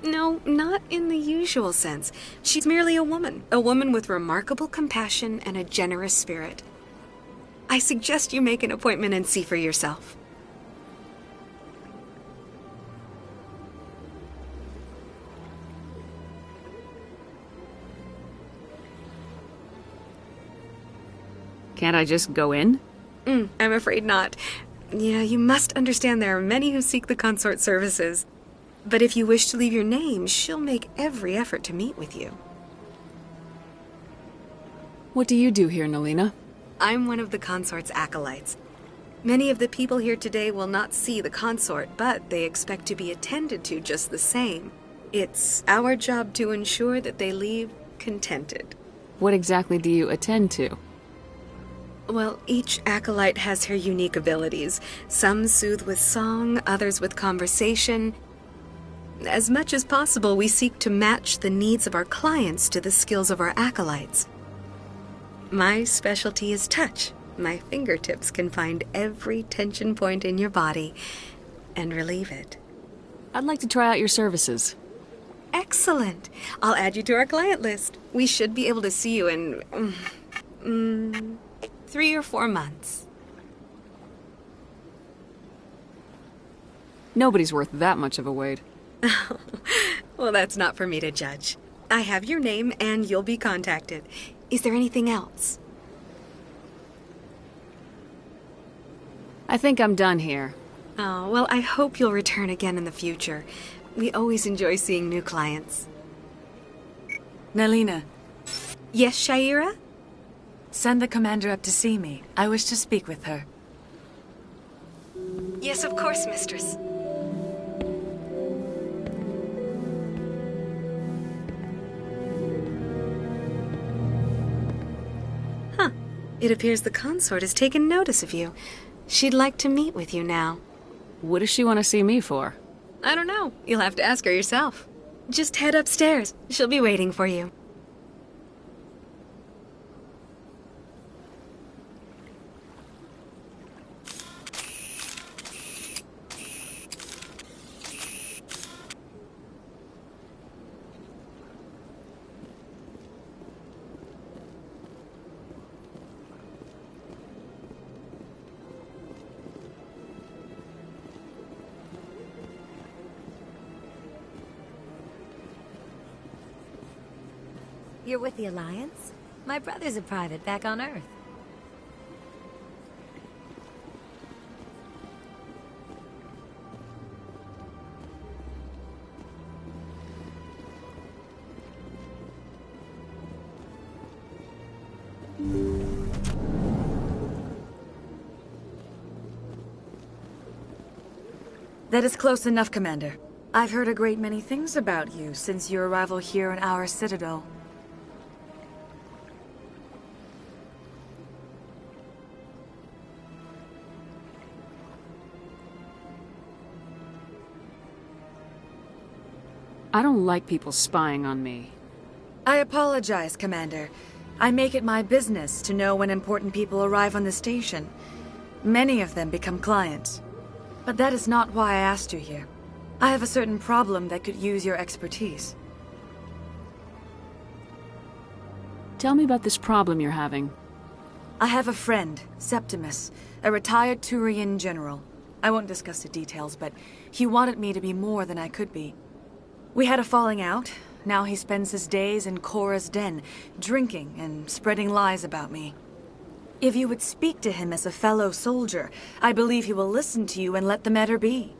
No, not in the usual sense. She's merely a woman with remarkable compassion and a generous spirit. I suggest you make an appointment and see for yourself. Can't I just go in? I'm afraid not. Yeah, you must understand there are many who seek the consort services. But if you wish to leave your name, she'll make every effort to meet with you. What do you do here, Nalina? I'm one of the consort's acolytes. Many of the people here today will not see the consort, but they expect to be attended to just the same. It's our job to ensure that they leave contented. What exactly do you attend to? Well, each acolyte has her unique abilities. Some soothe with song, others with conversation. As much as possible, we seek to match the needs of our clients to the skills of our acolytes. My specialty is touch. My fingertips can find every tension point in your body and relieve it. I'd like to try out your services. Excellent. I'll add you to our client list. We should be able to see you in 3 or 4 months. Nobody's worth that much of a wait. Well, that's not for me to judge. I have your name and you'll be contacted. Is there anything else? I think I'm done here. Oh, well, I hope you'll return again in the future. We always enjoy seeing new clients. Nalina, Yes, Shaira? send the commander up to see me. I wish to speak with her. Yes, of course, mistress. Huh. It appears the consort has taken notice of you. She'd like to meet with you now. What does she want to see me for? I don't know. You'll have to ask her yourself. Just head upstairs. She'll be waiting for you. You're with the Alliance? My brother's a private back on Earth. That is close enough, Commander. I've heard a great many things about you since your arrival here in our citadel. I don't like people spying on me. I apologize, Commander. I make it my business to know when important people arrive on the station. Many of them become clients. But that is not why I asked you here. I have a certain problem that could use your expertise. Tell me about this problem you're having. I have a friend, Septimus, a retired Turian general. I won't discuss the details, but he wanted me to be more than I could be. We had a falling out. Now he spends his days in Korra's den, drinking and spreading lies about me. If you would speak to him as a fellow soldier, I believe he will listen to you and let the matter be.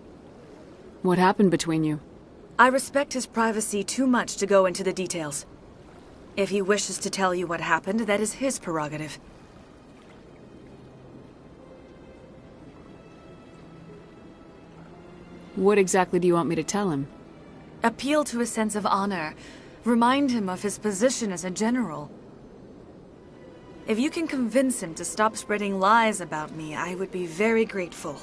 What happened between you? I respect his privacy too much to go into the details. If he wishes to tell you what happened, that is his prerogative. What exactly do you want me to tell him? Appeal to his sense of honor. Remind him of his position as a general. If you can convince him to stop spreading lies about me, I would be very grateful.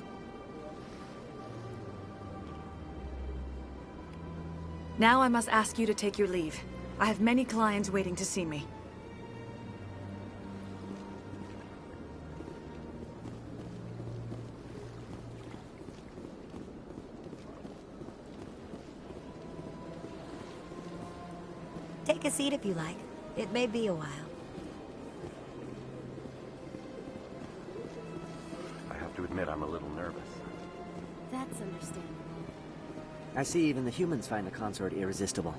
Now I must ask you to take your leave. I have many clients waiting to see me. Take a seat if you like. It may be a while. I have to admit I'm a little nervous. That's understandable. I see even the humans find the consort irresistible.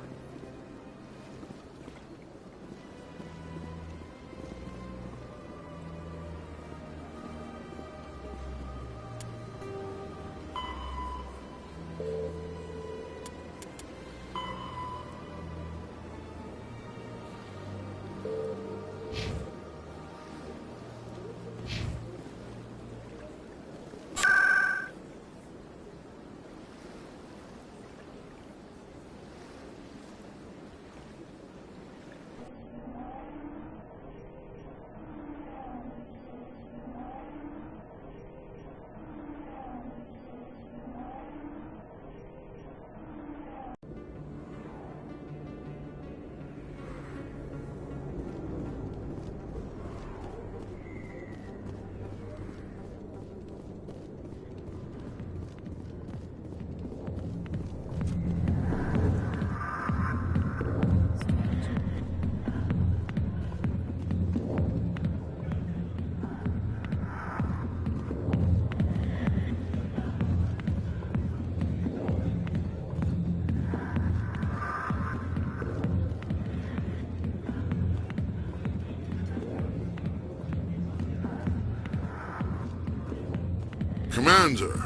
Commander,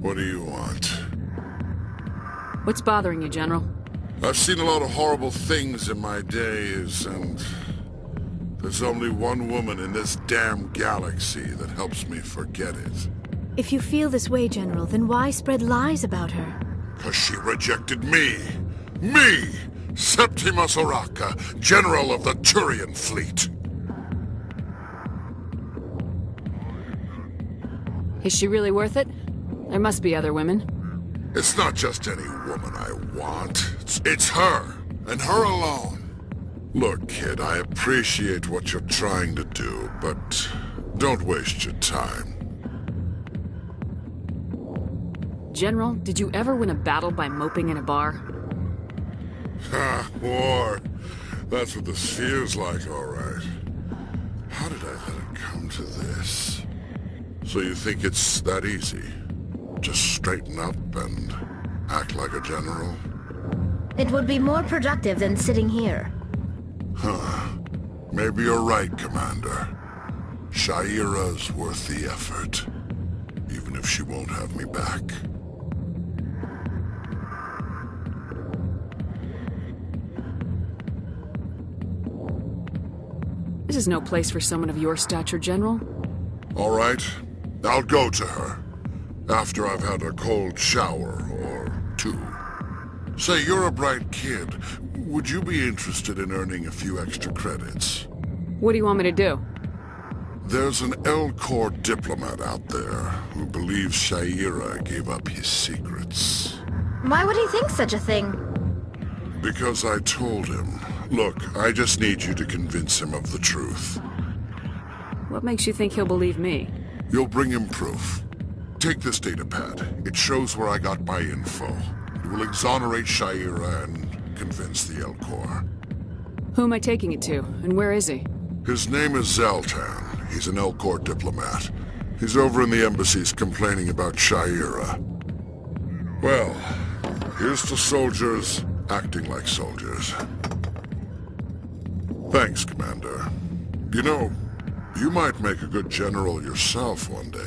what do you want? What's bothering you, General? I've seen a lot of horrible things in my days, and there's only one woman in this damn galaxy that helps me forget it. If you feel this way, General, then why spread lies about her? 'Cause she rejected me! Me! Septimus Oraka, General of the Turian Fleet! Is she really worth it? There must be other women. It's not just any woman I want. It's her, and her alone. Look, kid, I appreciate what you're trying to do, but don't waste your time. General, did you ever win a battle by moping in a bar? Ha, war. That's what this feels like, all right. How did I let it come to this? So you think it's that easy? Just straighten up and act like a general? It would be more productive than sitting here. Huh. Maybe you're right, Commander. Shaira's worth the effort. Even if she won't have me back. This is no place for someone of your stature, General. All right. I'll go to her. After I've had a cold shower or two. Say, you're a bright kid. Would you be interested in earning a few extra credits? What do you want me to do? There's an L-Corps diplomat out there who believes Shaira gave up his secrets. Why would he think such a thing? Because I told him. Look, I just need you to convince him of the truth. What makes you think he'll believe me? You'll bring him proof. Take this datapad. It shows where I got my info. It will exonerate Shaira and convince the L-Corps. Who am I taking it to, and where is he? His name is Zaltan. He's an L-Corps diplomat. He's over in the embassies complaining about Shaira. Well, here's to soldiers acting like soldiers. Thanks, Commander. You know, you might make a good general yourself one day.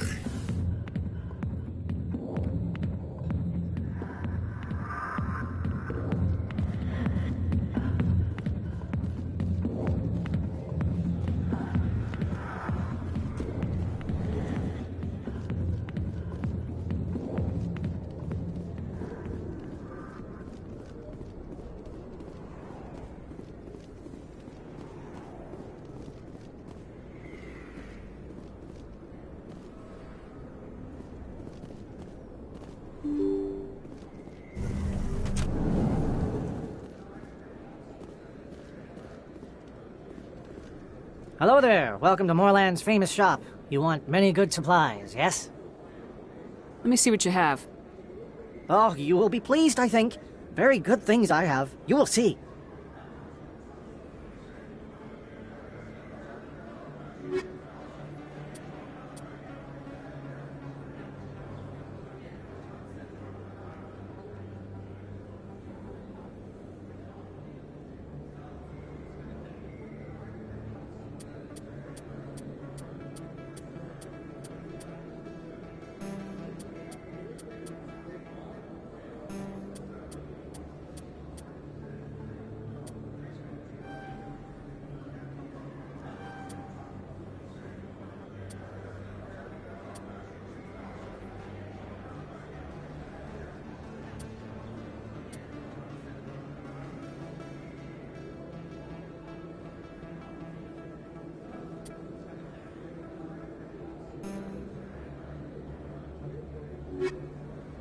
Hello there. Welcome to Moorland's famous shop. You want many good supplies, yes? Let me see what you have. Oh, you will be pleased, I think. Very good things I have. You will see.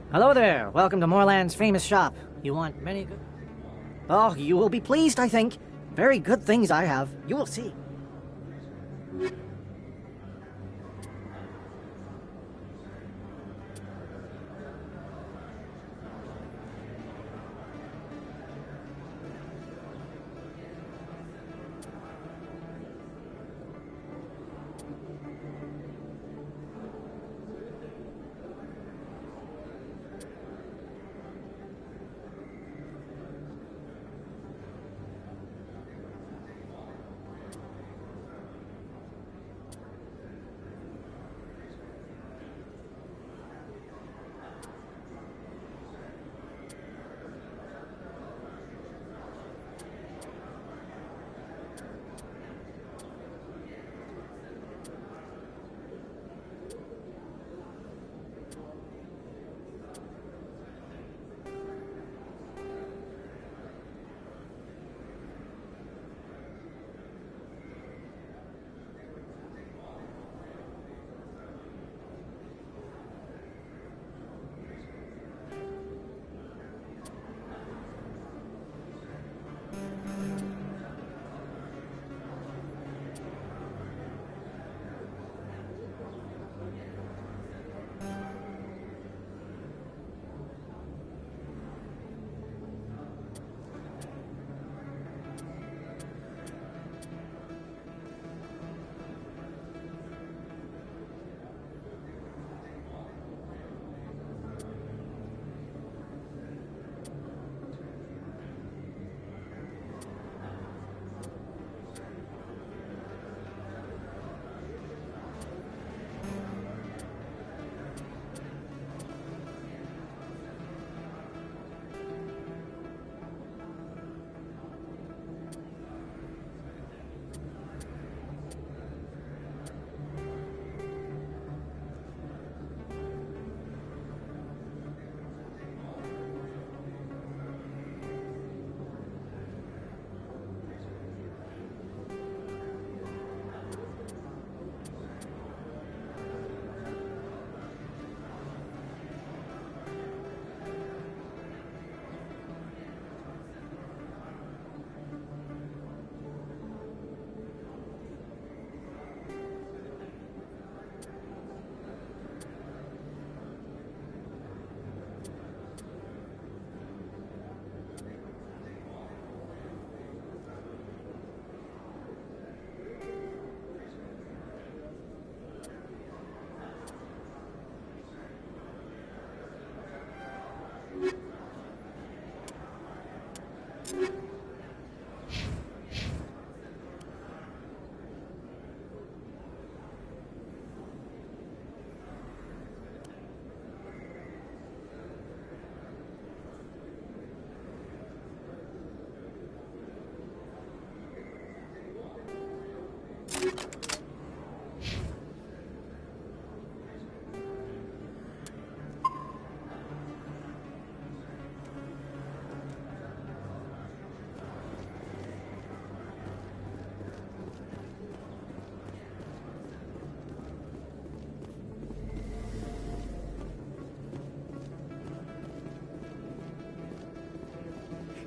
Hello there. Welcome to Moorland's famous shop. You want many good... Oh, you will be pleased, I think. Very good things I have. You will see.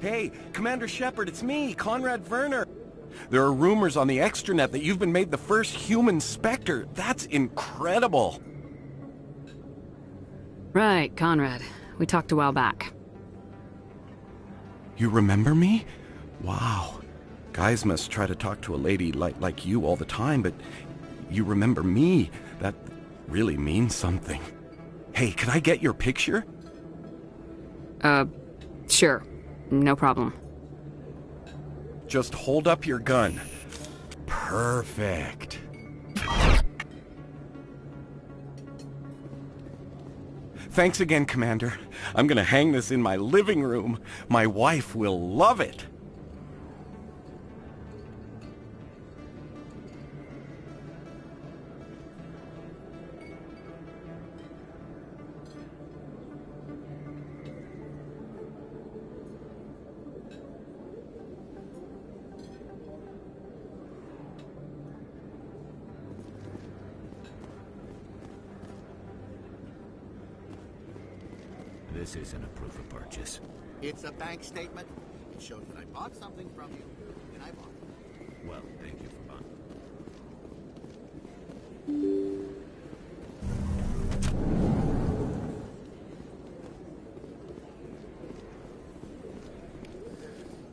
Hey, Commander Shepard, it's me, Conrad Werner. There are rumors on the extranet that you've been made the first human Spectre. That's incredible. Right, Conrad. We talked a while back. You remember me? Wow. Guys must try to talk to a lady like you all the time, but you remember me. That really means something. Hey, can I get your picture? Sure. No problem. Just hold up your gun. Perfect. Thanks again, Commander. I'm gonna hang this in my living room. My wife will love it. This isn't a proof of purchase. It's a bank statement. It shows that I bought something from you, and I bought it. Well, thank you for buying.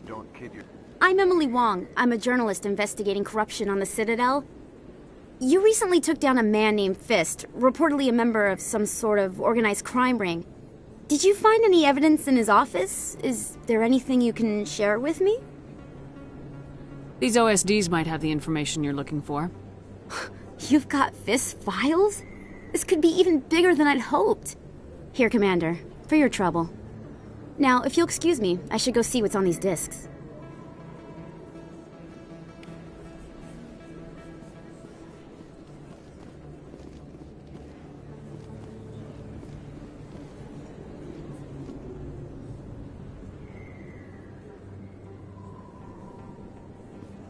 Don't kid your... I'm Emily Wong. I'm a journalist investigating corruption on the Citadel. You recently took down a man named Fist, reportedly a member of some sort of organized crime ring. Did you find any evidence in his office? Is there anything you can share with me? These OSDs might have the information you're looking for. You've got Fist's files? This could be even bigger than I'd hoped. Here, Commander, for your trouble. Now, if you'll excuse me, I should go see what's on these discs.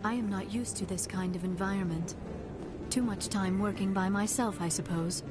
I am not used to this kind of environment. Too much time working by myself, I suppose.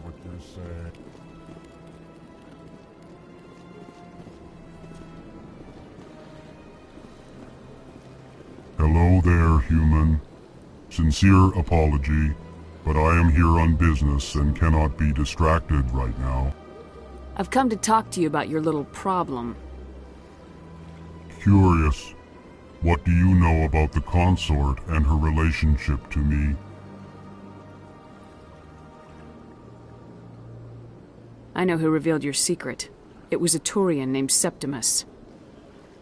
What you're saying. Hello there, human. Sincere apology, but I am here on business and cannot be distracted right now. I've come to talk to you about your little problem. Curious. What do you know about the consort and her relationship to me? I know who revealed your secret. It was a Turian named Septimus.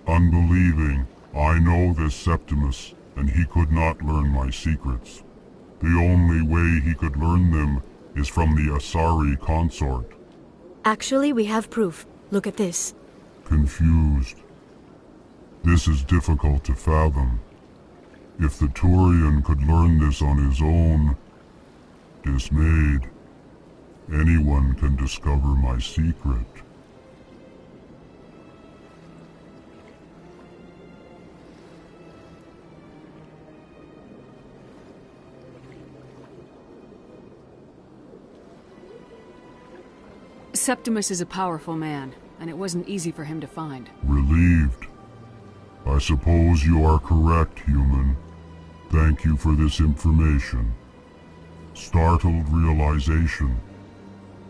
Unbelieving. I know this Septimus, and he could not learn my secrets. The only way he could learn them is from the Asari consort. Actually, we have proof. Look at this. Confused. This is difficult to fathom. If the Turian could learn this on his own, dismayed, anyone can discover my secret. Septimus is a powerful man, and it wasn't easy for him to find. Relieved. I suppose you are correct, human. Thank you for this information. Startled realization.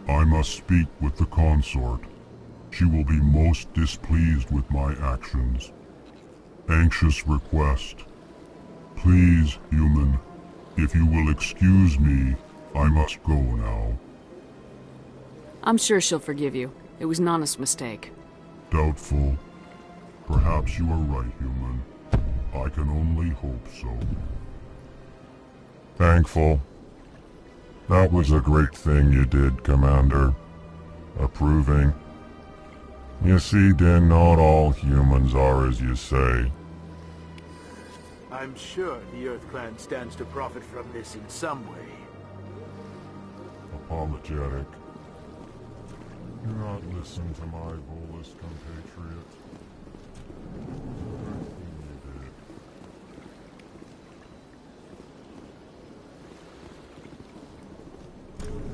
I must speak with the consort. She will be most displeased with my actions. Anxious request. Please, human, if you will excuse me, I must go now. I'm sure she'll forgive you. It was an honest mistake. Doubtful. Perhaps you are right, human. I can only hope so. Thankful. That was a great thing you did, Commander. Approving. You see, Din, not all humans are as you say. I'm sure the Earth Clan stands to profit from this in some way. Apologetic. Do not listen to my Volus compatriot.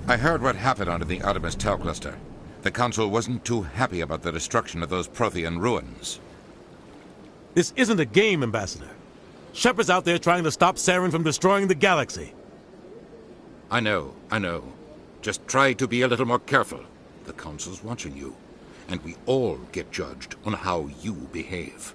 I heard what happened under the Artemis Tau cluster. The Council wasn't too happy about the destruction of those Prothean ruins. This isn't a game, Ambassador. Shepard's out there trying to stop Saren from destroying the galaxy. I know. Just try to be a little more careful. The Council's watching you, and we all get judged on how you behave.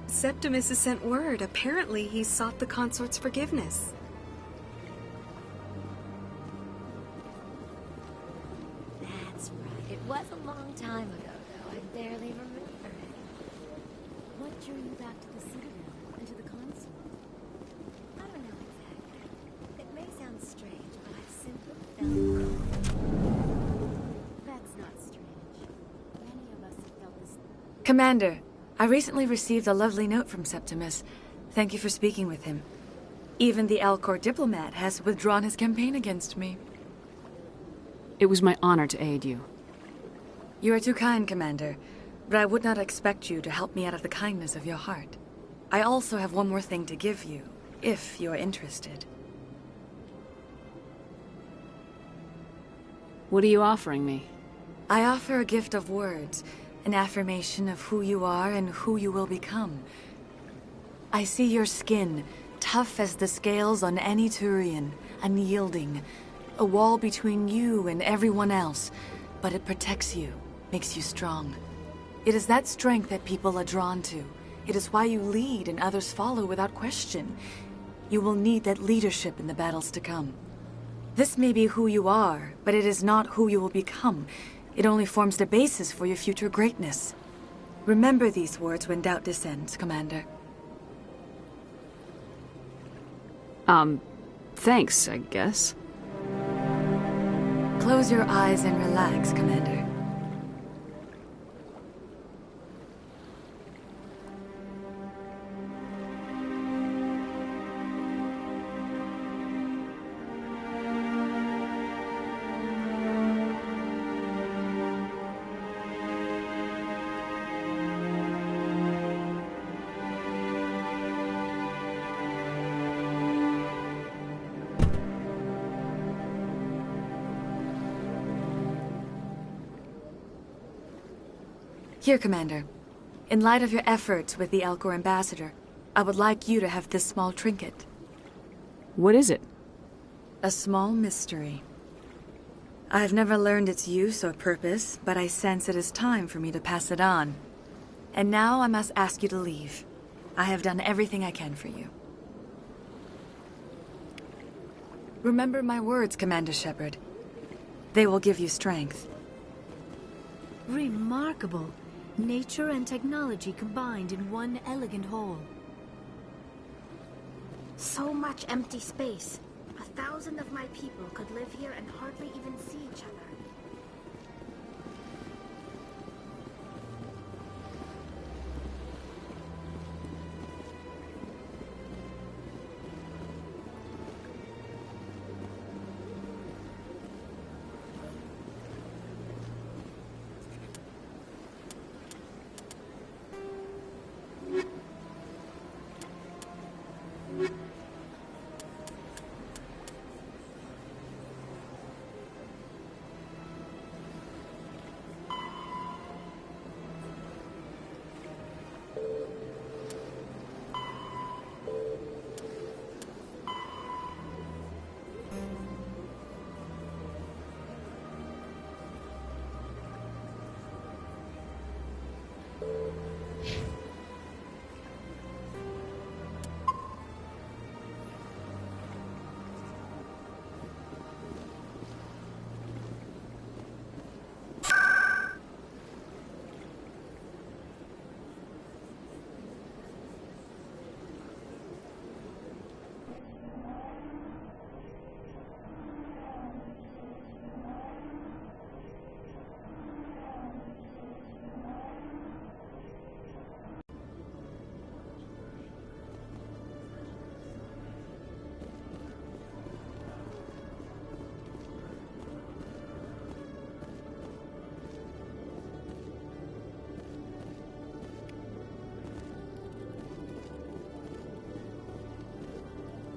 Septimus has sent word. Apparently, he sought the consort's forgiveness. That's right. It was a long time ago, though. I barely remember it. What drew you back to the Citadel and to the console? I don't know exactly. It may sound strange, but I simply felt... That's not strange. Many of us have felt this... Commander, I recently received a lovely note from Septimus. Thank you for speaking with him. Even the Alcor diplomat has withdrawn his campaign against me. It was my honor to aid you. You are too kind, Commander, but I would not expect you to help me out of the kindness of your heart. I also have one more thing to give you, if you are interested. What are you offering me? I offer a gift of words, an affirmation of who you are and who you will become. I see your skin, tough as the scales on any Turian, unyielding, a wall between you and everyone else, but it protects you, makes you strong. It is that strength that people are drawn to. It is why you lead and others follow without question. You will need that leadership in the battles to come. This may be who you are, but it is not who you will become. It only forms the basis for your future greatness. Remember these words when doubt descends, Commander. Thanks, I guess. Close your eyes and relax, Commander. Here, Commander. In light of your efforts with the Alcor ambassador, I would like you to have this small trinket. What is it? A small mystery. I've never learned its use or purpose, but I sense it is time for me to pass it on. And now I must ask you to leave. I have done everything I can for you. Remember my words, Commander Shepard. They will give you strength. Remarkable. Nature and technology combined in one elegant whole. So much empty space. 1,000 of my people could live here and hardly even see each other.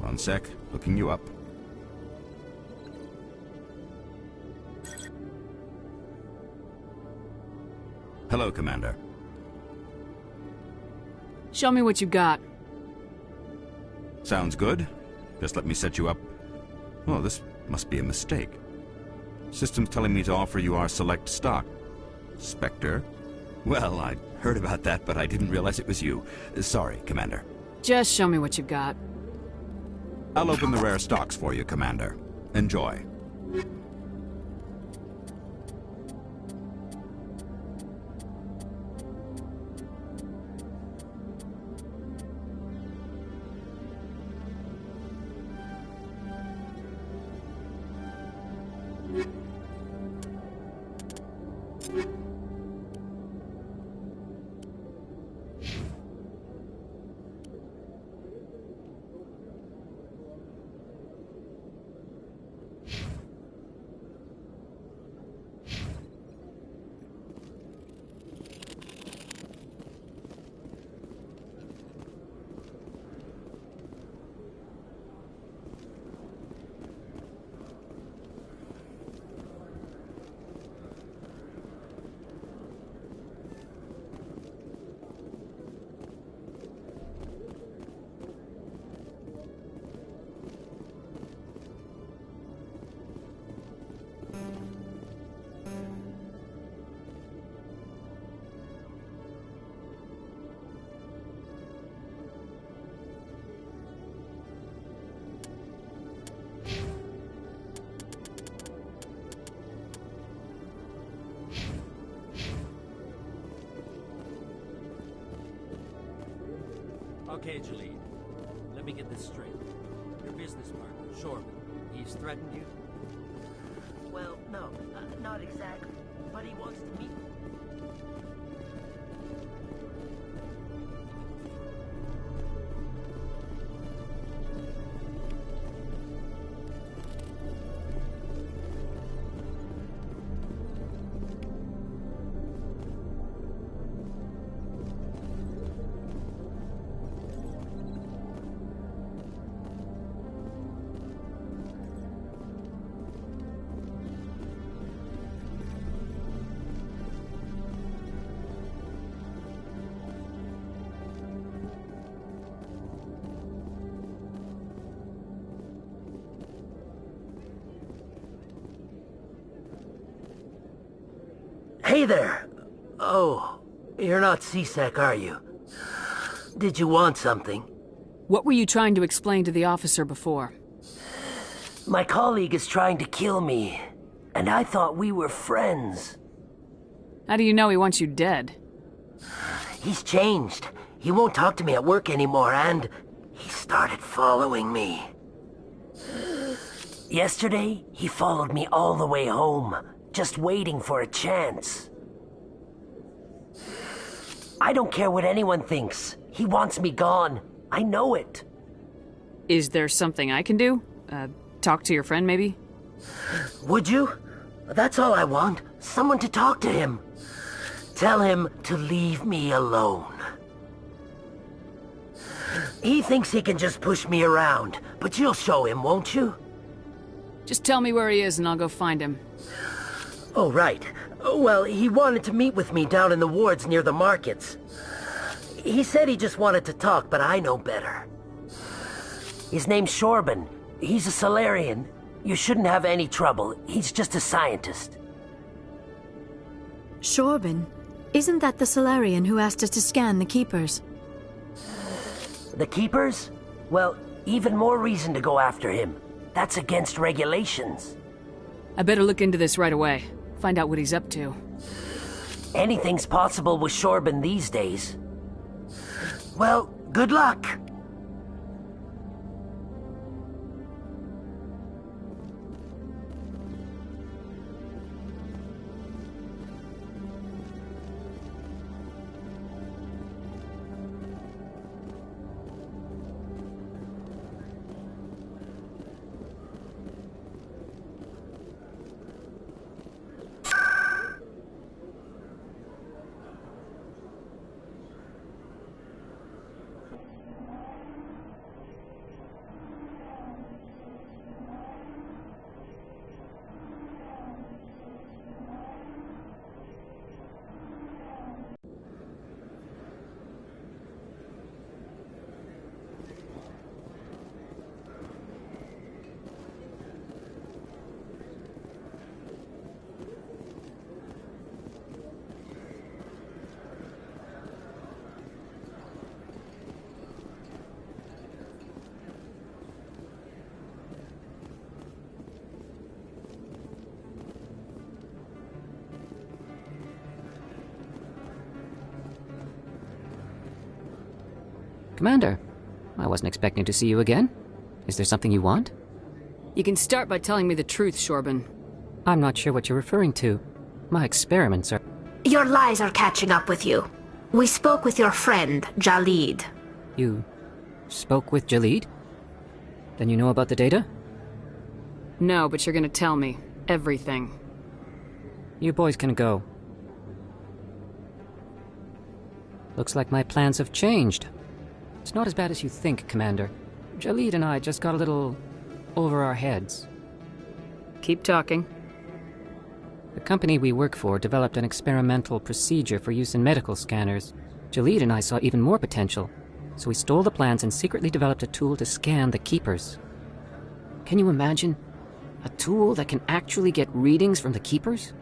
One sec, looking you up. Hello, Commander. Show me what you got. Sounds good. Just let me set you up. Oh, this must be a mistake. System's telling me to offer you our select stock. Spectre? Well, I heard about that, but I didn't realize it was you. Sorry, Commander. Just show me what you got. I'll open the rare stocks for you, Commander. Enjoy. Okay, Jalene. Let me get this straight. Your business partner, Shorman, he's threatened you? Well, no, not exactly. But he wants to meet me. there. Oh, you're not C-Sec, are you? Did you want something? What were you trying to explain to the officer before? My colleague is trying to kill me, and I thought we were friends. How do you know he wants you dead? He's changed. He won't talk to me at work anymore, and he started following me. Yesterday, he followed me all the way home, just waiting for a chance. I don't care what anyone thinks. He wants me gone. I know it. Is there something I can do? Talk to your friend, maybe? Would you? That's all I want. Someone to talk to him. Tell him to leave me alone. He thinks he can just push me around, but you'll show him, won't you? Just tell me where he is and I'll go find him. Oh, right. Well, he wanted to meet with me down in the wards near the markets. He said he just wanted to talk, but I know better. His name's Shorban. He's a Solarian. You shouldn't have any trouble. He's just a scientist. Shorban? Isn't that the Solarian who asked us to scan the Keepers? The Keepers? Well, even more reason to go after him. That's against regulations. I better look into this right away. Find out what he's up to. Anything's possible with Shorban these days. Well, good luck. Commander, I wasn't expecting to see you again. Is there something you want? You can start by telling me the truth, Shorban. I'm not sure what you're referring to. My experiments are... Your lies are catching up with you. We spoke with your friend, Jalid. You spoke with Jalid? Then you know about the data? No, but you're gonna tell me. Everything. You boys can go. Looks like my plans have changed. It's not as bad as you think, Commander. Jalid and I just got a little over our heads. Keep talking. The company we work for developed an experimental procedure for use in medical scanners. Jalid and I saw even more potential, so we stole the plans and secretly developed a tool to scan the Keepers. Can you imagine? A tool that can actually get readings from the Keepers?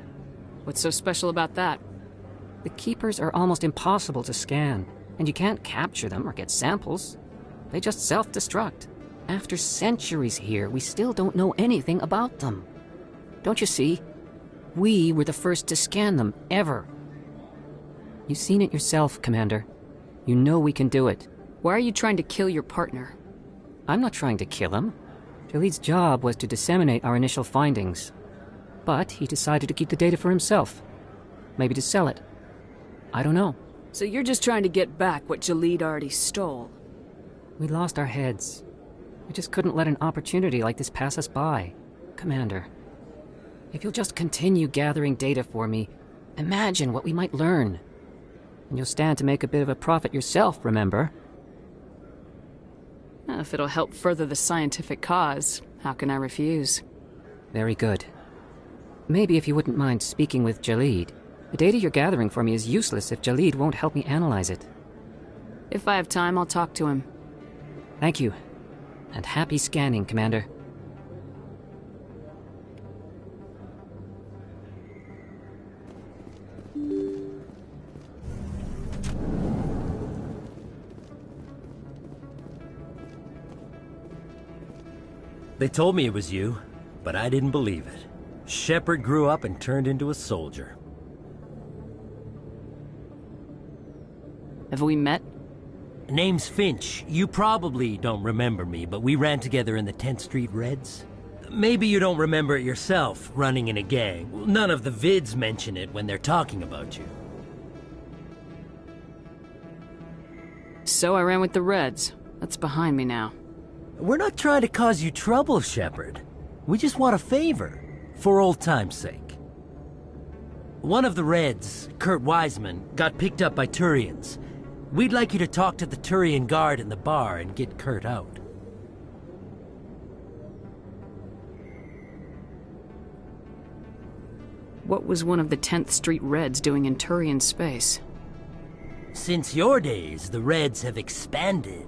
What's so special about that? The Keepers are almost impossible to scan, and you can't capture them or get samples. They just self-destruct. After centuries here, we still don't know anything about them. Don't you see? We were the first to scan them, ever. You've seen it yourself, Commander. You know we can do it. Why are you trying to kill your partner? I'm not trying to kill him. Jalid's job was to disseminate our initial findings. But he decided to keep the data for himself. Maybe to sell it. I don't know. So you're just trying to get back what Jalid already stole? We lost our heads. We just couldn't let an opportunity like this pass us by. Commander, if you'll just continue gathering data for me, imagine what we might learn. And you'll stand to make a bit of a profit yourself, remember? If it'll help further the scientific cause, how can I refuse? Very good. Maybe if you wouldn't mind speaking with Jalid. The data you're gathering for me is useless if Jalid won't help me analyze it. If I have time, I'll talk to him. Thank you. And happy scanning, Commander. They told me it was you, but I didn't believe it. Shepard grew up and turned into a soldier. Have we met? Name's Finch. You probably don't remember me, but we ran together in the 10th Street Reds. Maybe you don't remember it yourself, running in a gang. None of the vids mention it when they're talking about you. So I ran with the Reds. That's behind me now. We're not trying to cause you trouble, Shepard. We just want a favor, for old time's sake. One of the Reds, Kurt Wiseman, got picked up by Turians. We'd like you to talk to the Turian guard in the bar and get Kurt out. What was one of the 10th Street Reds doing in Turian space? Since your days, the Reds have expanded.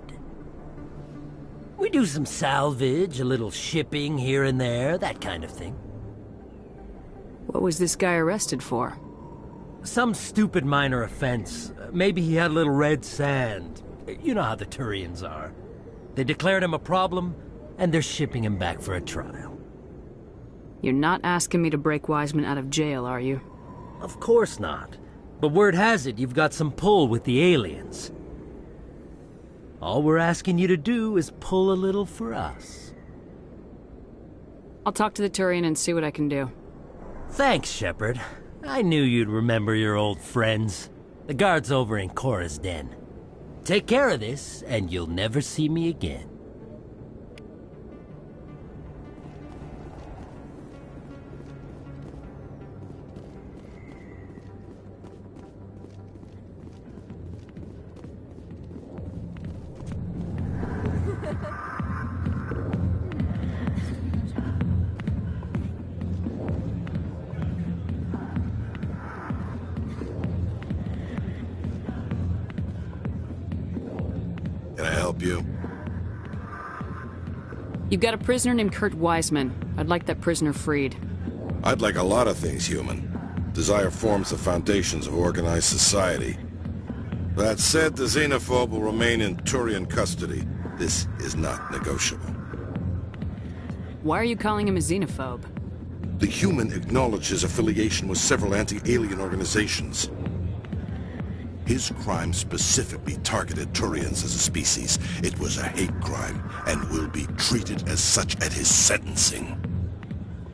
We do some salvage, a little shipping here and there, that kind of thing. What was this guy arrested for? Some stupid minor offense. Maybe he had a little red sand. You know how the Turians are. They declared him a problem, and they're shipping him back for a trial. You're not asking me to break Wiseman out of jail, are you? Of course not. But word has it you've got some pull with the aliens. All we're asking you to do is pull a little for us. I'll talk to the Turian and see what I can do. Thanks, Shepard. I knew you'd remember your old friends. The guard's over in Cora's den. Take care of this, and you'll never see me again. You. You've got a prisoner named Kurt Wiseman. I'd like that prisoner freed. I'd like a lot of things, human. Desire forms the foundations of organized society. That said, the xenophobe will remain in Turian custody. This is not negotiable. Why are you calling him a xenophobe? The human acknowledged his affiliation with several anti-alien organizations. His crime specifically targeted Turians as a species. It was a hate crime, and will be treated as such at his sentencing.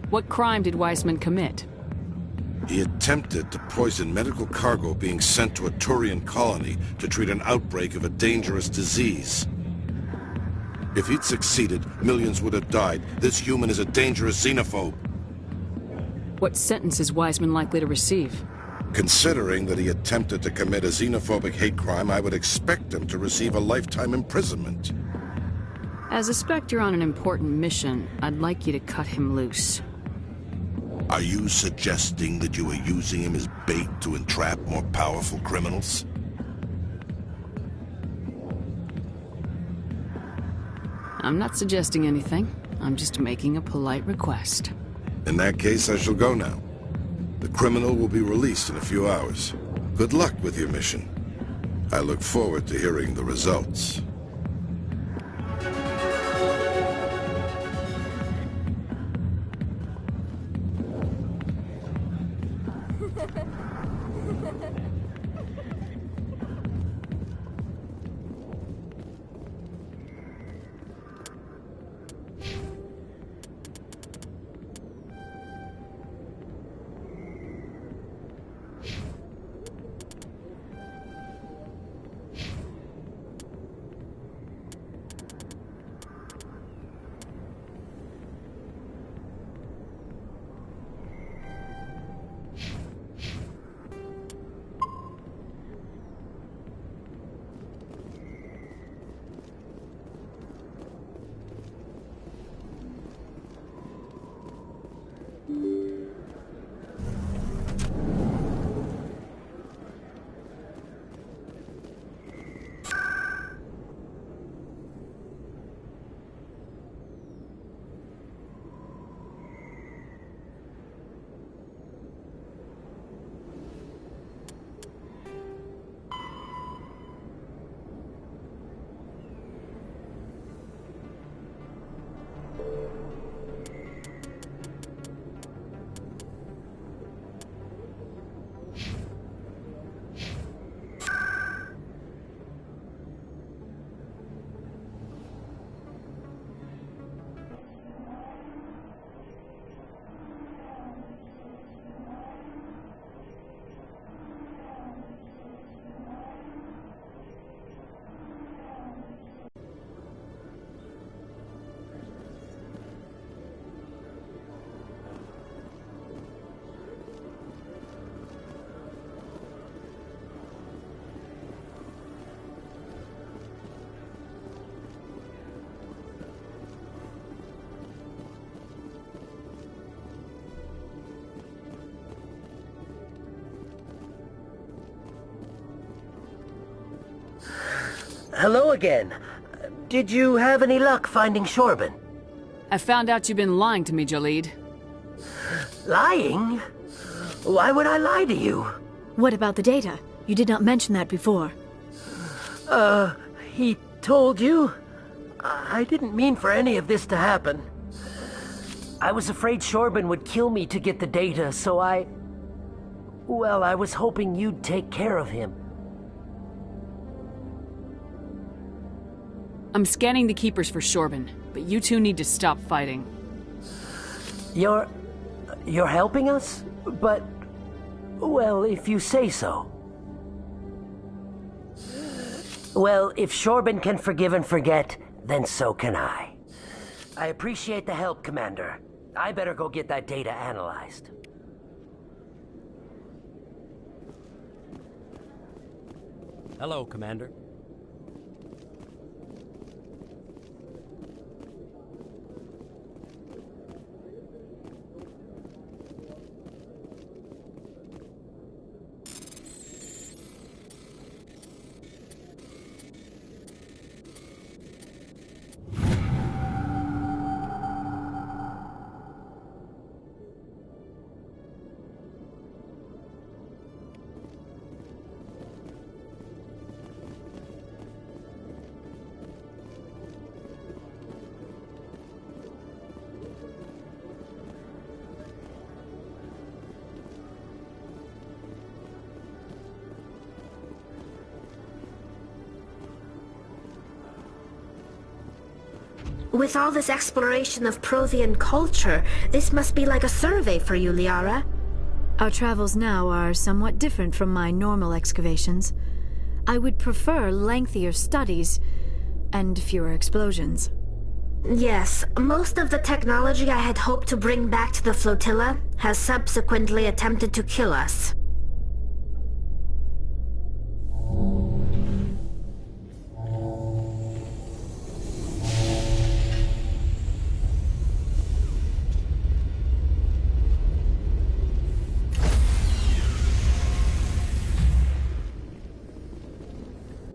What crime did Wiseman commit? He attempted to poison medical cargo being sent to a Turian colony to treat an outbreak of a dangerous disease. If he'd succeeded, millions would have died. This human is a dangerous xenophobe. What sentence is Wiseman likely to receive? Considering that he attempted to commit a xenophobic hate crime, I would expect him to receive a lifetime imprisonment. As a Spectre on an important mission, I'd like you to cut him loose. Are you suggesting that you are using him as bait to entrap more powerful criminals? I'm not suggesting anything. I'm just making a polite request. In that case, I shall go now. The criminal will be released in a few hours. Good luck with your mission. I look forward to hearing the results. Hello again. Did you have any luck finding Shorban? I found out you've been lying to me, Jaleed. Lying? Why would I lie to you? What about the data? You did not mention that before. He told you? I didn't mean for any of this to happen. I was afraid Shorban would kill me to get the data, so well, I was hoping you'd take care of him. I'm scanning the Keepers for Shorban, but you two need to stop fighting. You're helping us? But, well, if you say so. Well, if Shorban can forgive and forget, then so can I. I appreciate the help, Commander. I better go get that data analyzed. Hello, Commander. With all this exploration of Prothean culture, this must be like a survey for you, Liara. Our travels now are somewhat different from my normal excavations. I would prefer lengthier studies and fewer explosions. Yes, most of the technology I had hoped to bring back to the flotilla has subsequently attempted to kill us.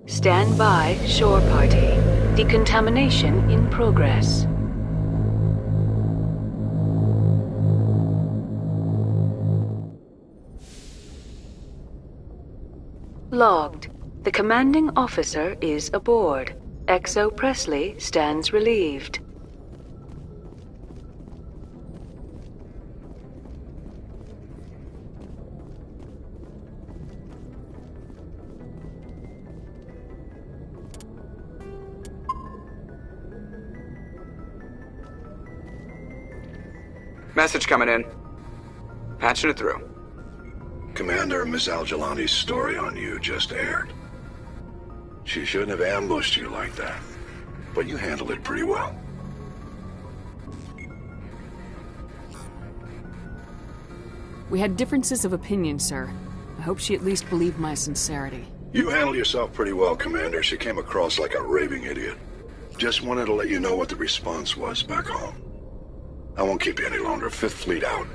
Stand by, shore party. Decontamination in progress. Logged. The commanding officer is aboard. XO Presley stands relieved. Message coming in. Patching it through. Commander, Miss Al-Jalani's story on you just aired. She shouldn't have ambushed you like that, but you handled it pretty well. We had differences of opinion, sir. I hope she at least believed my sincerity. You handled yourself pretty well, Commander. She came across like a raving idiot. Just wanted to let you know what the response was back home. I won't keep you any longer. Fifth Fleet out.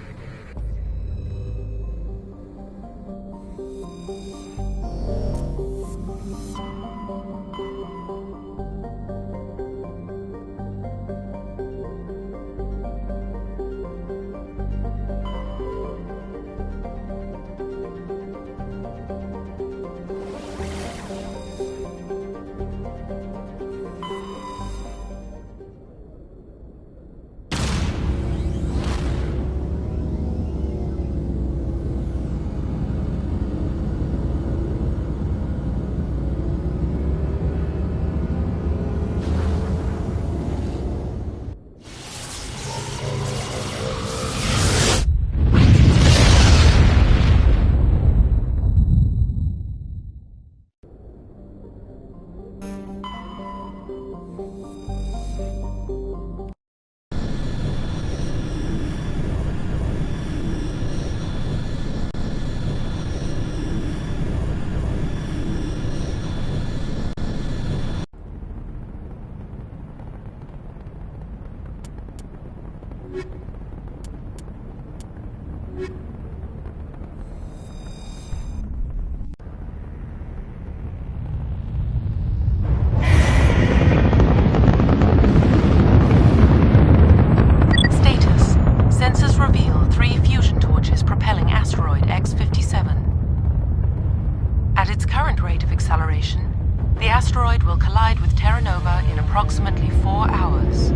will collide with Terra Nova in approximately 4 hours.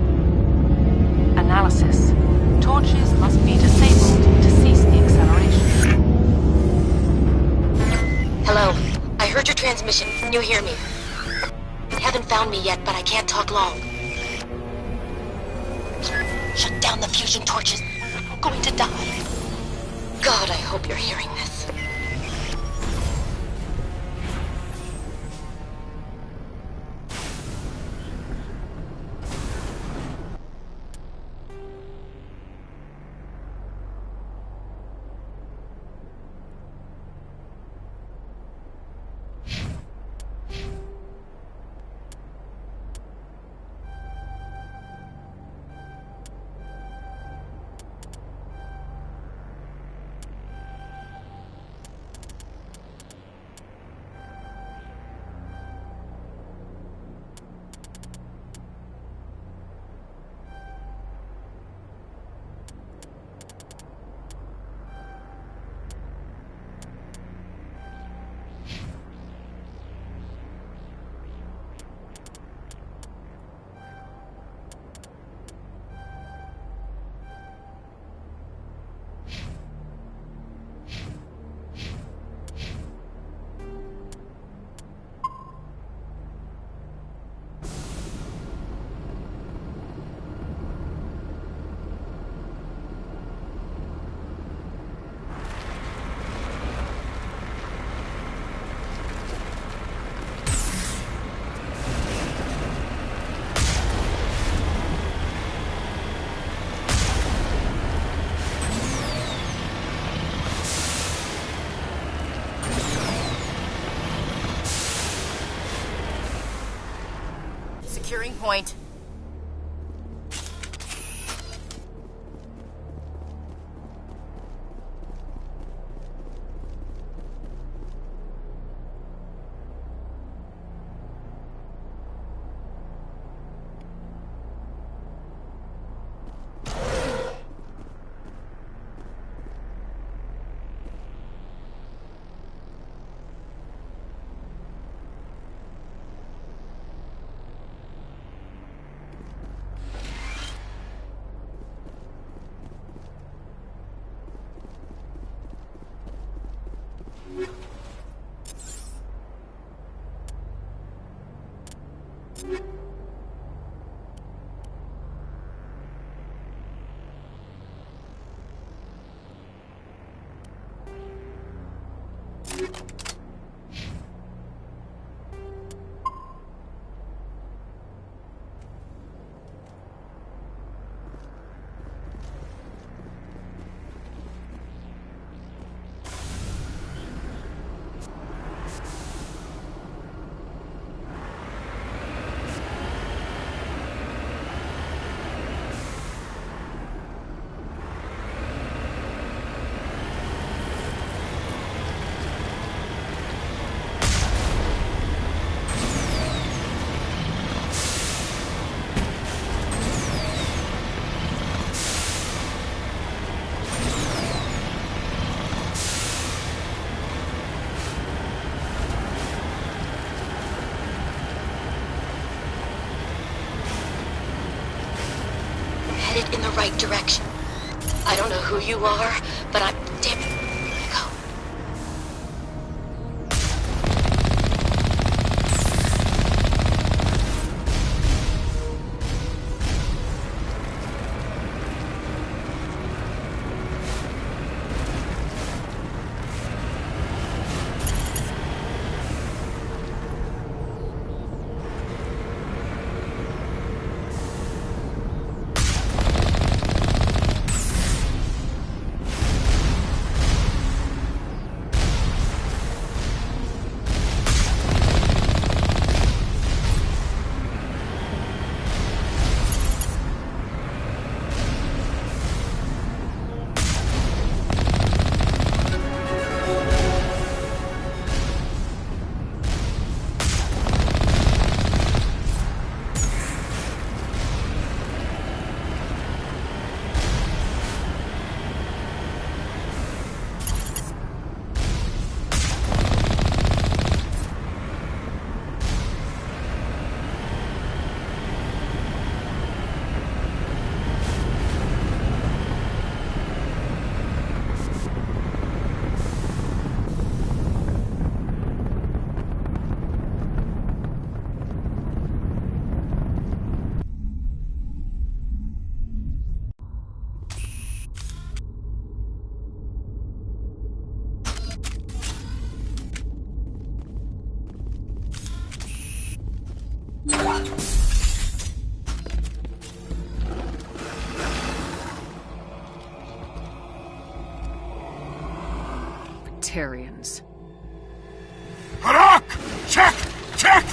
Analysis. Torches must be disabled to cease the acceleration. Hello. I heard your transmission. Can you hear me? You haven't found me yet, but I can't talk long. Shut down the fusion torches. I'm going to die. God, I hope you're hearing this. Securing point. In the right direction. I don't know who you are, but I'm... Damn it. Go. Batarians. Harak! Check! Check!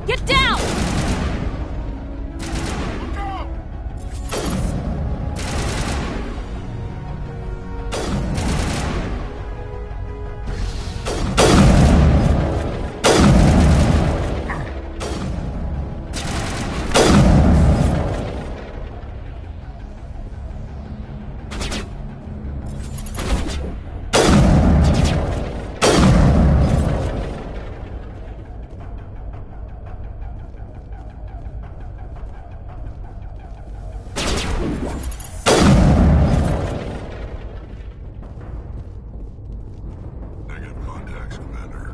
Get down! Negative contacts, Commander.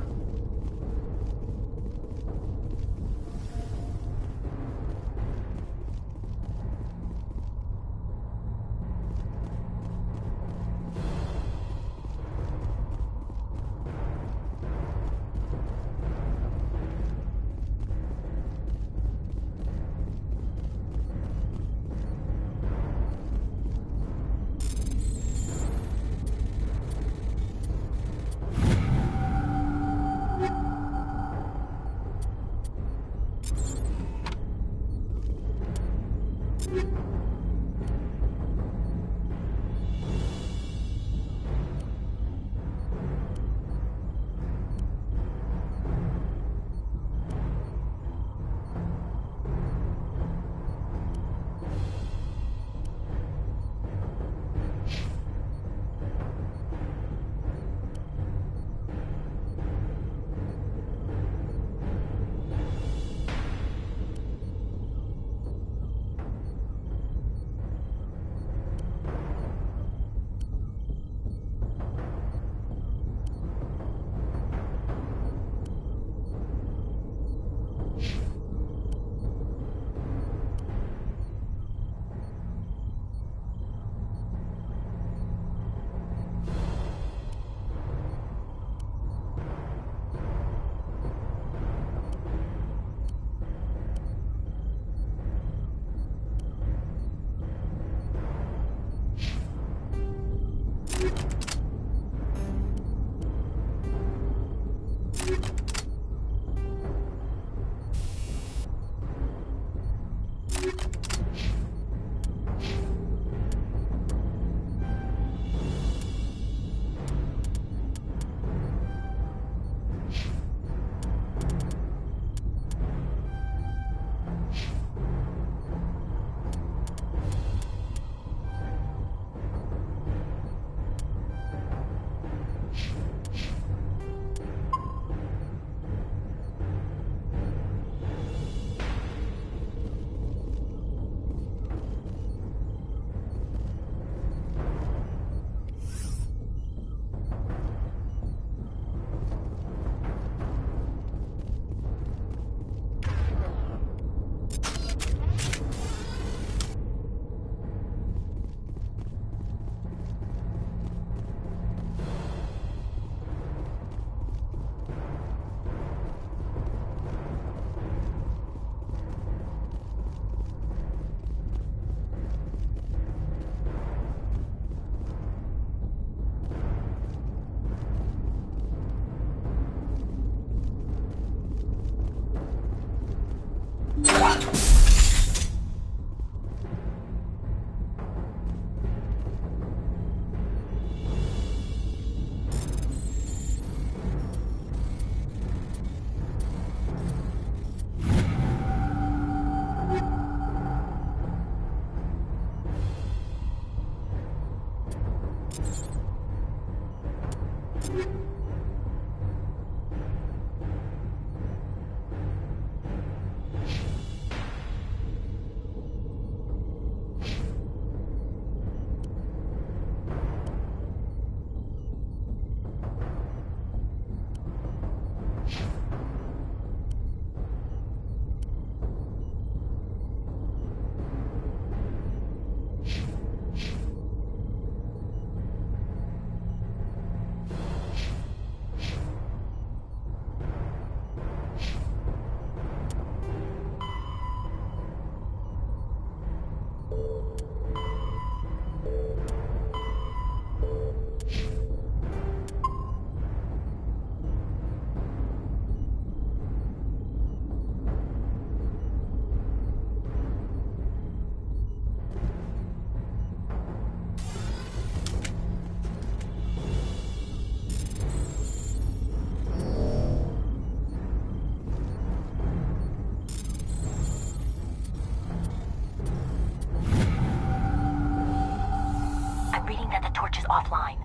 torch is offline.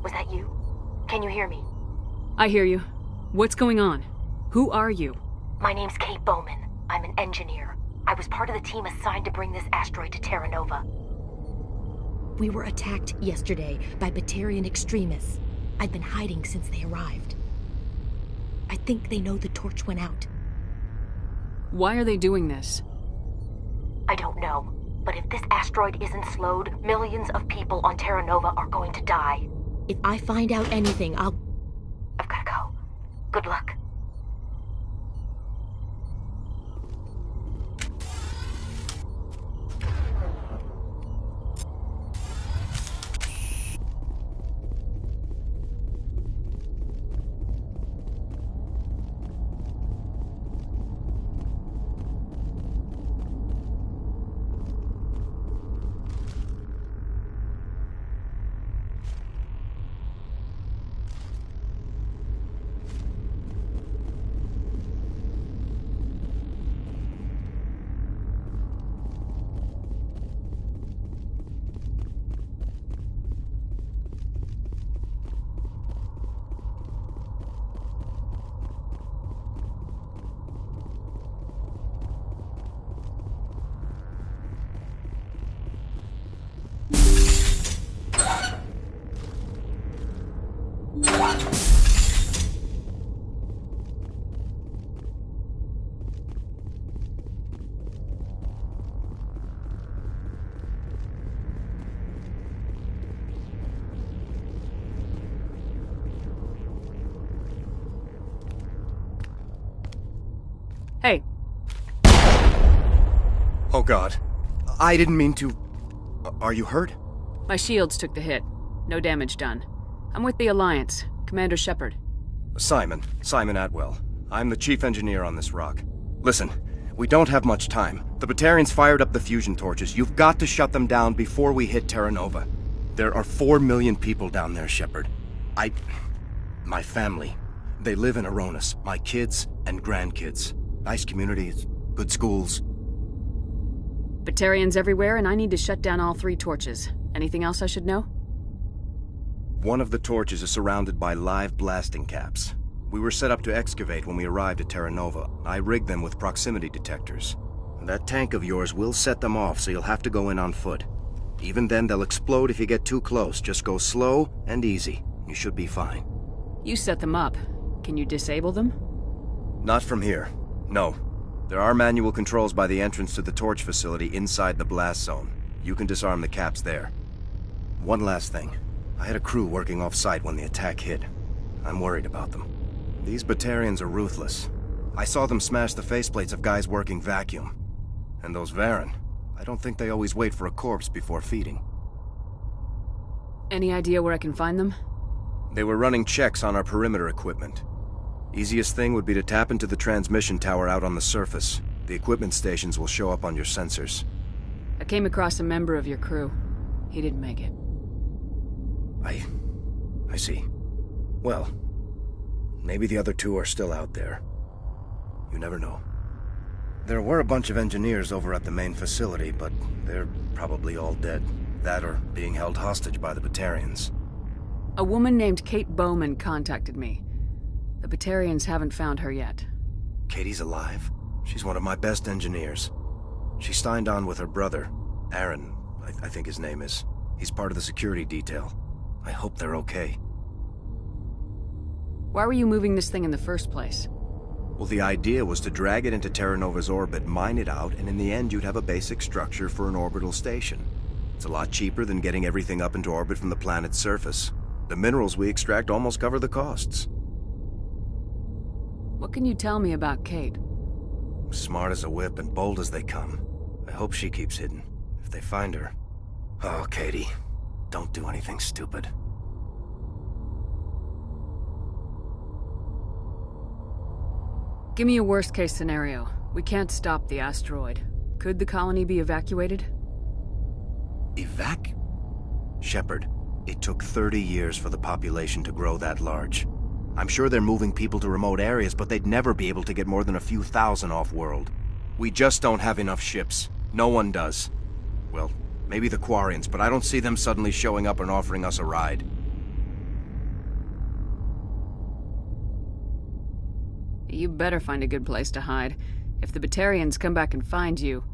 Was that you? Can you hear me? I hear you. What's going on? Who are you? My name's Kate Bowman. I'm an engineer. I was part of the team assigned to bring this asteroid to Terra Nova. We were attacked yesterday by Batarian extremists. I've been hiding since they arrived. I think they know the torch went out. Why are they doing this? I don't know. But if this asteroid isn't slowed, millions of people on Terra Nova are going to die. If I find out anything, I've gotta go. Good luck. Hey. Oh God. I didn't mean to... Are you hurt? My shields took the hit. No damage done. I'm with the Alliance. Commander Shepard. Simon Atwell. I'm the chief engineer on this rock. Listen, we don't have much time. The Batarians fired up the fusion torches. You've got to shut them down before we hit Terra Nova. There are 4 million people down there, Shepard. My family. They live in Aronis. My kids and grandkids. Nice communities, good schools. Batarians everywhere, and I need to shut down all 3 torches. Anything else I should know? One of the torches is surrounded by live blasting caps. We were set up to excavate when we arrived at Terra Nova. I rigged them with proximity detectors. That tank of yours will set them off, so you'll have to go in on foot. Even then, they'll explode if you get too close. Just go slow and easy. You should be fine. You set them up. Can you disable them? Not from here. No. There are manual controls by the entrance to the torch facility inside the blast zone. You can disarm the caps there. One last thing. I had a crew working off-site when the attack hit. I'm worried about them. These Batarians are ruthless. I saw them smash the faceplates of guys working vacuum. And those Varen, I don't think they always wait for a corpse before feeding. Any idea where I can find them? They were running checks on our perimeter equipment. Easiest thing would be to tap into the transmission tower out on the surface. The equipment stations will show up on your sensors. I came across a member of your crew. He didn't make it. I see. Well, maybe the other 2 are still out there. You never know. There were a bunch of engineers over at the main facility, but they're probably all dead. That or being held hostage by the Batarians. A woman named Kate Bowman contacted me. The Batarians haven't found her yet. Katie's alive? She's one of my best engineers. She signed on with her brother, Aaron, I think his name is. He's part of the security detail. I hope they're okay. Why were you moving this thing in the first place? Well, the idea was to drag it into Terra Nova's orbit, mine it out, and in the end you'd have a basic structure for an orbital station. It's a lot cheaper than getting everything up into orbit from the planet's surface. The minerals we extract almost cover the costs. What can you tell me about Kate? Smart as a whip and bold as they come. I hope she keeps hidden. If they find her... Oh, Katie. Don't do anything stupid. Give me a worst-case scenario. We can't stop the asteroid. Could the colony be evacuated? Shepard, it took 30 years for the population to grow that large. I'm sure they're moving people to remote areas, but they'd never be able to get more than a few thousand off-world. We just don't have enough ships. No one does. Well, Maybe the Quarians, but I don't see them suddenly showing up and offering us a ride. You better find a good place to hide. If the Batarians come back and find you...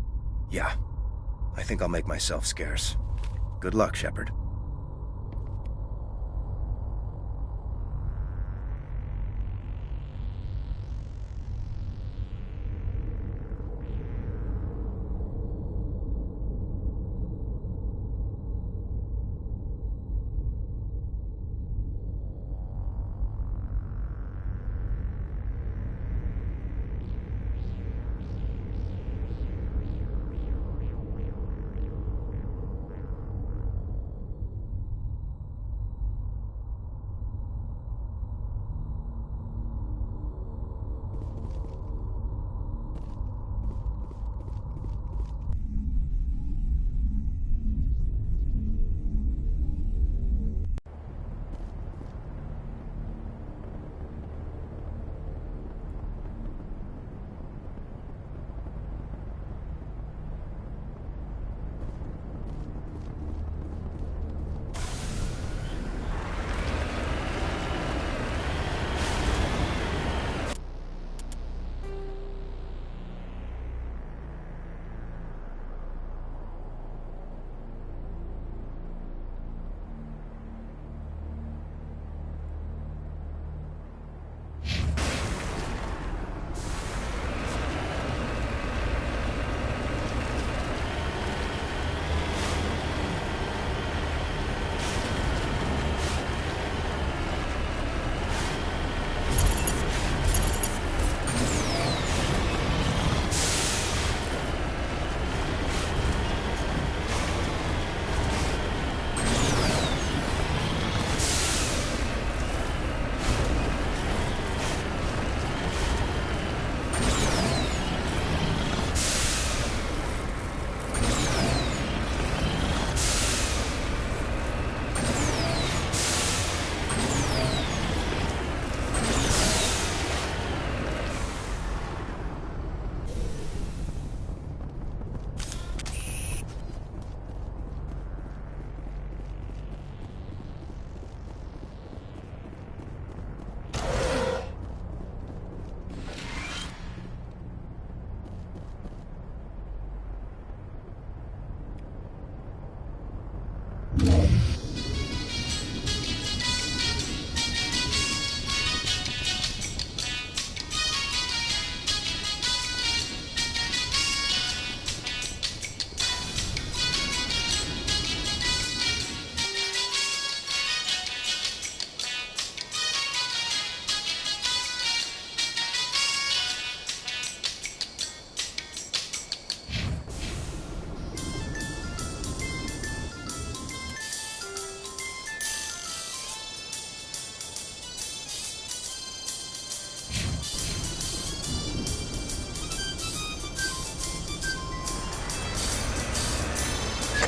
Yeah. I think I'll make myself scarce. Good luck, Shepard.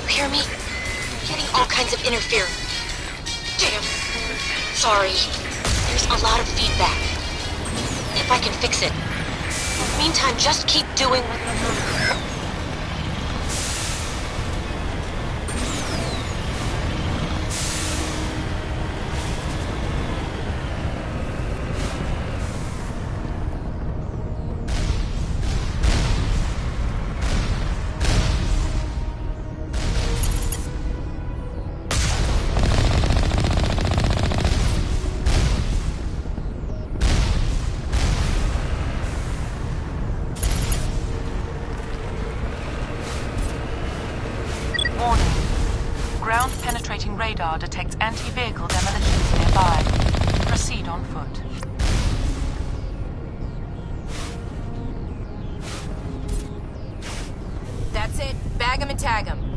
Hear me? Getting all kinds of interference. Damn. Sorry. There's a lot of feedback. If I can fix it. Meantime, just keep doing... Ground-penetrating radar detects anti-vehicle demolitions nearby. Proceed on foot. That's it. Bag 'em and tag 'em.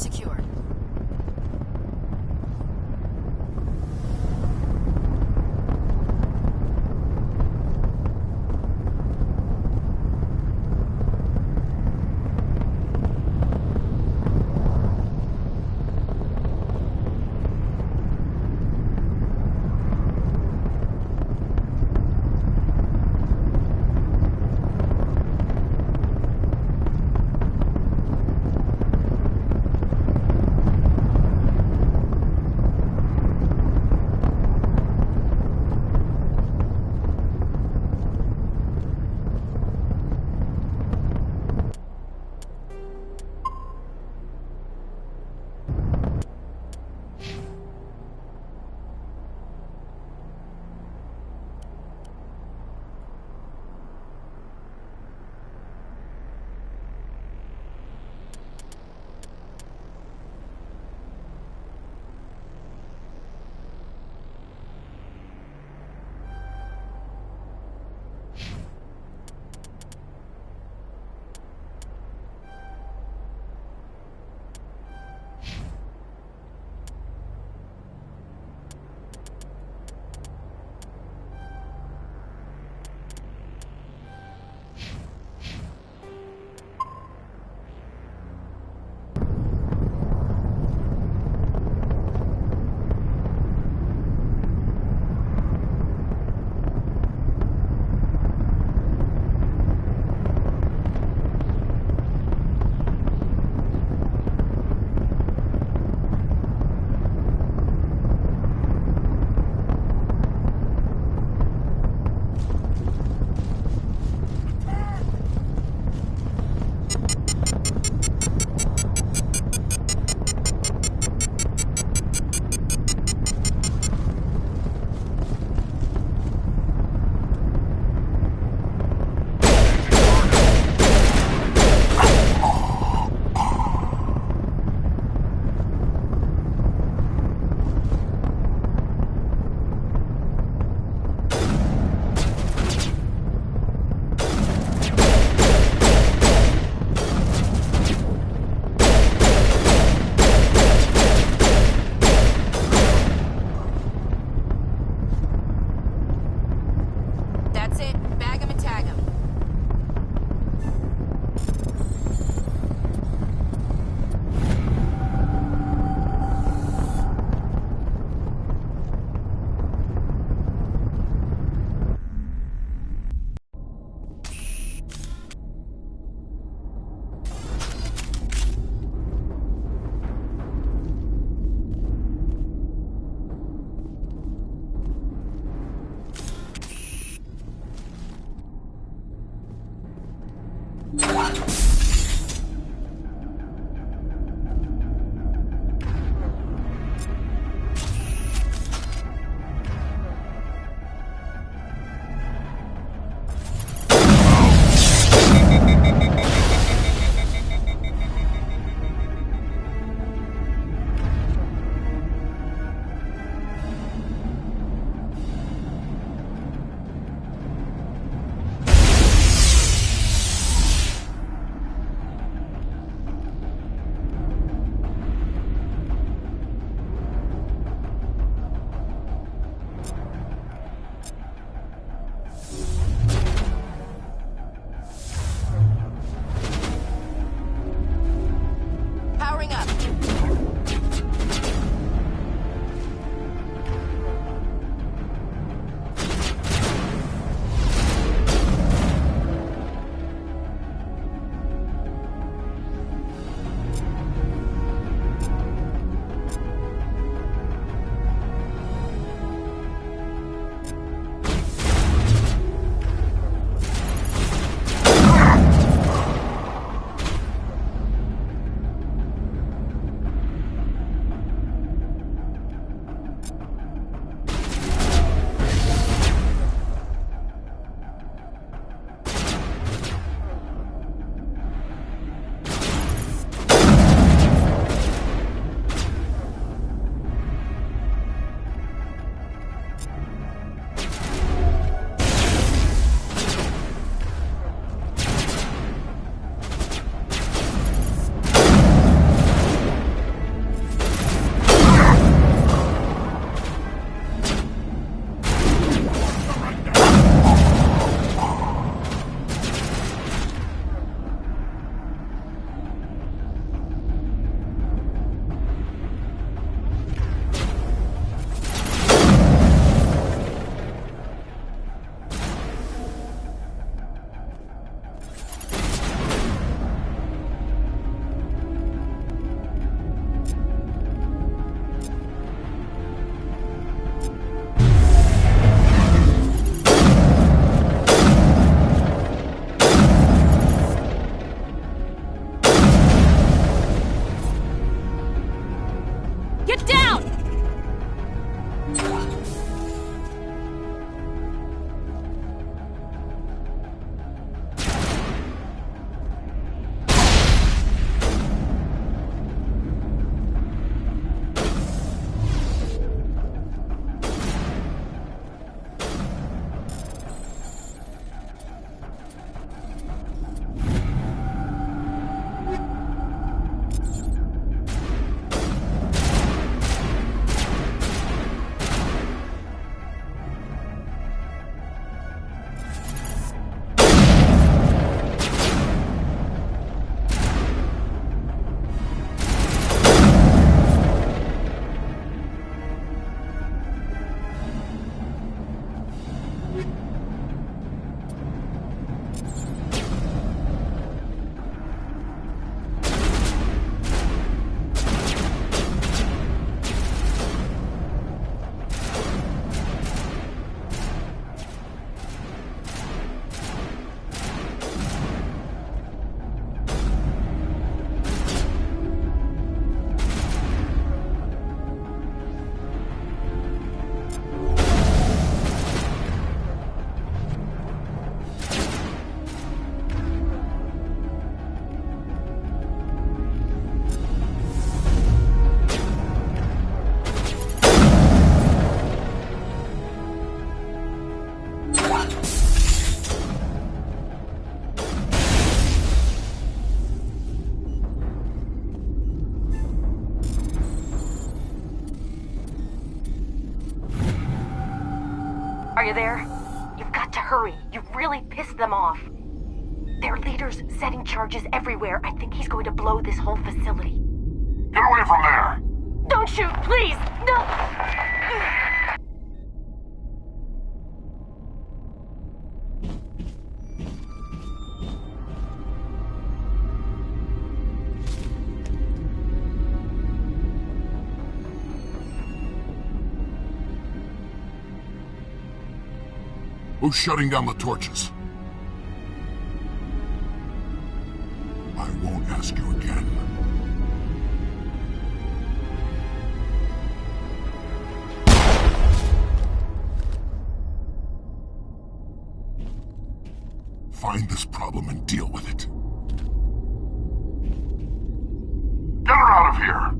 secure. Get down! Are you there? You've got to hurry. You've really pissed them off. Their leader's setting charges everywhere. I think he's going to blow this whole facility. Get away from there! Don't shoot, please! No! Who's shutting down the torches? I won't ask you again. Find this problem and deal with it. Get her out of here!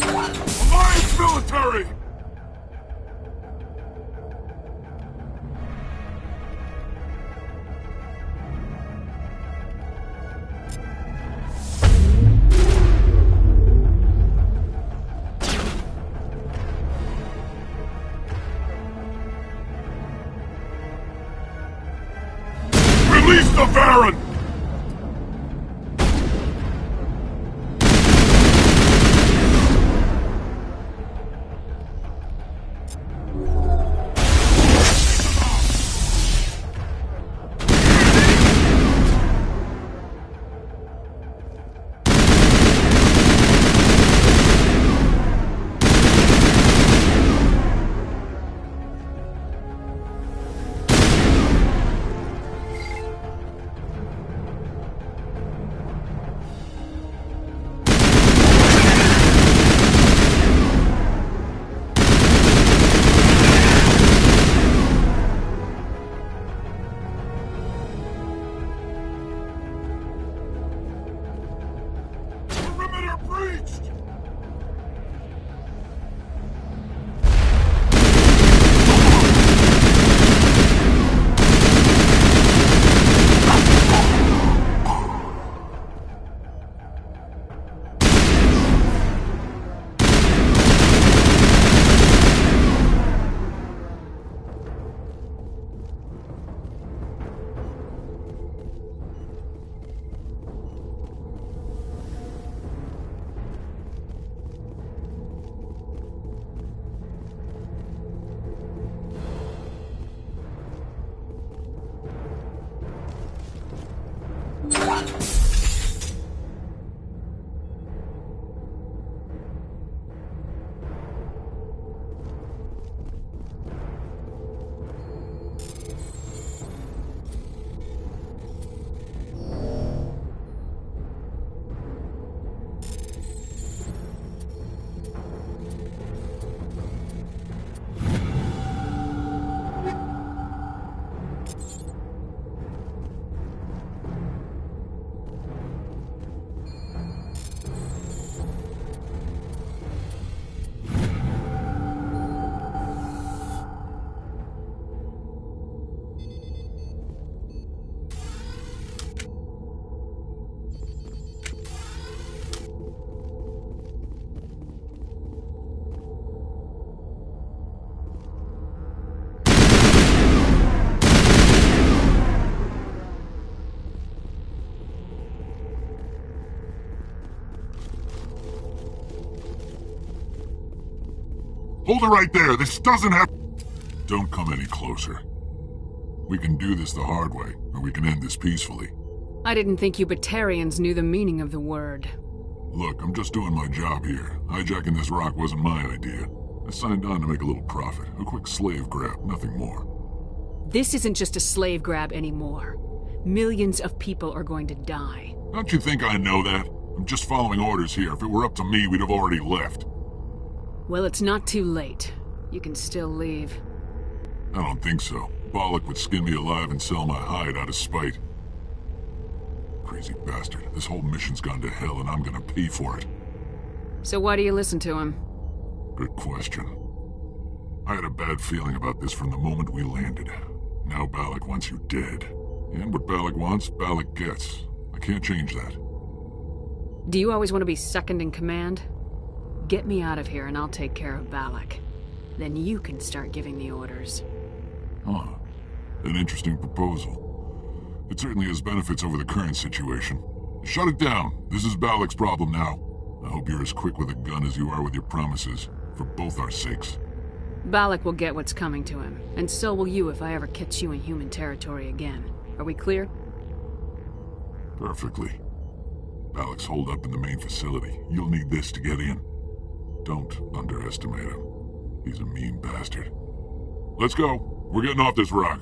Alliance military! Release the Baron! Hold it right there. This doesn't have... Don't come any closer. We can do this the hard way, or we can end this peacefully. I didn't think you Batarians knew the meaning of the word. Look, I'm just doing my job here. Hijacking this rock wasn't my idea. I signed on to make a little profit. A quick slave grab, nothing more. This isn't just a slave grab anymore. Millions of people are going to die. Don't you think I know that? I'm just following orders here. If it were up to me, we'd have already left. Well, it's not too late. You can still leave. I don't think so. Bollock would skin me alive and sell my hide out of spite. Crazy bastard. This whole mission's gone to hell and I'm gonna pay for it. So why do you listen to him? Good question. I had a bad feeling about this from the moment we landed. Now Bollock wants you dead. And what Bollock wants, Bollock gets. I can't change that. Do you always want to be second in command? Get me out of here and I'll take care of Bollock. Then you can start giving the orders. Huh. An interesting proposal. It certainly has benefits over the current situation. Shut it down. This is Bollock's problem now. I hope you're as quick with a gun as you are with your promises, for both our sakes. Bollock will get what's coming to him, and so will you if I ever catch you in human territory again. Are we clear? Perfectly. Bollock's holed up in the main facility. You'll need this to get in. Don't underestimate him. He's a mean bastard. Let's go. We're getting off this rock.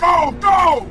Go! Go!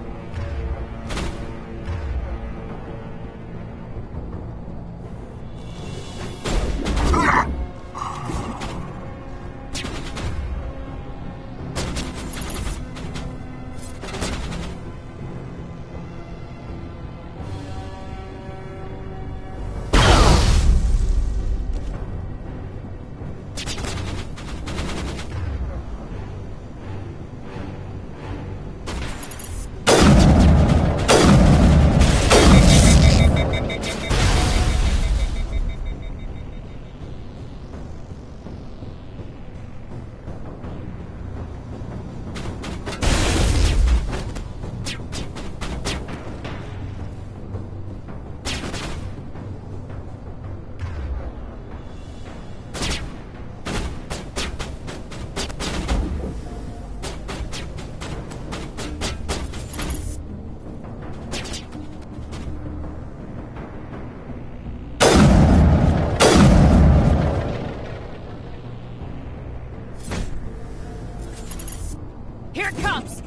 Here it comes!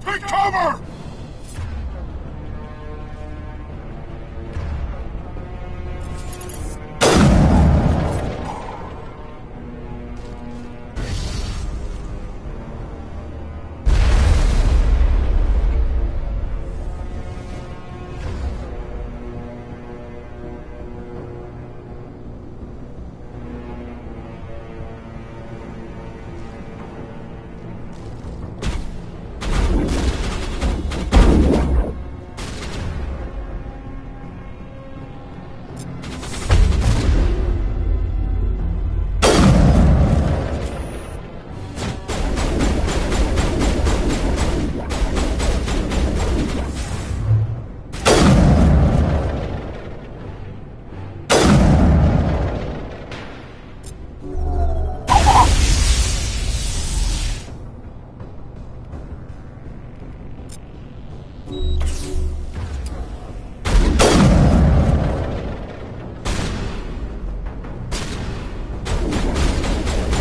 Take cover!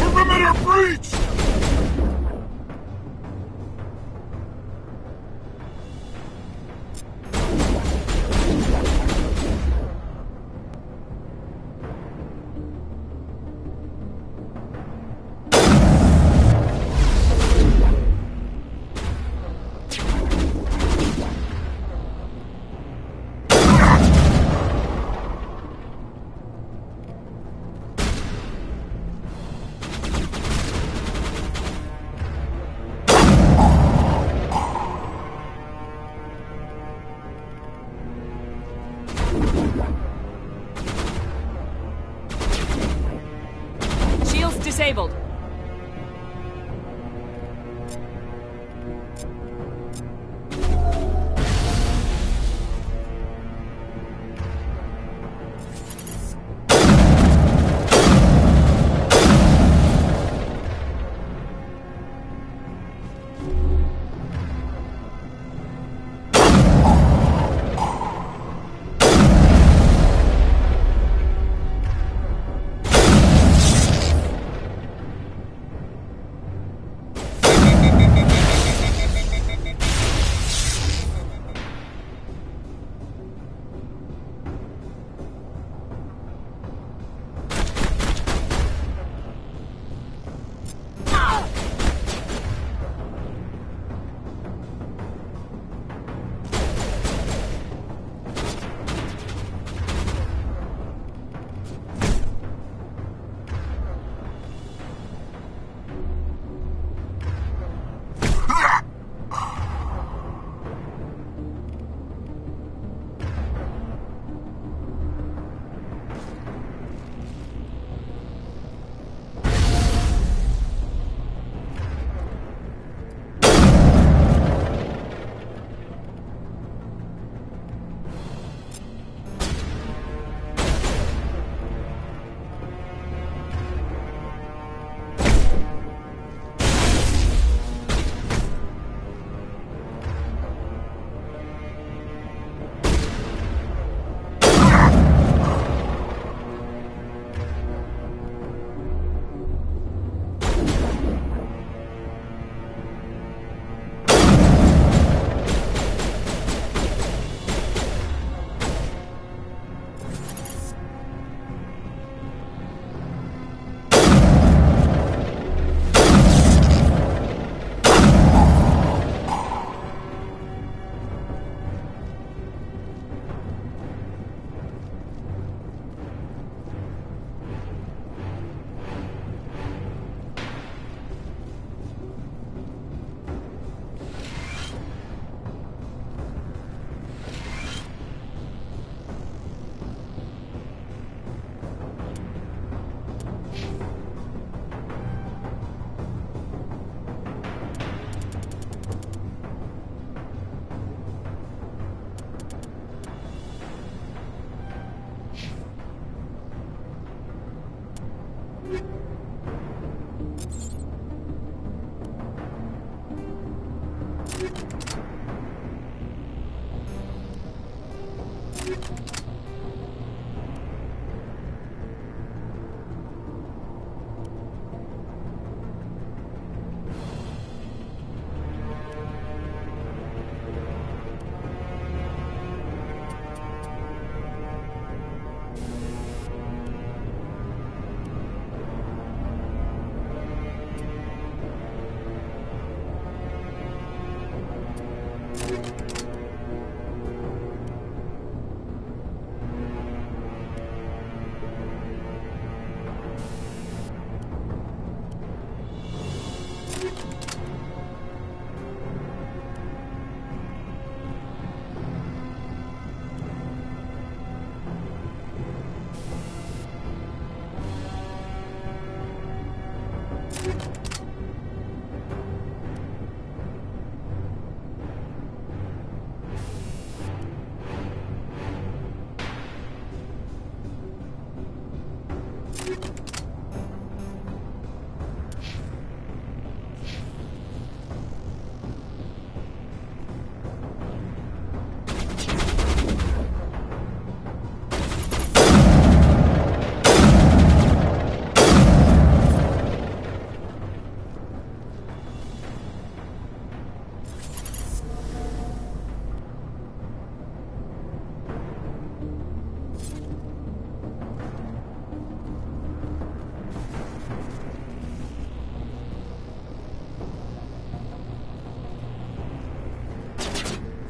Perimeter breach! Shields disabled.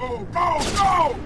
Go, go, go!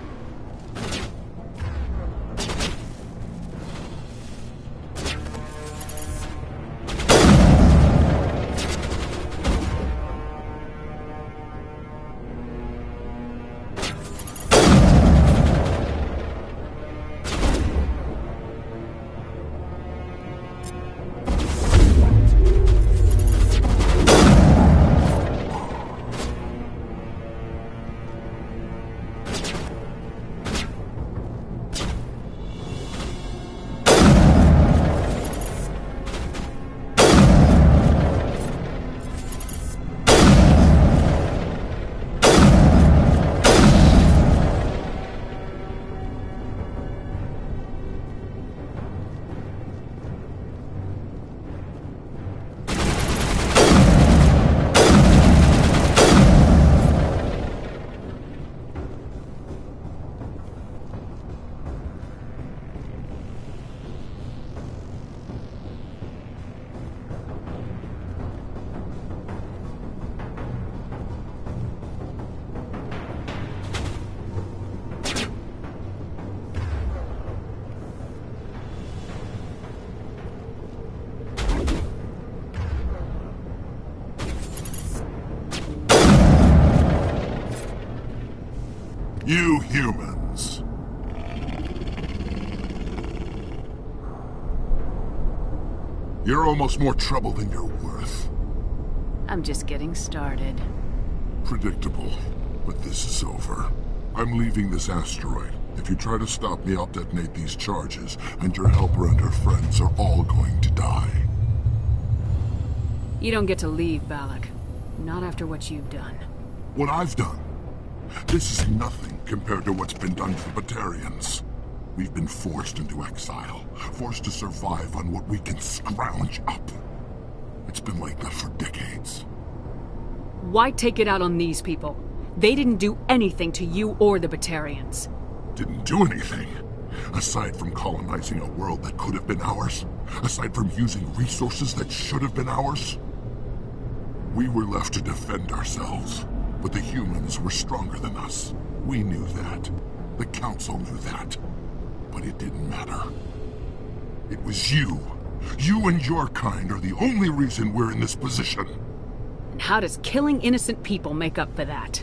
You humans. You're almost more trouble than you're worth. I'm just getting started. Predictable, but this is over. I'm leaving this asteroid. If you try to stop me, I'll detonate these charges, and your helper and her friends are all going to die. You don't get to leave, Balak. Not after what you've done. What I've done? This is nothing compared to what's been done to the Batarians. We've been forced into exile, forced to survive on what we can scrounge up. It's been like that for decades. Why take it out on these people? They didn't do anything to you or the Batarians. Didn't do anything. Aside from colonizing a world that could have been ours. Aside from using resources that should have been ours. We were left to defend ourselves. But the humans were stronger than us. We knew that. The Council knew that. But it didn't matter. It was you. You and your kind are the only reason we're in this position. And how does killing innocent people make up for that?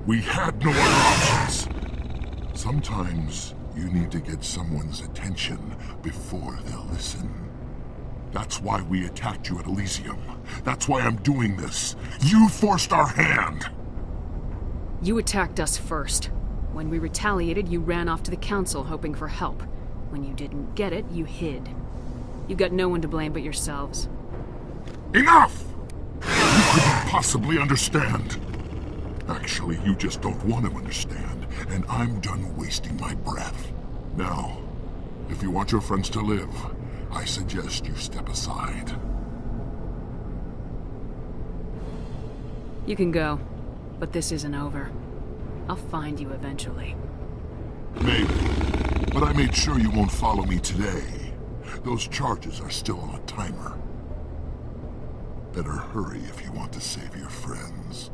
We had no other options. Sometimes you need to get someone's attention before they'll listen. That's why we attacked you at Elysium. That's why I'm doing this. You forced our hand! You attacked us first. When we retaliated, you ran off to the Council hoping for help. When you didn't get it, you hid. You got no one to blame but yourselves. Enough! You couldn't possibly understand. Actually, you just don't want to understand, and I'm done wasting my breath. Now, if you want your friends to live, I suggest you step aside. You can go, but this isn't over. I'll find you eventually. Maybe, but I made sure you won't follow me today. Those charges are still on a timer. Better hurry if you want to save your friends.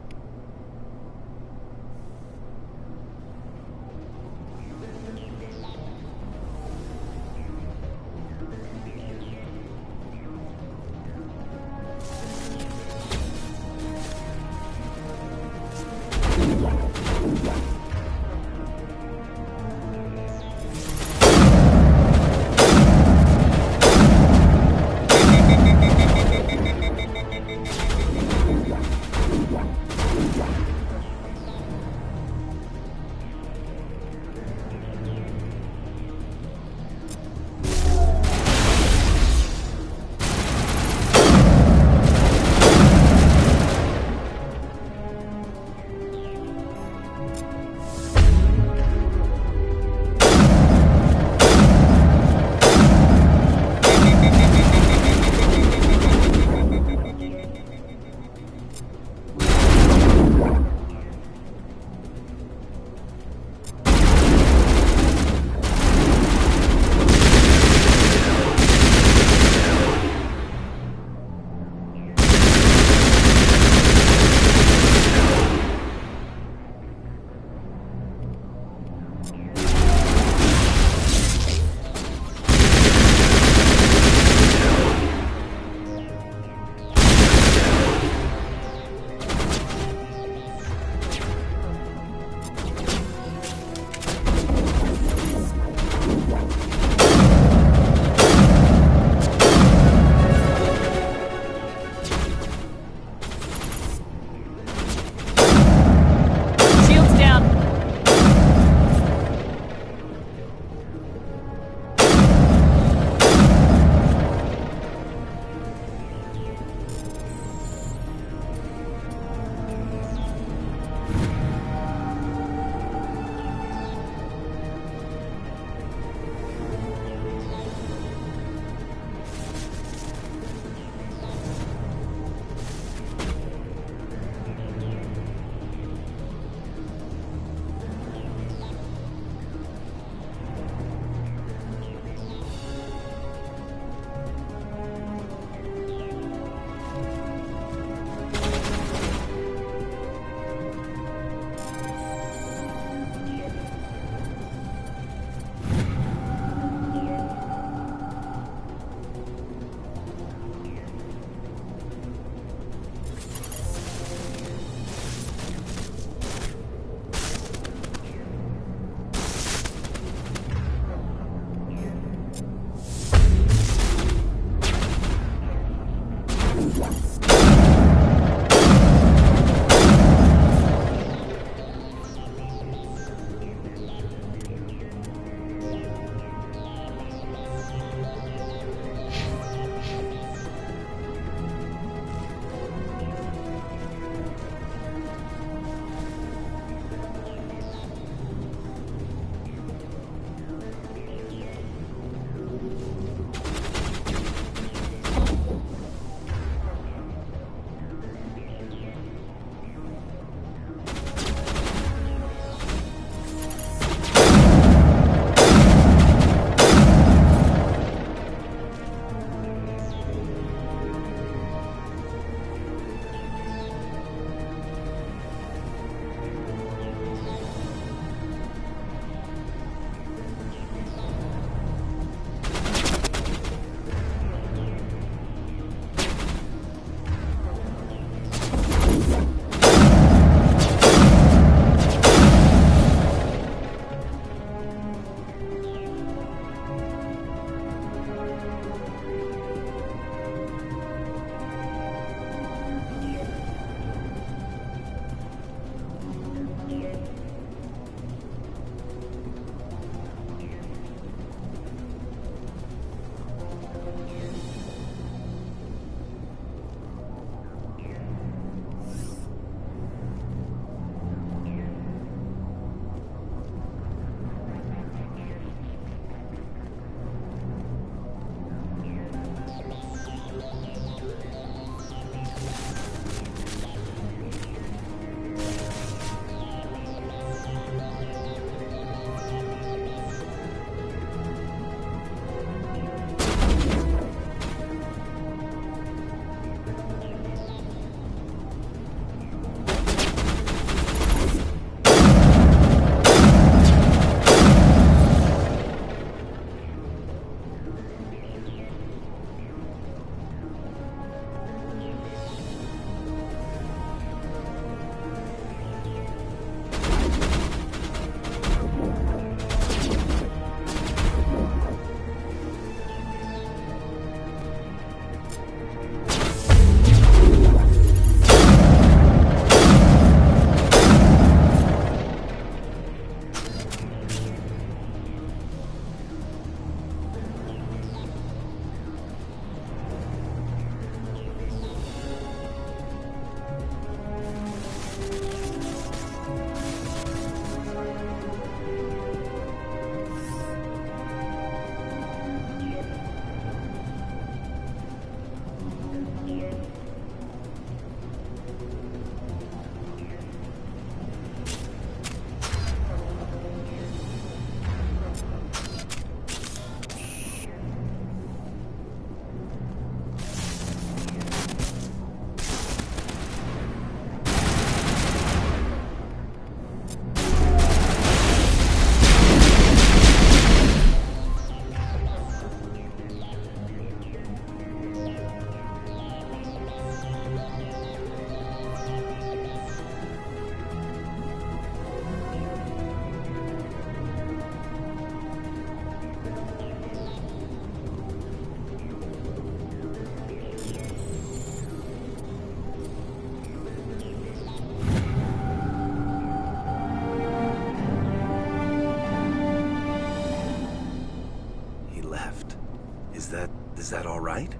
Is that all right?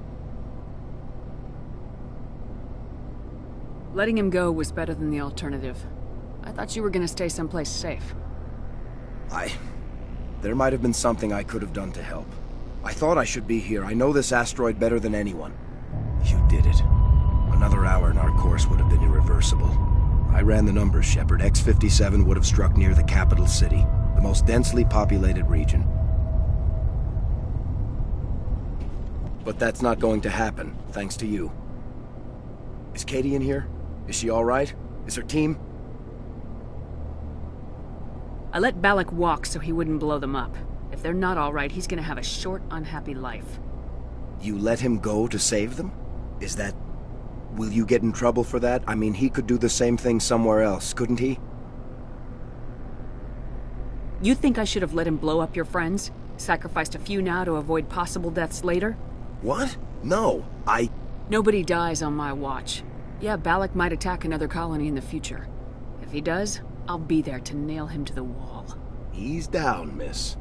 Letting him go was better than the alternative. I thought you were gonna stay someplace safe. There might have been something I could have done to help. I thought I should be here. I know this asteroid better than anyone. You did it. Another hour and our course would have been irreversible. I ran the numbers, Shepard. X-57 would have struck near the capital city, the most densely populated region. But that's not going to happen, thanks to you. Is Katie in here? Is she all right? Is her team? I let Balak walk so he wouldn't blow them up. If they're not all right, he's gonna have a short, unhappy life. You let him go to save them? Is that... Will you get in trouble for that? I mean, he could do the same thing somewhere else, couldn't he? You think I should have let him blow up your friends? Sacrificed a few now to avoid possible deaths later? What? No, Nobody dies on my watch. Yeah, Balak might attack another colony in the future. If he does, I'll be there to nail him to the wall. Ease down, miss.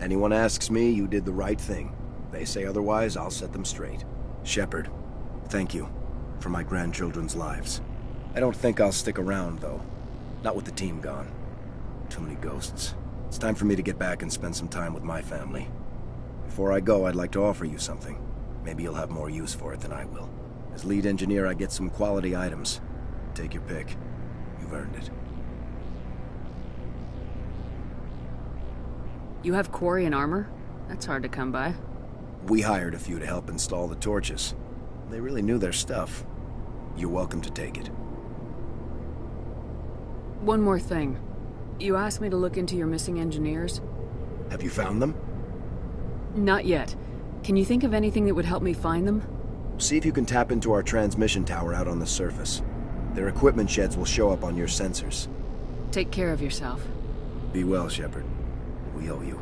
Anyone asks me, you did the right thing. They say otherwise, I'll set them straight. Shepard, thank you for my grandchildren's lives. I don't think I'll stick around, though. Not with the team gone. Too many ghosts. It's time for me to get back and spend some time with my family. Before I go, I'd like to offer you something. Maybe you'll have more use for it than I will. As lead engineer, I get some quality items. Take your pick. You've earned it. You have quarry and armor? That's hard to come by. We hired a few to help install the torches. They really knew their stuff. You're welcome to take it. One more thing. You asked me to look into your missing engineers? Have you found them? Not yet. Can you think of anything that would help me find them? See if you can tap into our transmission tower out on the surface. Their equipment sheds will show up on your sensors. Take care of yourself. Be well, Shepard. We owe you.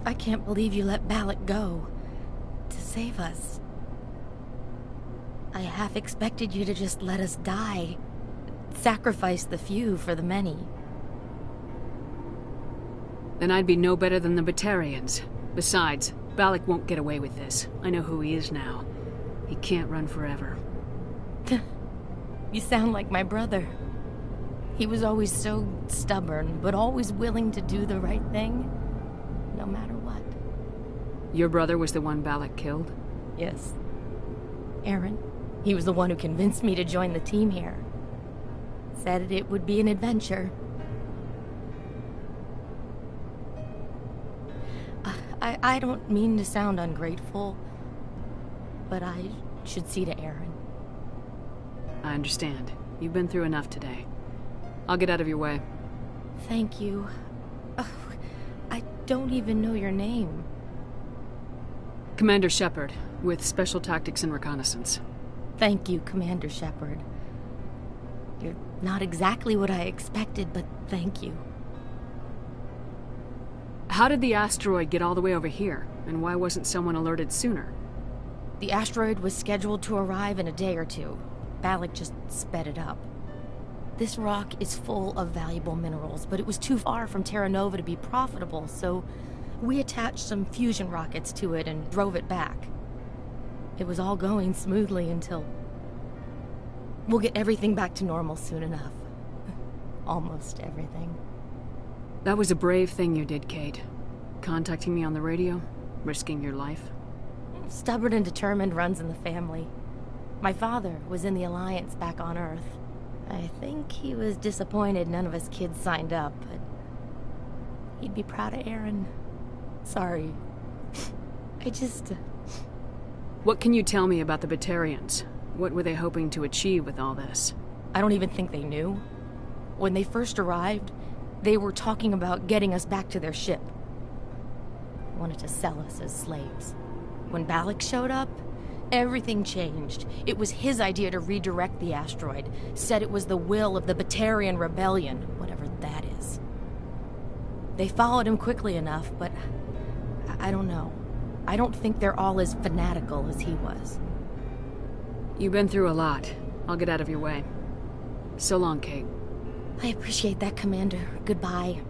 I can't believe you let Balak go to save us. I half expected you to just let us die. Sacrifice the few for the many. Then I'd be no better than the Batarians. Besides, Balak won't get away with this. I know who he is now. He can't run forever. You sound like my brother. He was always so stubborn, but always willing to do the right thing, no matter what. Your brother was the one Balak killed? Yes. Aaron. He was the one who convinced me to join the team here. Said it would be an adventure. I don't mean to sound ungrateful, but I should see to Aaron. I understand. You've been through enough today. I'll get out of your way. Thank you. Oh, I don't even know your name. Commander Shepard, with Special Tactics and Reconnaissance. Thank you, Commander Shepard. You're not exactly what I expected, but thank you. How did the asteroid get all the way over here, and why wasn't someone alerted sooner? The asteroid was scheduled to arrive in a day or two. Balak just sped it up. This rock is full of valuable minerals, but it was too far from Terra Nova to be profitable, so we attached some fusion rockets to it and drove it back. It was all going smoothly until... We'll get everything back to normal soon enough. Almost everything. That was a brave thing you did, Kate. Contacting me on the radio, risking your life. Stubborn and determined runs in the family. My father was in the Alliance back on Earth. I think he was disappointed none of us kids signed up, but he'd be proud of Aaron. Sorry. I just... What can you tell me about the Batarians? What were they hoping to achieve with all this? I don't even think they knew. When they first arrived, they were talking about getting us back to their ship. Wanted to sell us as slaves. When Balak showed up, Everything changed. It was his idea to redirect the asteroid. Said it was the will of the Batarian Rebellion, whatever that is. They followed him quickly enough, but I don't know. I don't think they're all as fanatical as he was. You've been through a lot. I'll get out of your way. So long, Kate. I appreciate that, Commander. Goodbye.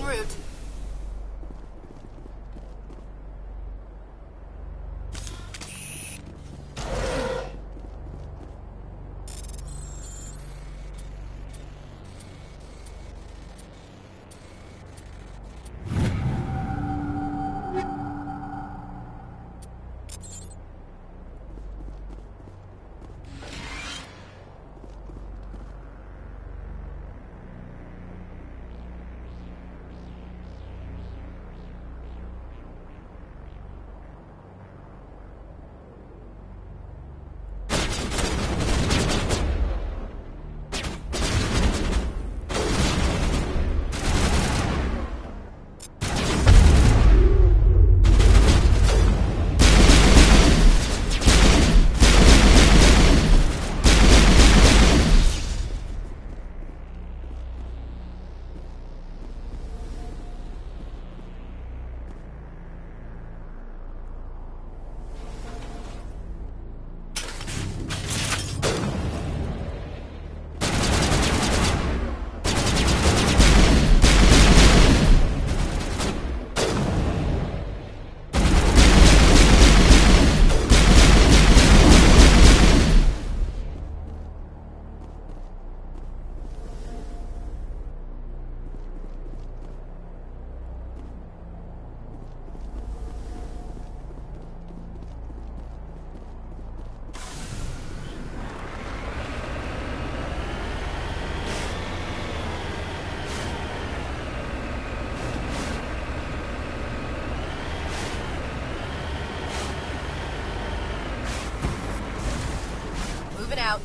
route. Moving out.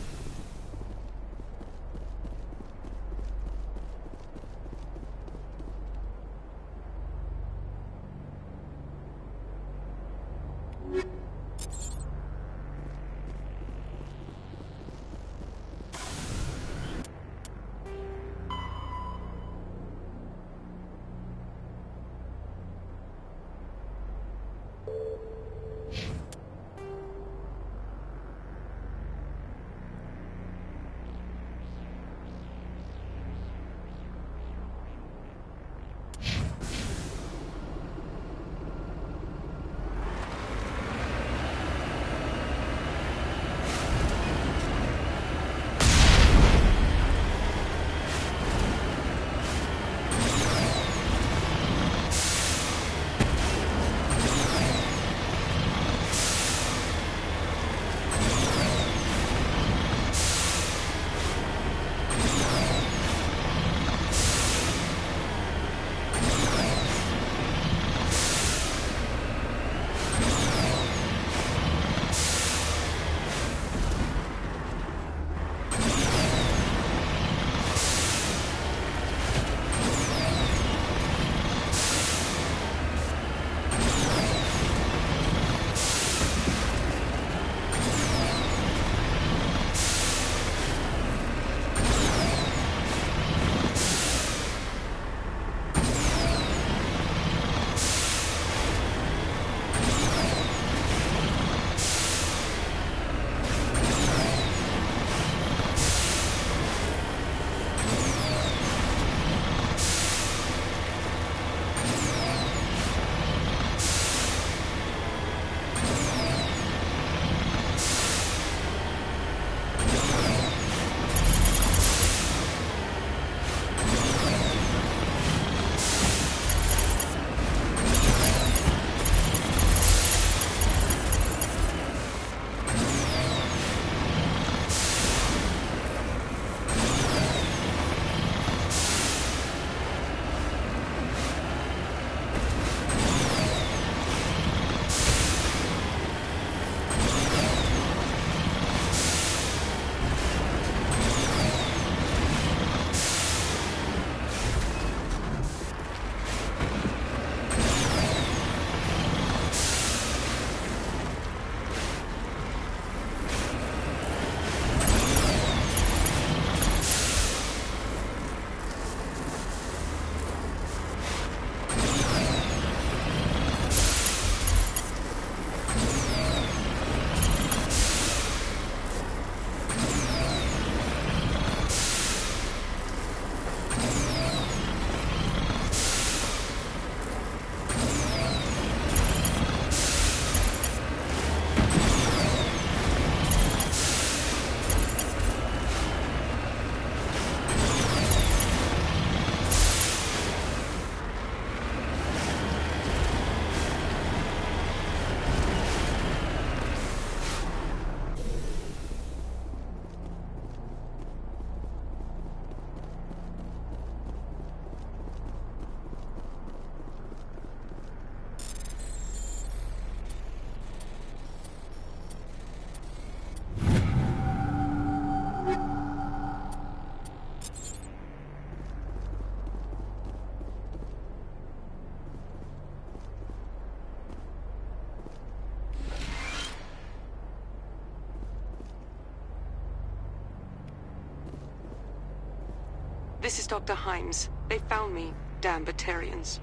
This is Dr. Himes. They found me, damn Batarians.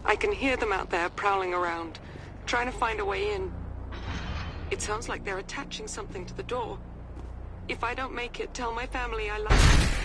I can hear them out there prowling around, trying to find a way in. It sounds like they're attaching something to the door. If I don't make it, tell my family I love them.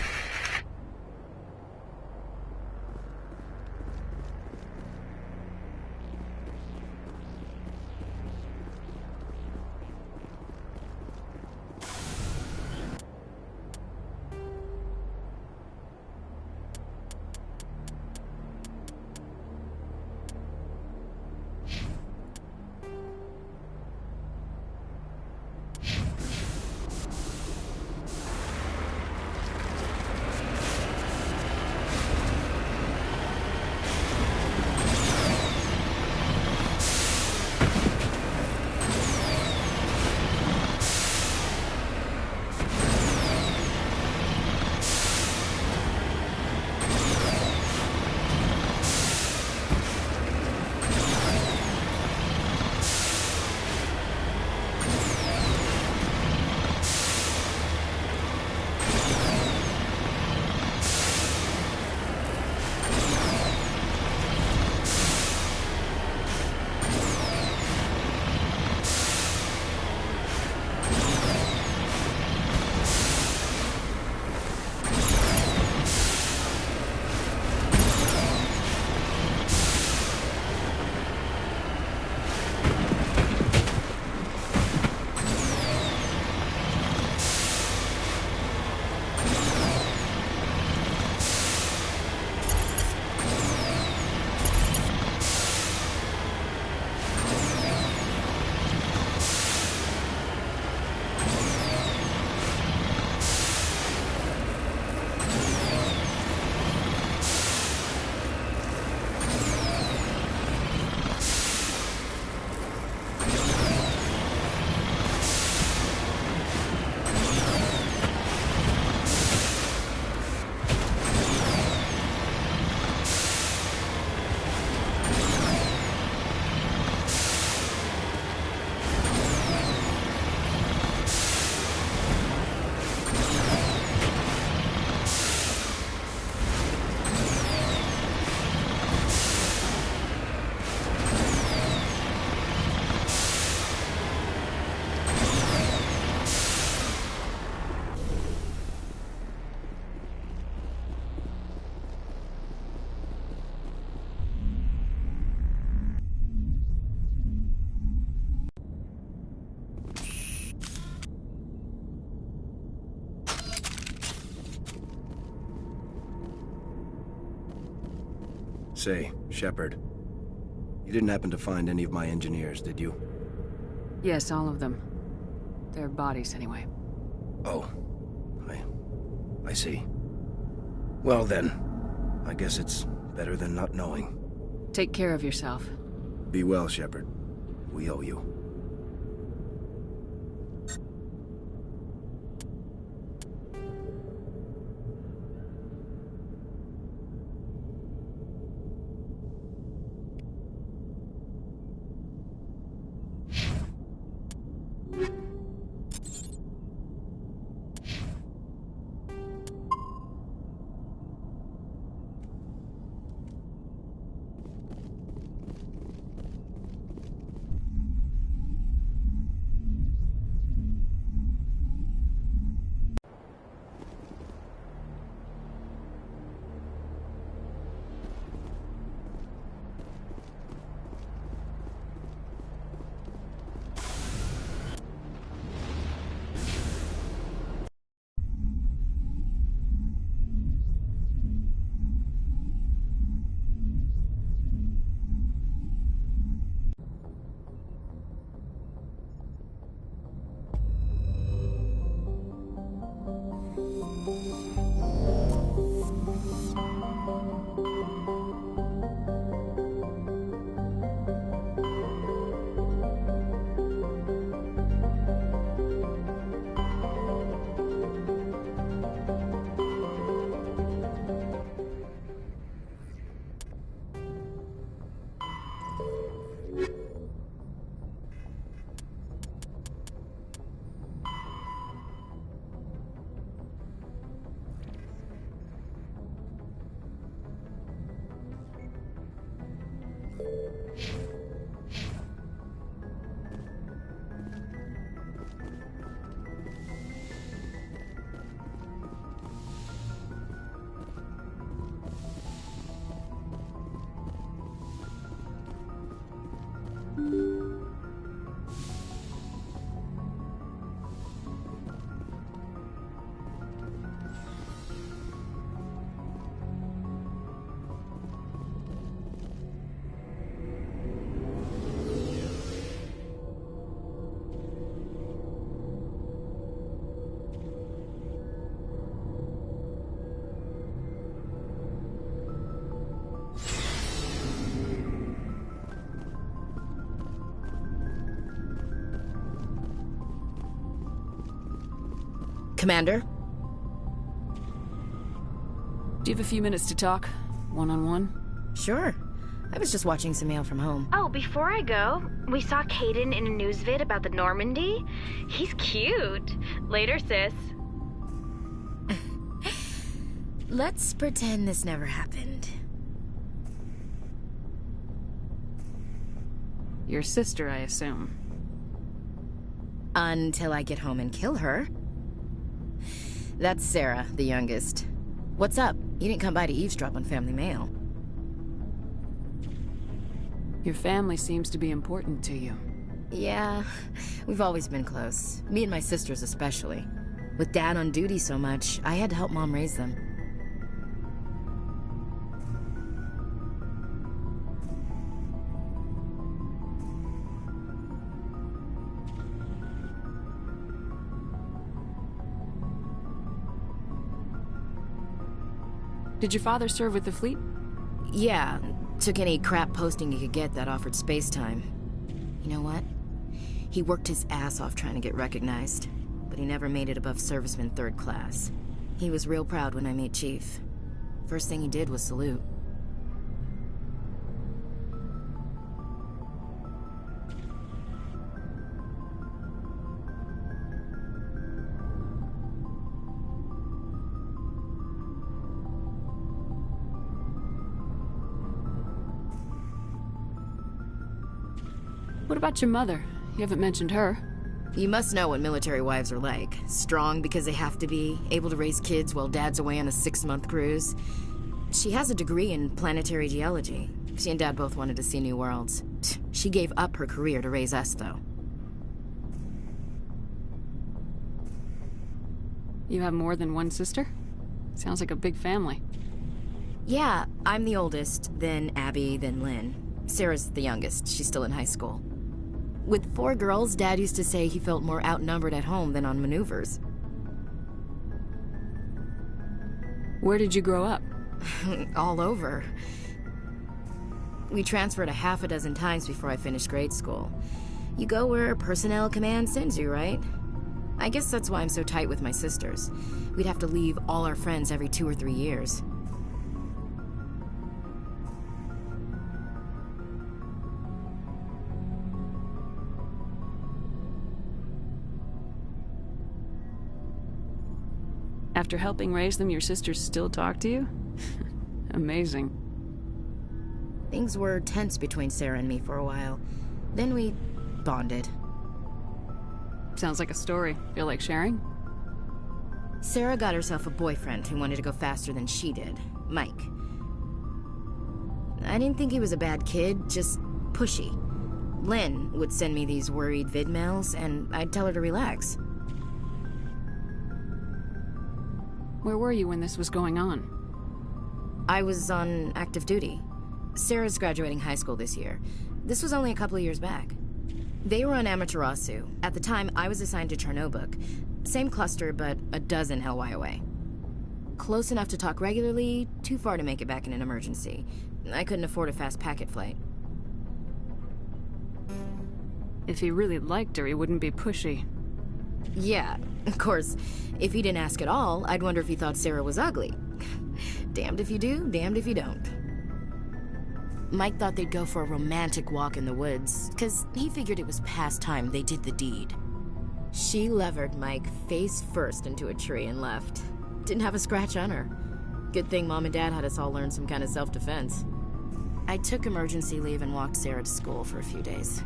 Say, Shepard, you didn't happen to find any of my engineers, did you? Yes, all of them. Their bodies, anyway. Oh. I see. Well then, I guess it's better than not knowing. Take care of yourself. Be well, Shepard. We owe you. Commander? Do you have a few minutes to talk? One-on-one? Sure. I was just watching some mail from home. Oh, before I go, we saw Caden in a news vid about the Normandy. He's cute. Later, sis. Let's pretend this never happened. Your sister, I assume. Until I get home and kill her. That's Sarah, the youngest. What's up? You didn't come by to eavesdrop on family mail. Your family seems to be important to you. Yeah, we've always been close. Me and my sisters especially. With Dad on duty so much, I had to help Mom raise them. Did your father serve with the fleet? Yeah, took any crap posting he could get that offered space time. You know what? He worked his ass off trying to get recognized, but he never made it above serviceman 3rd class. He was real proud when I met Chief. First thing he did was salute. What about your mother? You haven't mentioned her. You must know what military wives are like. Strong because they have to be, able to raise kids while Dad's away on a 6-month cruise. She has a degree in planetary geology. She and Dad both wanted to see new worlds. She gave up her career to raise us, though. You have more than one sister? Sounds like a big family. Yeah, I'm the oldest, then Abby, then Lynn. Sarah's the youngest. She's still in high school. With 4 girls, Dad used to say he felt more outnumbered at home than on maneuvers. Where did you grow up? All over. We transferred a half a dozen times before I finished grade school. You go where personnel command sends you, right? I guess that's why I'm so tight with my sisters. We'd have to leave all our friends every 2 or 3 years. After helping raise them, your sisters still talk to you? Amazing. Things were tense between Sarah and me for a while. Then we bonded. Sounds like a story. Feel like sharing? Sarah got herself a boyfriend who wanted to go faster than she did, Mike. I didn't think he was a bad kid, just pushy. Lynn would send me these worried vid mails, and I'd tell her to relax. Where were you when this was going on? I was on active duty. Sarah's graduating high school this year. This was only a couple of years back. They were on Amaterasu. At the time, I was assigned to Chernobog. Same cluster, but a dozen LY away. Close enough to talk regularly, too far to make it back in an emergency. I couldn't afford a fast packet flight. If he really liked her, he wouldn't be pushy. Yeah, of course. If he didn't ask at all, I'd wonder if he thought Sarah was ugly. Damned if you do, damned if you don't. Mike thought they'd go for a romantic walk in the woods, because he figured it was past time they did the deed. She levered Mike face first into a tree and left. Didn't have a scratch on her. Good thing Mom and Dad had us all learn some kind of self-defense. I took emergency leave and walked Sarah to school for a few days.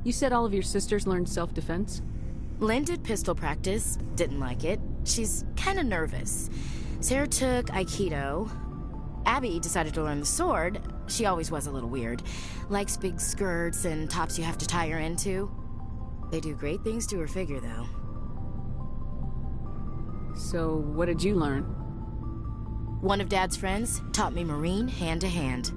You said all of your sisters learned self-defense? Lynn did pistol practice, didn't like it. She's kind of nervous. Sarah took Aikido. Abby decided to learn the sword. She always was a little weird. Likes big skirts and tops you have to tie her into. They do great things to her figure, though. So, what did you learn? One of Dad's friends taught me Marine hand-to-hand.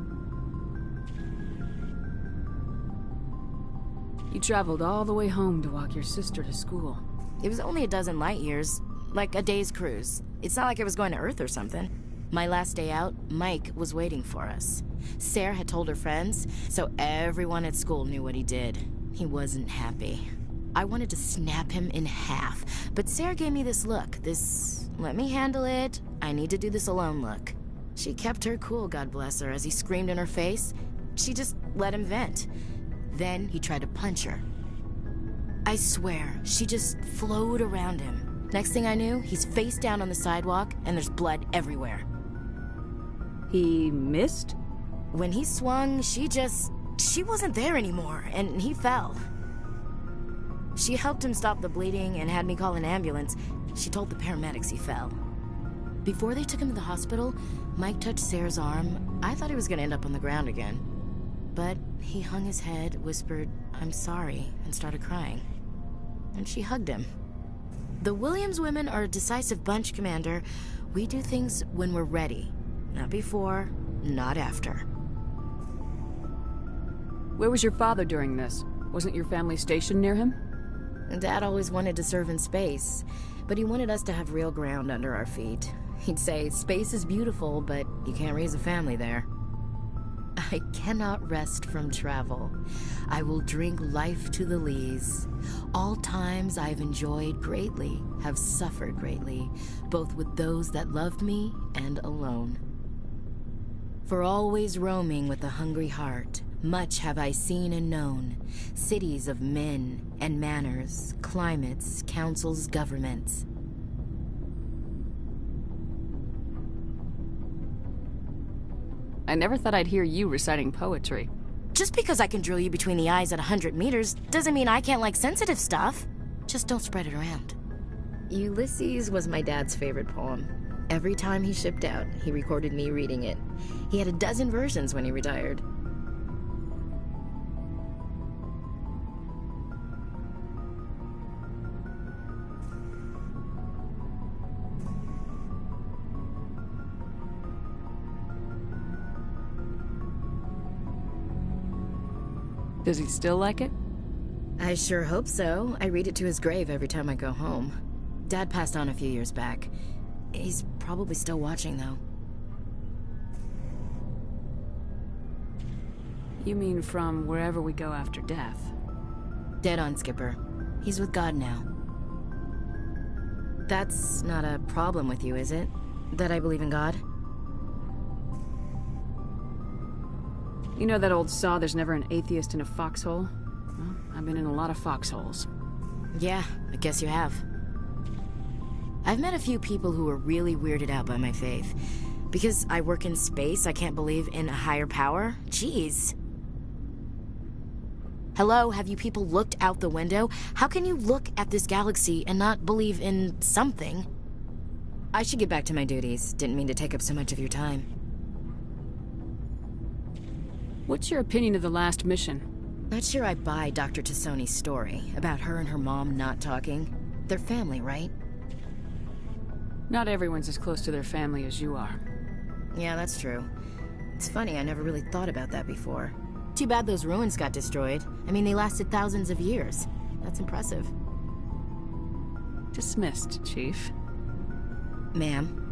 You traveled all the way home to walk your sister to school. It was only a dozen light years, like a day's cruise. It's not like I was going to Earth or something. My last day out, Mike was waiting for us. Sarah had told her friends, so everyone at school knew what he did. He wasn't happy. I wanted to snap him in half, but Sarah gave me this look, this let me handle it, I need to do this alone look. She kept her cool, God bless her, as he screamed in her face. She just let him vent. Then he tried to punch her. I swear, she just flowed around him. Next thing I knew, he's face down on the sidewalk, and there's blood everywhere. He missed? When he swung, she wasn't there anymore, and he fell. She helped him stop the bleeding and had me call an ambulance. She told the paramedics he fell. Before they took him to the hospital, Mike touched Sarah's arm. I thought he was gonna end up on the ground again. But he hung his head, whispered, "I'm sorry," and started crying. And she hugged him. The Williams women are a decisive bunch, Commander. We do things when we're ready. Not before, not after. Where was your father during this? Wasn't your family stationed near him? Dad always wanted to serve in space, but he wanted us to have real ground under our feet. He'd say, space is beautiful, but you can't raise a family there. I cannot rest from travel. I will drink life to the lees. All times I've enjoyed greatly, have suffered greatly, both with those that loved me and alone. For always roaming with a hungry heart, much have I seen and known, cities of men and manners, climates, councils, governments. I never thought I'd hear you reciting poetry. Just because I can drill you between the eyes at 100 meters doesn't mean I can't like sensitive stuff. Just don't spread it around. Ulysses was my dad's favorite poem. Every time he shipped out, he recorded me reading it. He had a dozen versions when he retired. Does he still like it? I sure hope so. I read it to his grave every time I go home. Dad passed on a few years back. He's probably still watching, though. You mean from wherever we go after death? Dead on, Skipper. He's with God now. That's not a problem with you, is it? That I believe in God? You know that old saw, there's never an atheist in a foxhole? Well, I've been in a lot of foxholes. Yeah, I guess you have. I've met a few people who were really weirded out by my faith. Because I work in space, I can't believe in a higher power? Jeez. Hello, have you people looked out the window? How can you look at this galaxy and not believe in something? I should get back to my duties. Didn't mean to take up so much of your time. What's your opinion of the last mission? Not sure I buy Dr. Tassoni's story about her and her mom not talking. They're family, right? Not everyone's as close to their family as you are. Yeah, that's true. It's funny, I never really thought about that before. Too bad those ruins got destroyed. I mean, they lasted thousands of years. That's impressive. Dismissed, Chief. Ma'am.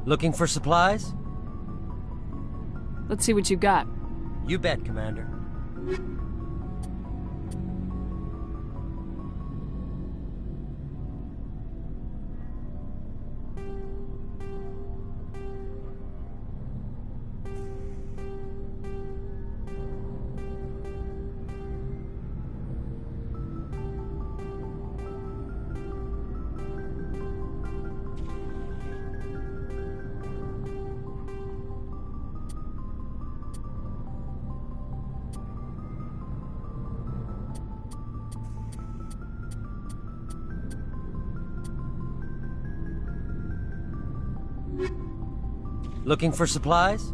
Looking for supplies? Let's see what you got. You bet, Commander. Looking for supplies?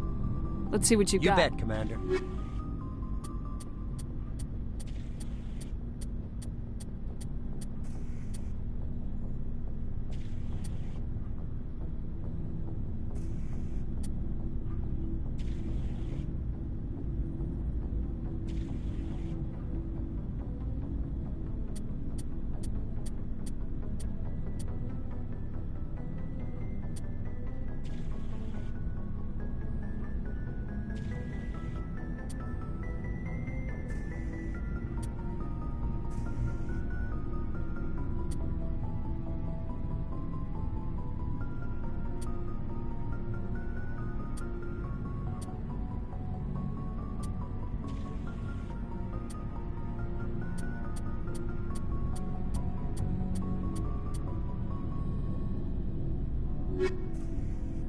Let's see what you got. You bet, Commander.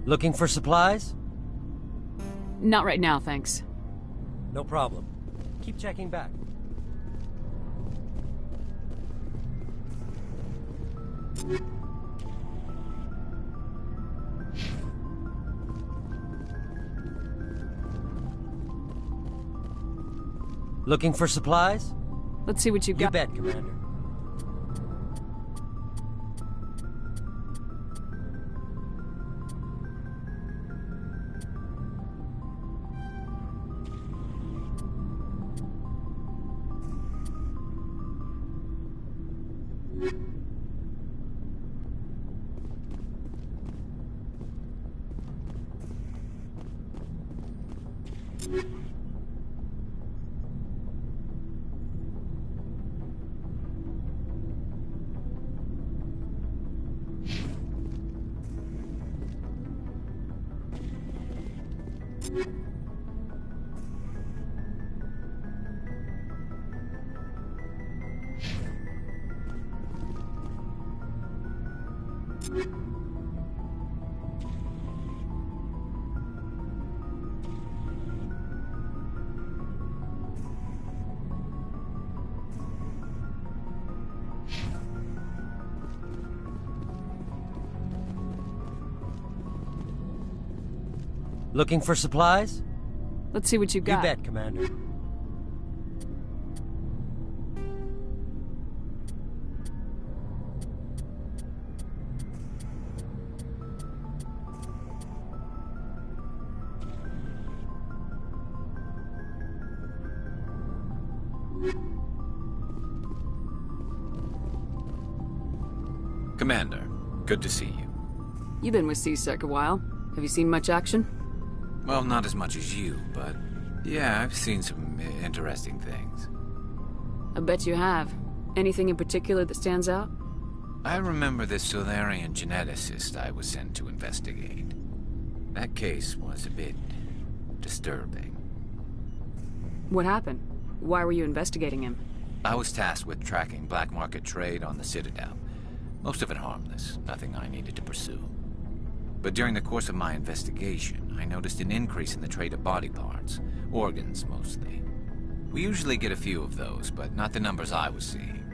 Looking for supplies? Not right now, thanks. No problem. Keep checking back. Looking for supplies? Let's see what you got. You bet, Commander. Looking for supplies? Let's see what you got. You bet, Commander. Commander, good to see you. You've been with C-Sec a while. Have you seen much action? Well, not as much as you, but yeah, I've seen some interesting things. I bet you have. Anything in particular that stands out? I remember this Solarian geneticist I was sent to investigate. That case was a bit disturbing. What happened? Why were you investigating him? I was tasked with tracking black market trade on the Citadel. Most of it harmless, nothing I needed to pursue. But during the course of my investigation, I noticed an increase in the trade of body parts, organs mostly. We usually get a few of those, but not the numbers I was seeing.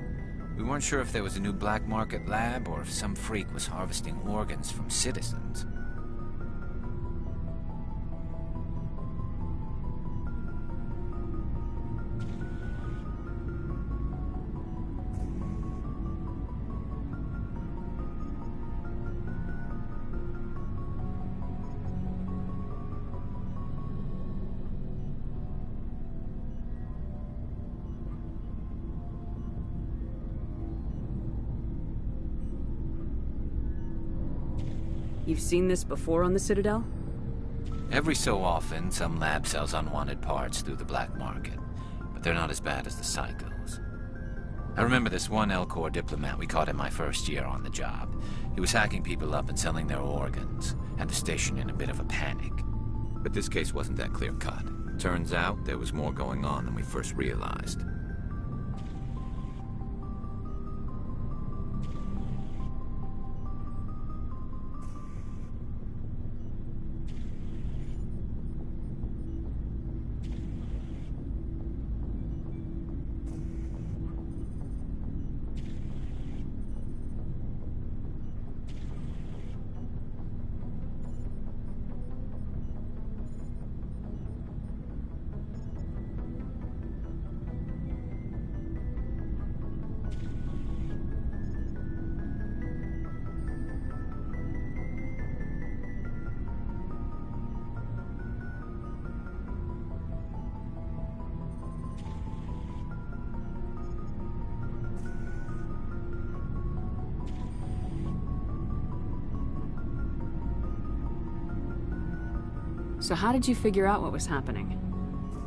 We weren't sure if there was a new black market lab or if some freak was harvesting organs from citizens. You've seen this before on the Citadel? Every so often, some lab sells unwanted parts through the black market, but they're not as bad as the psychos. I remember this one L-Corps diplomat we caught in my first year on the job. He was hacking people up and selling their organs, had the station in a bit of a panic. But this case wasn't that clear-cut. Turns out there was more going on than we first realized. So how did you figure out what was happening?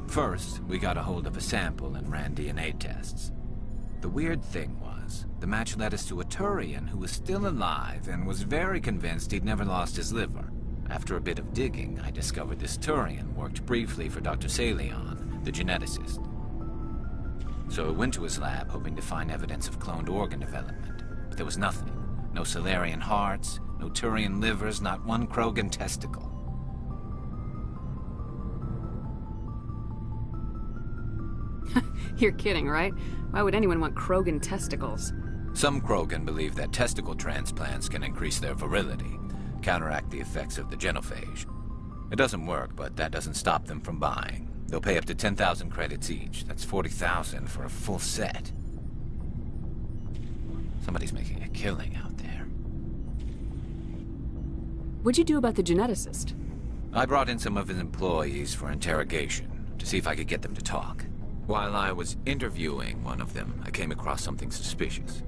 First, we got a hold of a sample and ran DNA tests. The weird thing was, the match led us to a Turian who was still alive and was very convinced he'd never lost his liver. After a bit of digging, I discovered this Turian worked briefly for Dr. Salion, the geneticist. So I went to his lab hoping to find evidence of cloned organ development, but there was nothing. No Solarian hearts, No Turian livers, not one Krogan testicle. You're kidding, right? Why would anyone want Krogan testicles? Some Krogan believe that testicle transplants can increase their virility, counteract the effects of the genophage. It doesn't work, but that doesn't stop them from buying. They'll pay up to 10,000 credits each. That's 40,000 for a full set. Somebody's making a killing out there. What'd you do about the geneticist? I brought in some of his employees for interrogation, to see if I could get them to talk. While I was interviewing one of them, I came across something suspicious.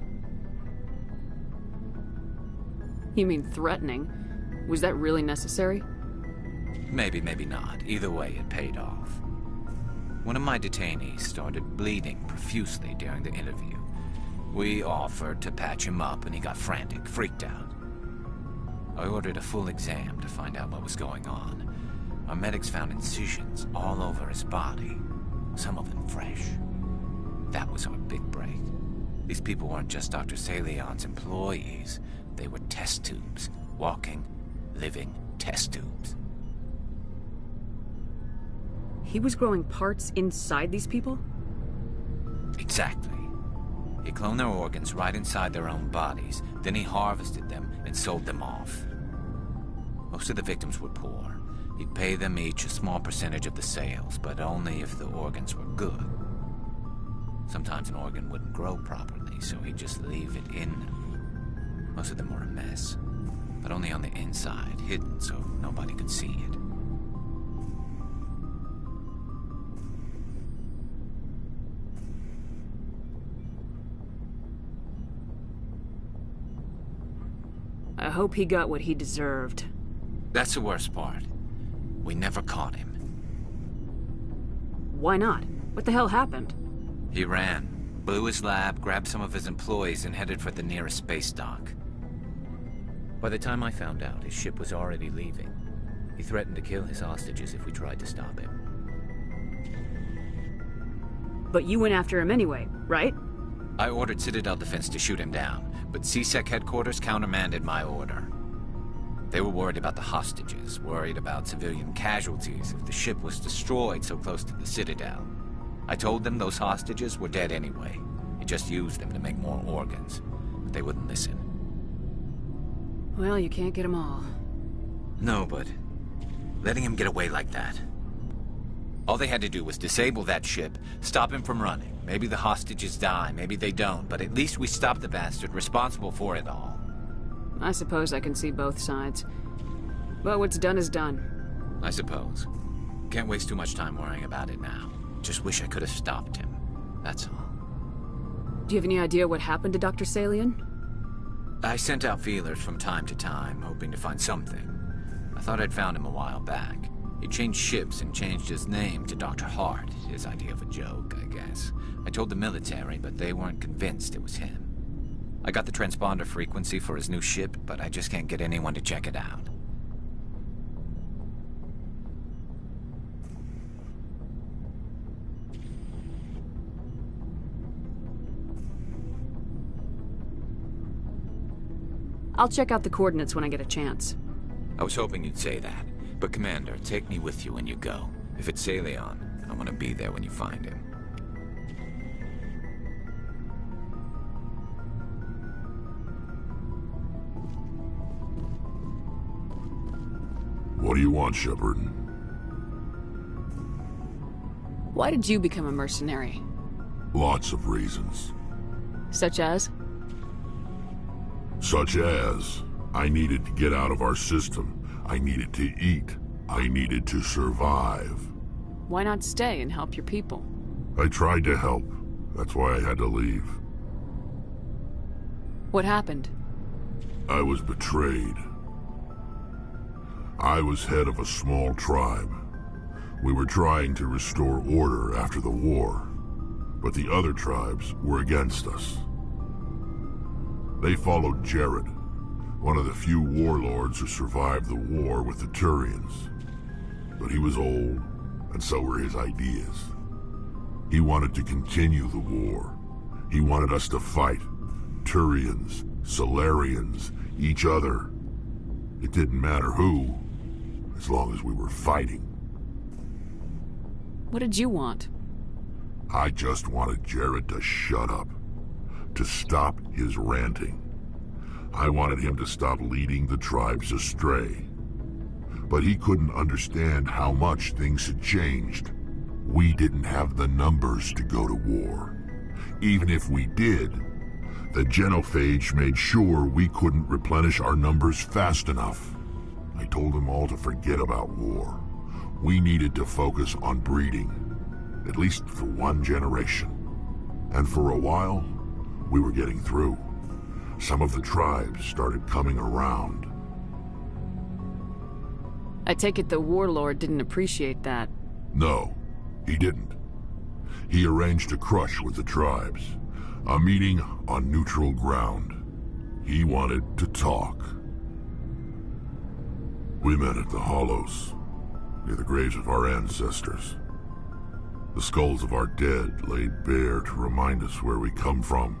You mean threatening? Was that really necessary? Maybe, maybe not. Either way, it paid off. One of my detainees started bleeding profusely during the interview. We offered to patch him up, and he got frantic, freaked out. I ordered a full exam to find out what was going on. Our medics found incisions all over his body, some of them fresh. That was our big break. These people weren't just Dr. Salion's employees. They were test tubes. Walking, living test tubes. He was growing parts inside these people? Exactly. He cloned their organs right inside their own bodies. Then he harvested them and sold them off. Most of the victims were poor. He'd pay them each a small percentage of the sales, but only if the organs were good. Sometimes an organ wouldn't grow properly, so he'd just leave it in them. Most of them were a mess, but only on the inside, hidden so nobody could see it. I hope he got what he deserved. That's the worst part. We never caught him. Why not? What the hell happened? He ran, blew his lab, grabbed some of his employees, and headed for the nearest space dock. By the time I found out, his ship was already leaving. He threatened to kill his hostages if we tried to stop him. But you went after him anyway, right? I ordered Citadel Defense to shoot him down, but CSEC headquarters countermanded my order. They were worried about the hostages, worried about civilian casualties if the ship was destroyed so close to the Citadel. I told them those hostages were dead anyway. He just used them to make more organs, but they wouldn't listen. Well, you can't get them all. No, but letting him get away like that. All they had to do was disable that ship, stop him from running. Maybe the hostages die, maybe they don't, but at least we stopped the bastard responsible for it all. I suppose I can see both sides. But what's done is done. I suppose. Can't waste too much time worrying about it now. Just wish I could have stopped him. That's all. Do you have any idea what happened to Dr. Salion? I sent out feelers from time to time, hoping to find something. I thought I'd found him a while back. He changed ships and changed his name to Dr. Hart. His idea of a joke, I guess. I told the military, but they weren't convinced it was him. I got the transponder frequency for his new ship, but I just can't get anyone to check it out. I'll check out the coordinates when I get a chance. I was hoping you'd say that. But Commander, take me with you when you go. If it's Salion, I want to be there when you find him. What do you want, Shepard? Why did you become a mercenary? Lots of reasons. Such as? Such as, I needed to get out of our system. I needed to eat. I needed to survive. Why not stay and help your people? I tried to help. That's why I had to leave. What happened? I was betrayed. I was head of a small tribe. We were trying to restore order after the war, but the other tribes were against us. They followed Jared, one of the few warlords who survived the war with the Turians. But he was old, and so were his ideas. He wanted to continue the war. He wanted us to fight. Turians, Solarians, each other. It didn't matter who, as long as we were fighting. What did you want? I just wanted Jared to shut up, to stop his ranting. I wanted him to stop leading the tribes astray. But he couldn't understand how much things had changed. We didn't have the numbers to go to war. Even if we did, the genophage made sure we couldn't replenish our numbers fast enough. I told them all to forget about war. We needed to focus on breeding, at least for one generation. And for a while, we were getting through. Some of the tribes started coming around. I take it the warlord didn't appreciate that. No, he didn't. He arranged a crush with the tribes, a meeting on neutral ground. He wanted to talk. We met at the Hollows, near the graves of our ancestors. The skulls of our dead laid bare to remind us where we come from,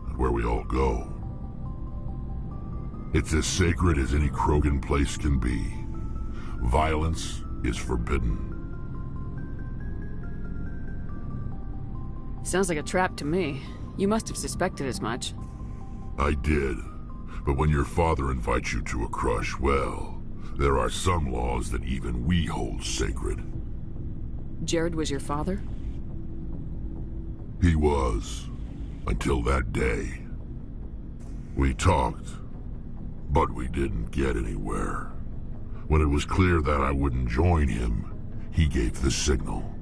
and where we all go. It's as sacred as any Krogan place can be. Violence is forbidden. Sounds like a trap to me. You must have suspected as much. I did. But when your father invites you to a crush, well, there are some laws that even we hold sacred. Jared was your father? He was. Until that day. We talked, but we didn't get anywhere. When it was clear that I wouldn't join him, he gave the signal.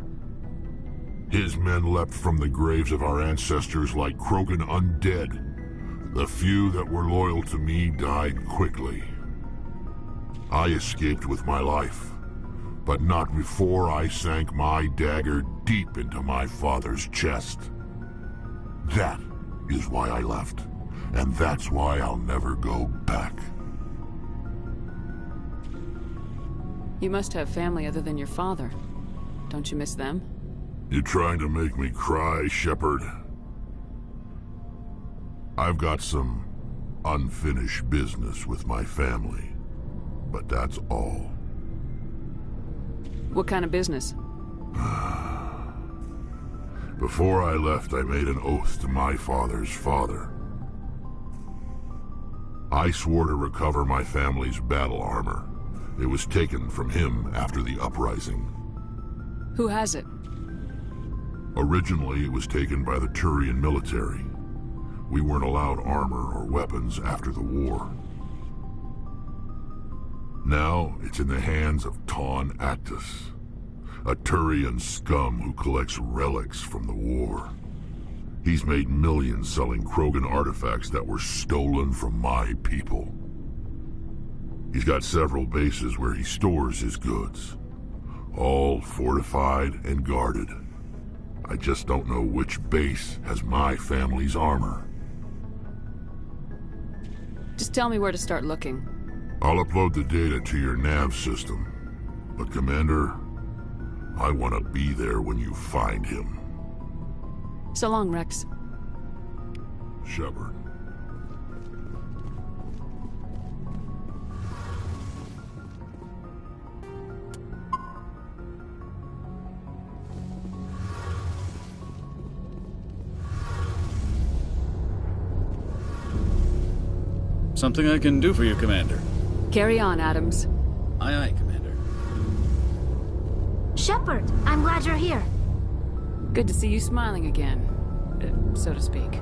His men leapt from the graves of our ancestors like Krogan undead. The few that were loyal to me died quickly. I escaped with my life, but not before I sank my dagger deep into my father's chest. That is why I left, and that's why I'll never go back. You must have family other than your father. Don't you miss them? You trying to make me cry, Shepard? I've got some unfinished business with my family, but that's all. What kind of business? Before I left, I made an oath to my father's father. I swore to recover my family's battle armor. It was taken from him after the uprising. Who has it? Originally, it was taken by the Turian military. We weren't allowed armor or weapons after the war. Now, it's in the hands of Taun Actus, a Turian scum who collects relics from the war. He's made millions selling Krogan artifacts that were stolen from my people. He's got several bases where he stores his goods, all fortified and guarded. I just don't know which base has my family's armor. Just tell me where to start looking. I'll upload the data to your nav system. But Commander, I want to be there when you find him. So long, Rex. Shepard. Something I can do for you, Commander. Carry on, Adams. Aye, aye, Commander. Shepard, I'm glad you're here. Good to see you smiling again, so to speak.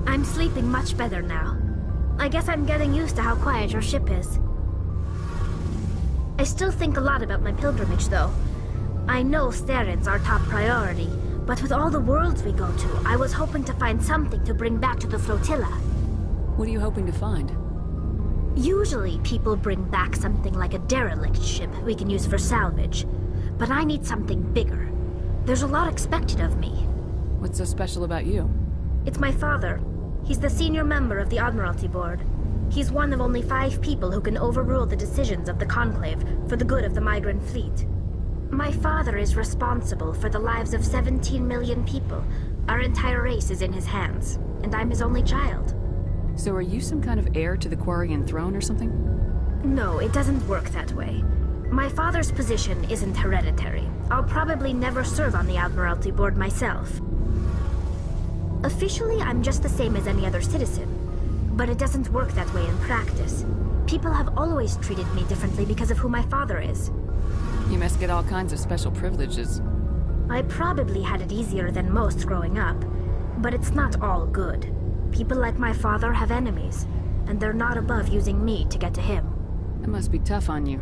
I'm sleeping much better now. I guess I'm getting used to how quiet your ship is. I still think a lot about my pilgrimage, though. I know Steren's our top priority, but with all the worlds we go to, I was hoping to find something to bring back to the flotilla. What are you hoping to find? Usually, people bring back something like a derelict ship we can use for salvage. But I need something bigger. There's a lot expected of me. What's so special about you? It's my father. He's the senior member of the Admiralty Board. He's one of only 5 people who can overrule the decisions of the Conclave for the good of the migrant fleet. My father is responsible for the lives of 17 million people. Our entire race is in his hands, and I'm his only child. So are you some kind of heir to the Quarian throne or something? No, it doesn't work that way. My father's position isn't hereditary. I'll probably never serve on the Admiralty Board myself. Officially, I'm just the same as any other citizen. But it doesn't work that way in practice. People have always treated me differently because of who my father is. You must get all kinds of special privileges. I probably had it easier than most growing up, but it's not all good. People like my father have enemies, and they're not above using me to get to him. It must be tough on you.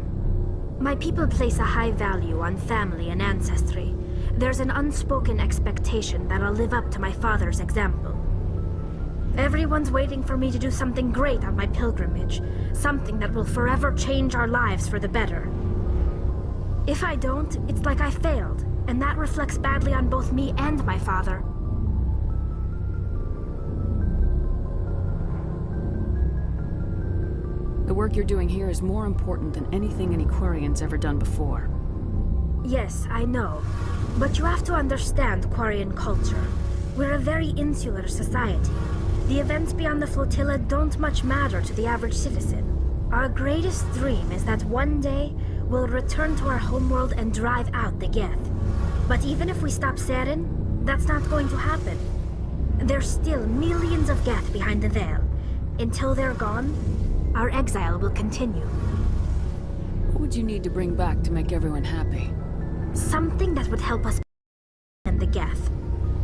My people place a high value on family and ancestry. There's an unspoken expectation that I'll live up to my father's example. Everyone's waiting for me to do something great on my pilgrimage, something that will forever change our lives for the better. If I don't, it's like I failed, and that reflects badly on both me and my father. The work you're doing here is more important than anything any Quarian's ever done before. Yes, I know. But you have to understand Quarian culture. We're a very insular society. The events beyond the flotilla don't much matter to the average citizen. Our greatest dream is that one day we'll return to our homeworld and drive out the Geth. But even if we stop Saren, that's not going to happen. There's still millions of Geth behind the veil. Until they're gone, our exile will continue. What would you need to bring back to make everyone happy? Something that would help us and the Geth.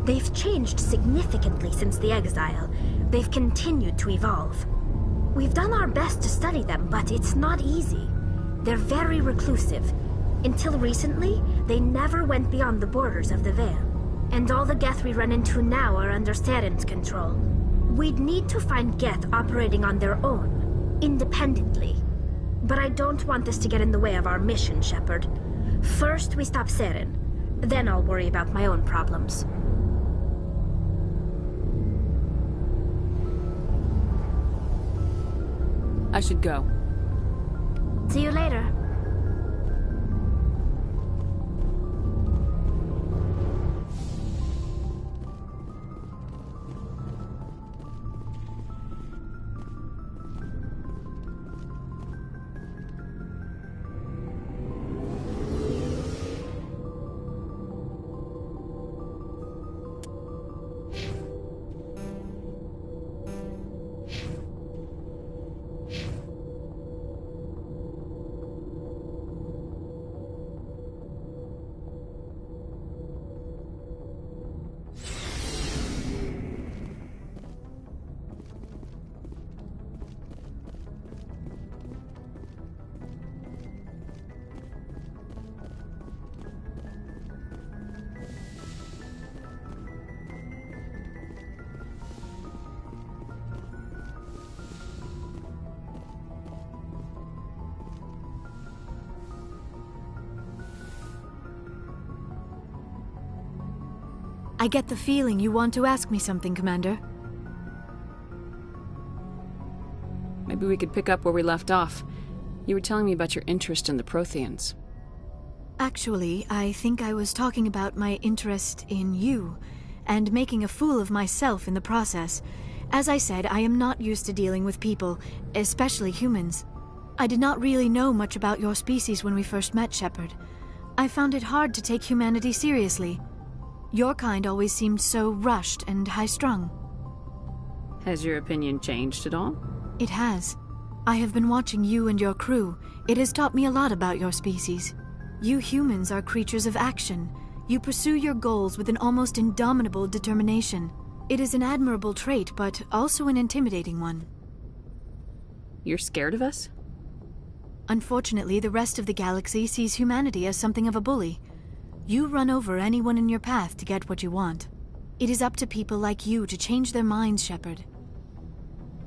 They've changed significantly since the exile. They've continued to evolve. We've done our best to study them, but it's not easy. They're very reclusive. Until recently, they never went beyond the borders of the Veil. And all the Geth we run into now are under Saren's control. We'd need to find Geth operating on their own, independently. But I don't want this to get in the way of our mission, Shepard. First, we stop Saren. Then I'll worry about my own problems. I should go. See you later. I get the feeling you want to ask me something, Commander. Maybe we could pick up where we left off. You were telling me about your interest in the Protheans. Actually, I think I was talking about my interest in you, and making a fool of myself in the process. As I said, I am not used to dealing with people, especially humans. I did not really know much about your species when we first met, Shepard. I found it hard to take humanity seriously. Your kind always seemed so rushed and high-strung. Has your opinion changed at all? It has. I have been watching you and your crew. It has taught me a lot about your species. You humans are creatures of action. You pursue your goals with an almost indomitable determination. It is an admirable trait, but also an intimidating one. You're scared of us? Unfortunately, the rest of the galaxy sees humanity as something of a bully. You run over anyone in your path to get what you want. It is up to people like you to change their minds, Shepard.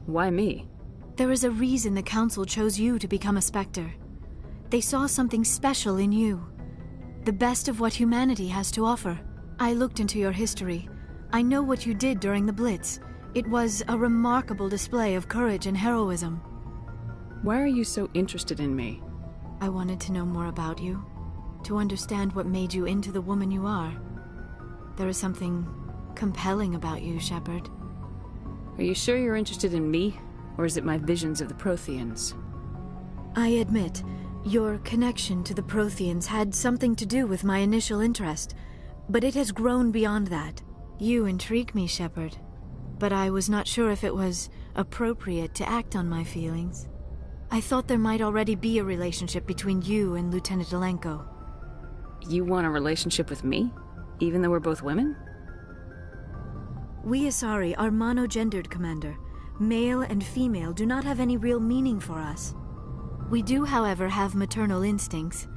Why me? There is a reason the Council chose you to become a Spectre. They saw something special in you. The best of what humanity has to offer. I looked into your history. I know what you did during the Blitz. It was a remarkable display of courage and heroism. Why are you so interested in me? I wanted to know more about you. To understand what made you into the woman you are. There is something compelling about you, Shepard. Are you sure you're interested in me? Or is it my visions of the Protheans? I admit, your connection to the Protheans had something to do with my initial interest, but it has grown beyond that. You intrigue me, Shepard, but I was not sure if it was appropriate to act on my feelings. I thought there might already be a relationship between you and Lieutenant Alenko. You want a relationship with me? Even though we're both women? We Asari are monogendered, Commander. Male and female do not have any real meaning for us. We do, however, have maternal instincts,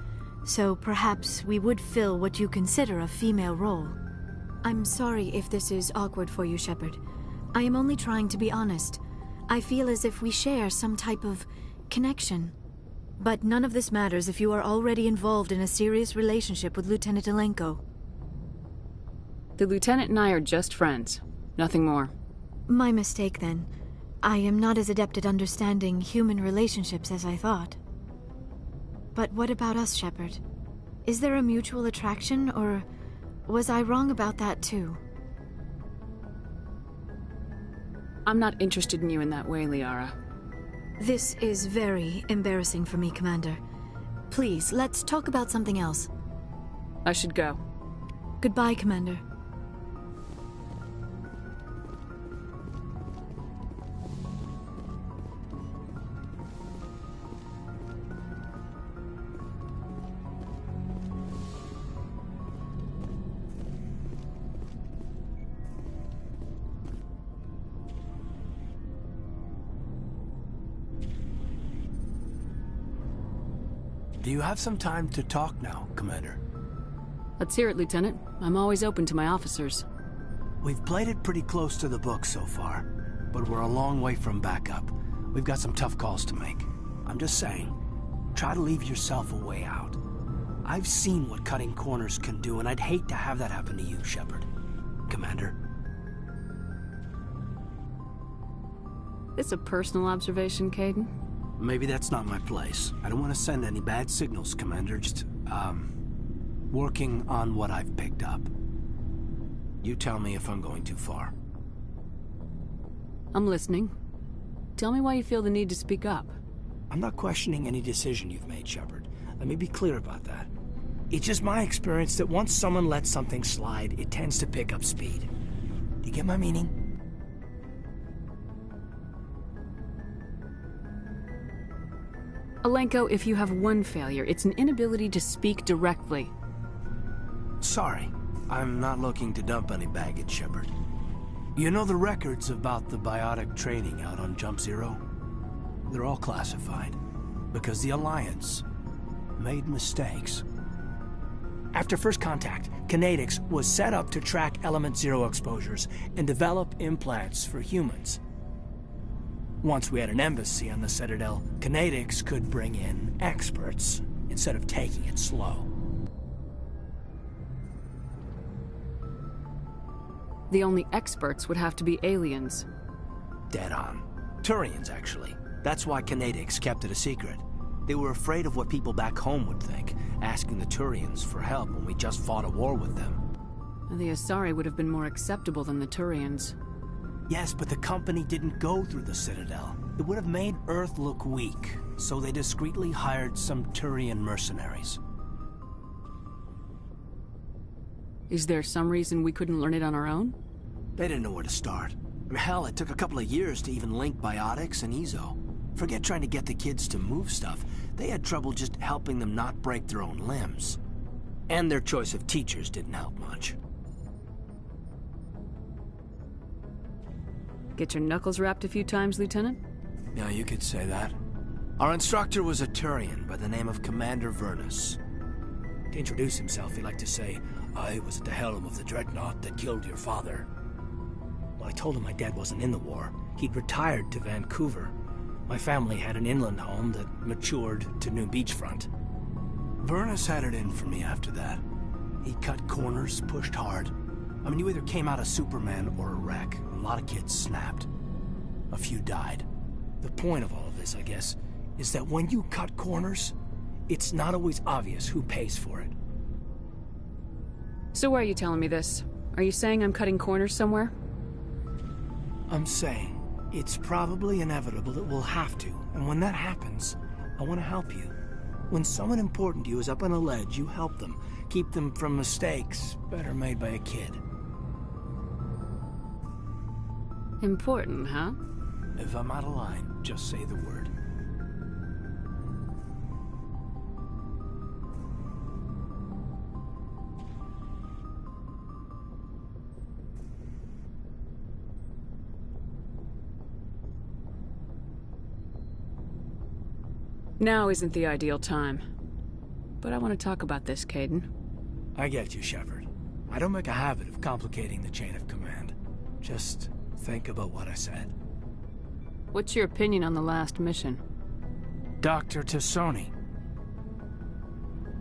so perhaps we would fill what you consider a female role. I'm sorry if this is awkward for you, Shepard. I am only trying to be honest. I feel as if we share some type of connection. But none of this matters if you are already involved in a serious relationship with Lieutenant Alenko. The Lieutenant and I are just friends. Nothing more. My mistake, then. I am not as adept at understanding human relationships as I thought. But what about us, Shepard? Is there a mutual attraction, or was I wrong about that too? I'm not interested in you in that way, Liara. This is very embarrassing for me, Commander. Please, let's talk about something else. I should go. Goodbye, Commander. Do you have some time to talk now, Commander? Let's hear it, Lieutenant. I'm always open to my officers. We've played it pretty close to the book so far, but we're a long way from backup. We've got some tough calls to make. I'm just saying, try to leave yourself a way out. I've seen what cutting corners can do, and I'd hate to have that happen to you, Shepard. Commander? This a personal observation, Caden? Maybe that's not my place. I don't want to send any bad signals, Commander. Just, working on what I've picked up. You tell me if I'm going too far. I'm listening. Tell me why you feel the need to speak up. I'm not questioning any decision you've made, Shepard. Let me be clear about that. It's just my experience that once someone lets something slide, it tends to pick up speed. Do you get my meaning? Alenko, if you have one failure, it's an inability to speak directly. Sorry. I'm not looking to dump any baggage, Shepard. You know the records about the biotic training out on Jump Zero? They're all classified, because the Alliance made mistakes. After first contact, Kinetics was set up to track Element Zero exposures and develop implants for humans. Once we had an embassy on the Citadel, Kinetics could bring in experts instead of taking it slow. The only experts would have to be aliens. Dead on. Turians, actually. That's why Kinetics kept it a secret. They were afraid of what people back home would think, asking the Turians for help when we just fought a war with them. The Asari would have been more acceptable than the Turians. Yes, but the company didn't go through the Citadel. It would have made Earth look weak, so they discreetly hired some Turian mercenaries. Is there some reason we couldn't learn it on our own? They didn't know where to start. Hell, it took a couple of years to even link biotics and Ezo. Forget trying to get the kids to move stuff. They had trouble just helping them not break their own limbs. And their choice of teachers didn't help much. Get your knuckles rapped a few times, Lieutenant? Yeah, you could say that. Our instructor was a Turian by the name of Commander Vernus. To introduce himself, he liked to say, "I was at the helm of the dreadnought that killed your father." Well, I told him my dad wasn't in the war. He'd retired to Vancouver. My family had an inland home that matured to New Beachfront. Vernus had it in for me after that. He cut corners, pushed hard. I mean, you either came out a Superman or a wreck. A lot of kids snapped. A few died. The point of all of this, I guess, is that when you cut corners, it's not always obvious who pays for it. So why are you telling me this? Are you saying I'm cutting corners somewhere? I'm saying, it's probably inevitable that we'll have to, and when that happens, I want to help you. When someone important to you is up on a ledge, you help them. Keep them from mistakes better made by a kid. Important, huh? If I'm out of line, just say the word. Now isn't the ideal time. But I want to talk about this, Caden. I get you, Shepard. I don't make a habit of complicating the chain of command. Just think about what I said. What's your opinion on the last mission? Dr. Tassoni.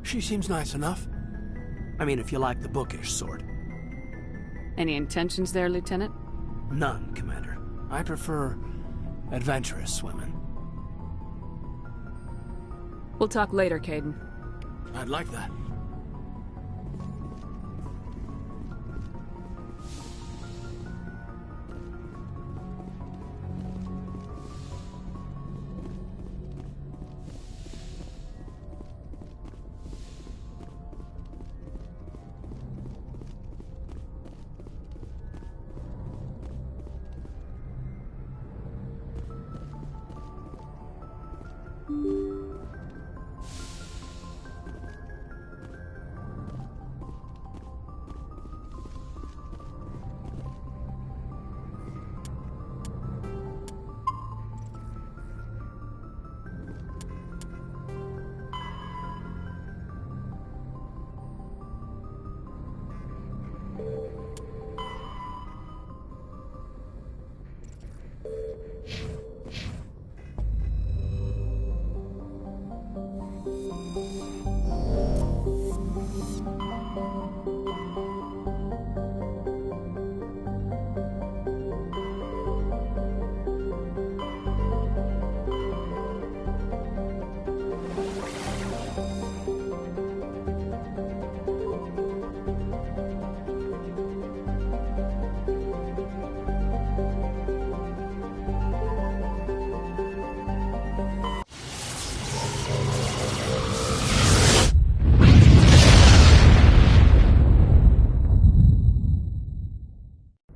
She seems nice enough. I mean, if you like the bookish sort. Any intentions there, Lieutenant? None, Commander. I prefer adventurous women. We'll talk later, Caden. I'd like that.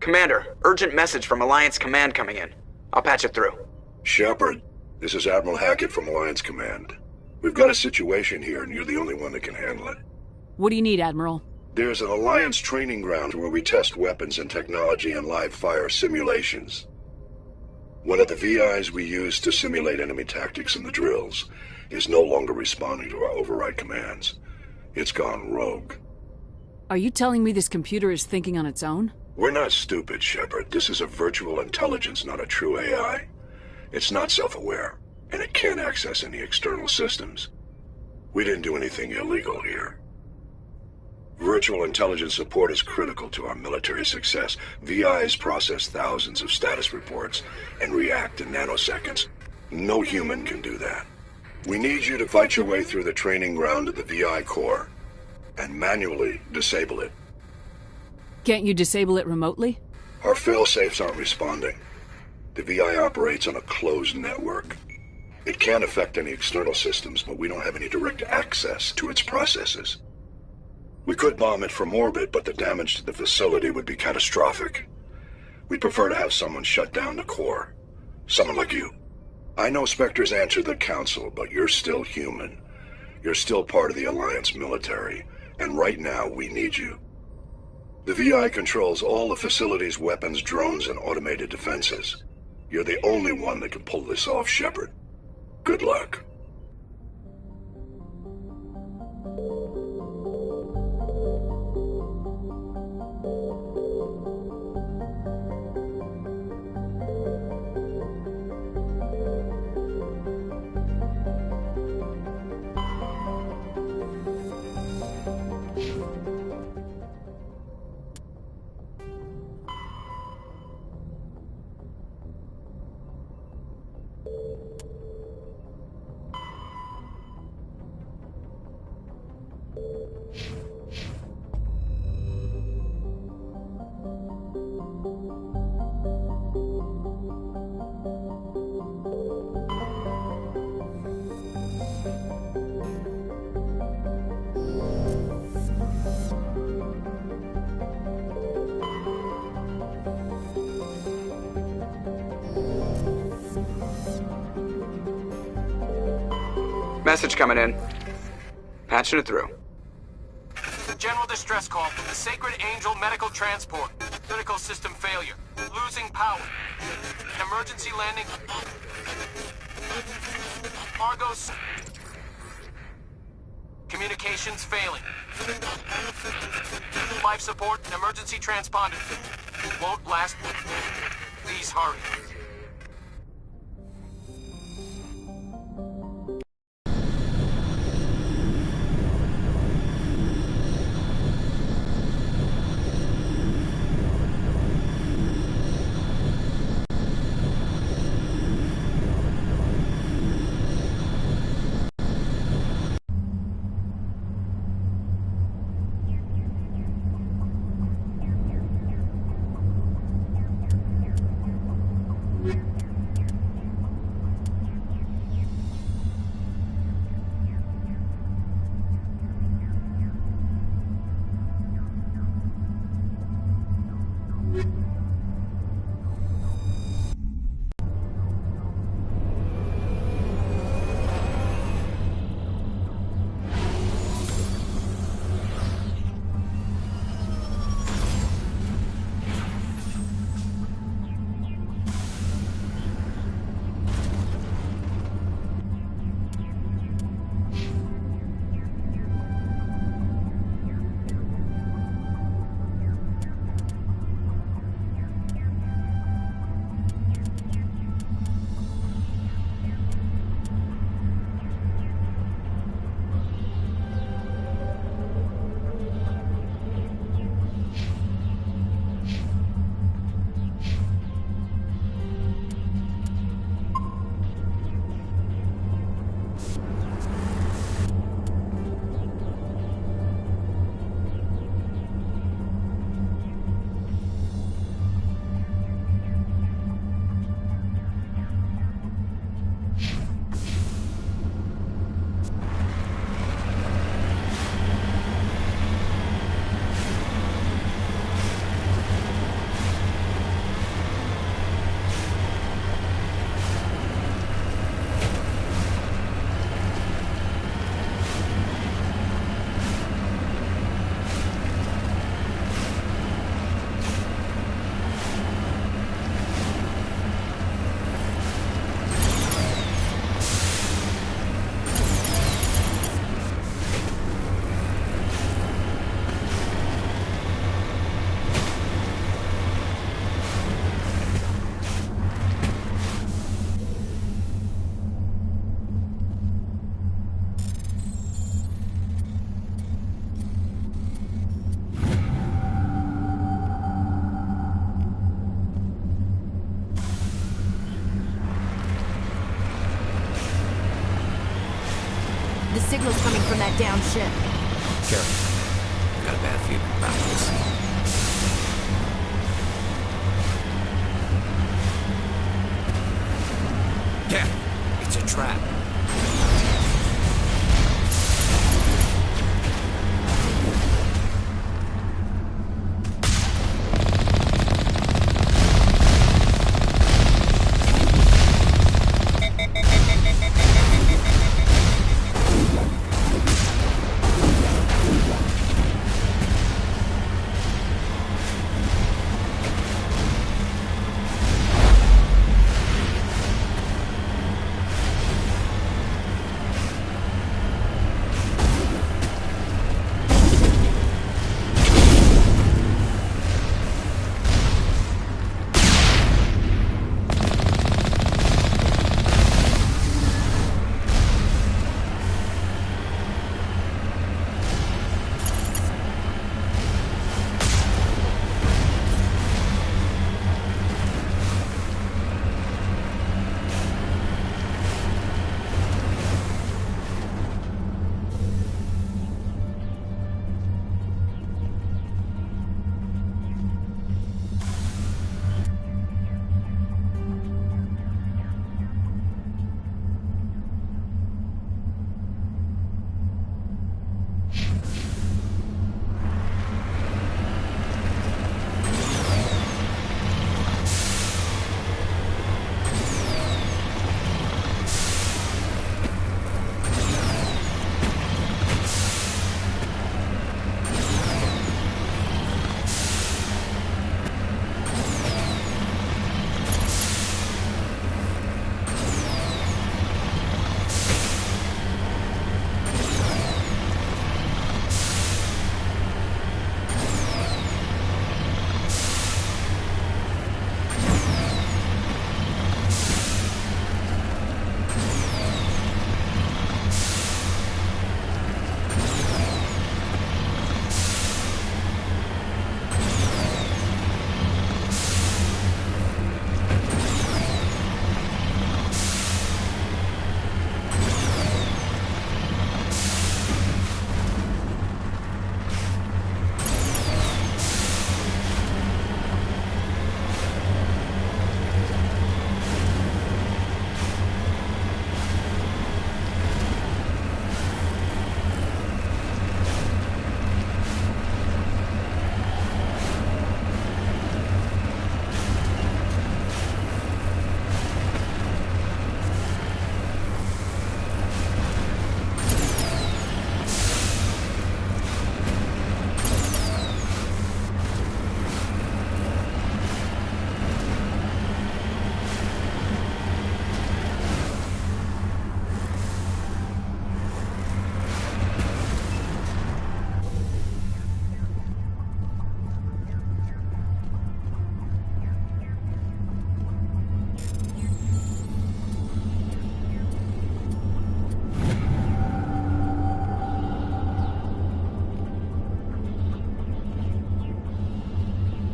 Commander, urgent message from Alliance Command coming in. I'll patch it through. Shepard, this is Admiral Hackett from Alliance Command. We've got a situation here, and you're the only one that can handle it. What do you need, Admiral? There's an Alliance training ground where we test weapons and technology in live-fire simulations. One of the VIs we use to simulate enemy tactics in the drills is no longer responding to our override commands. It's gone rogue. Are you telling me this computer is thinking on its own? We're not stupid, Shepard. This is a virtual intelligence, not a true AI. It's not self-aware, and it can't access any external systems. We didn't do anything illegal here. Virtual intelligence support is critical to our military success. VIs process thousands of status reports and react in nanoseconds. No human can do that. We need you to fight your way through the training ground of the VI core and manually disable it. Can't you disable it remotely? Our fail-safes aren't responding. The VI operates on a closed network. It can affect any external systems, but we don't have any direct access to its processes. We could bomb it from orbit, but the damage to the facility would be catastrophic. We'd prefer to have someone shut down the core. Someone like you. I know Spectres answer the Council, but you're still human. You're still part of the Alliance military, and right now we need you. The VI controls all the facility's weapons, drones, and automated defenses. You're the only one that can pull this off, Shepard. Good luck. message coming in. Patching it through. General distress call from the Sacred Angel Medical Transport. Critical system failure. Losing power. Emergency landing. Argos. Communications failing. Life support and emergency transponder. Won't last. Please hurry. The signal's coming from that down ship. Careful. I've got a bad feeling about this. Yeah, it's a trap.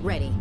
ready.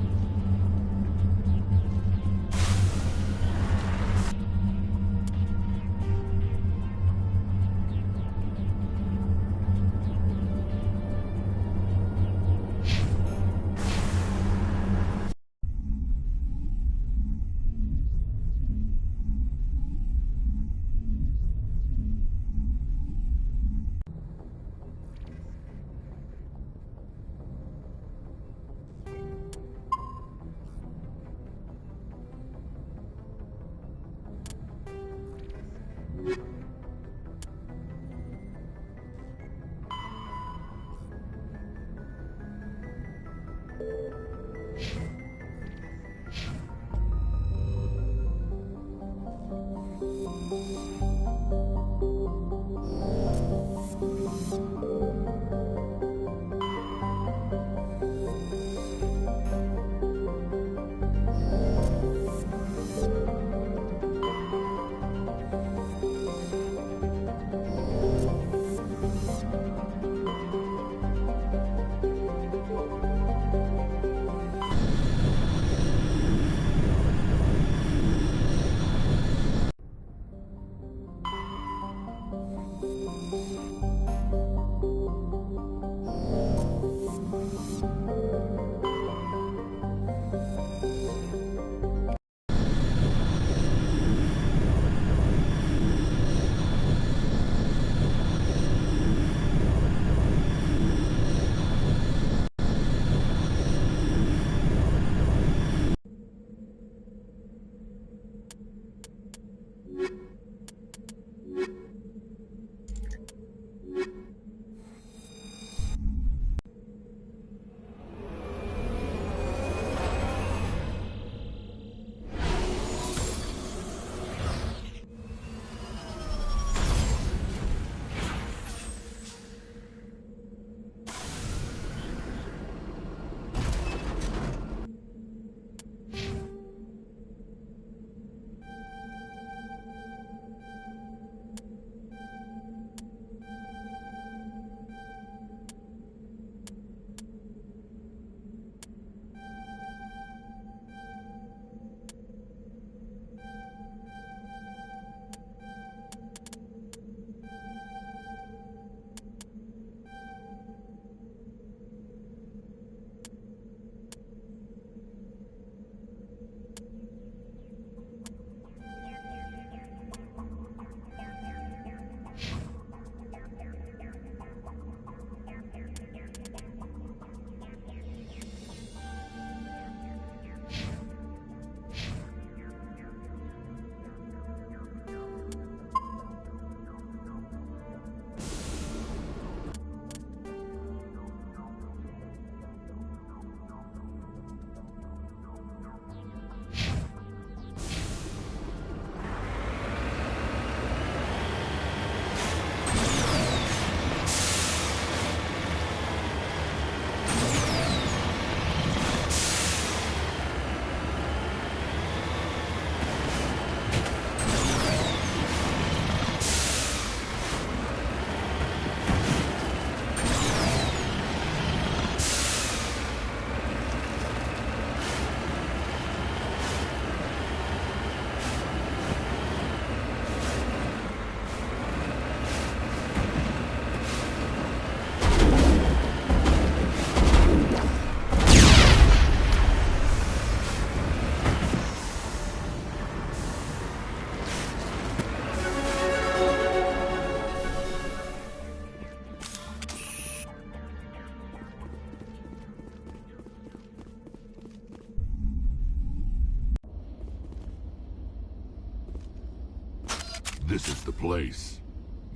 This is the place.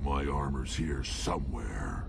My armor's here somewhere.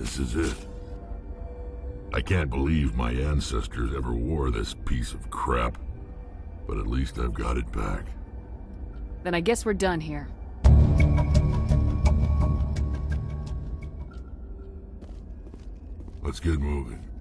This is it. I can't believe my ancestors ever wore this piece of crap, but at least I've got it back. Then I guess we're done here. Let's get moving.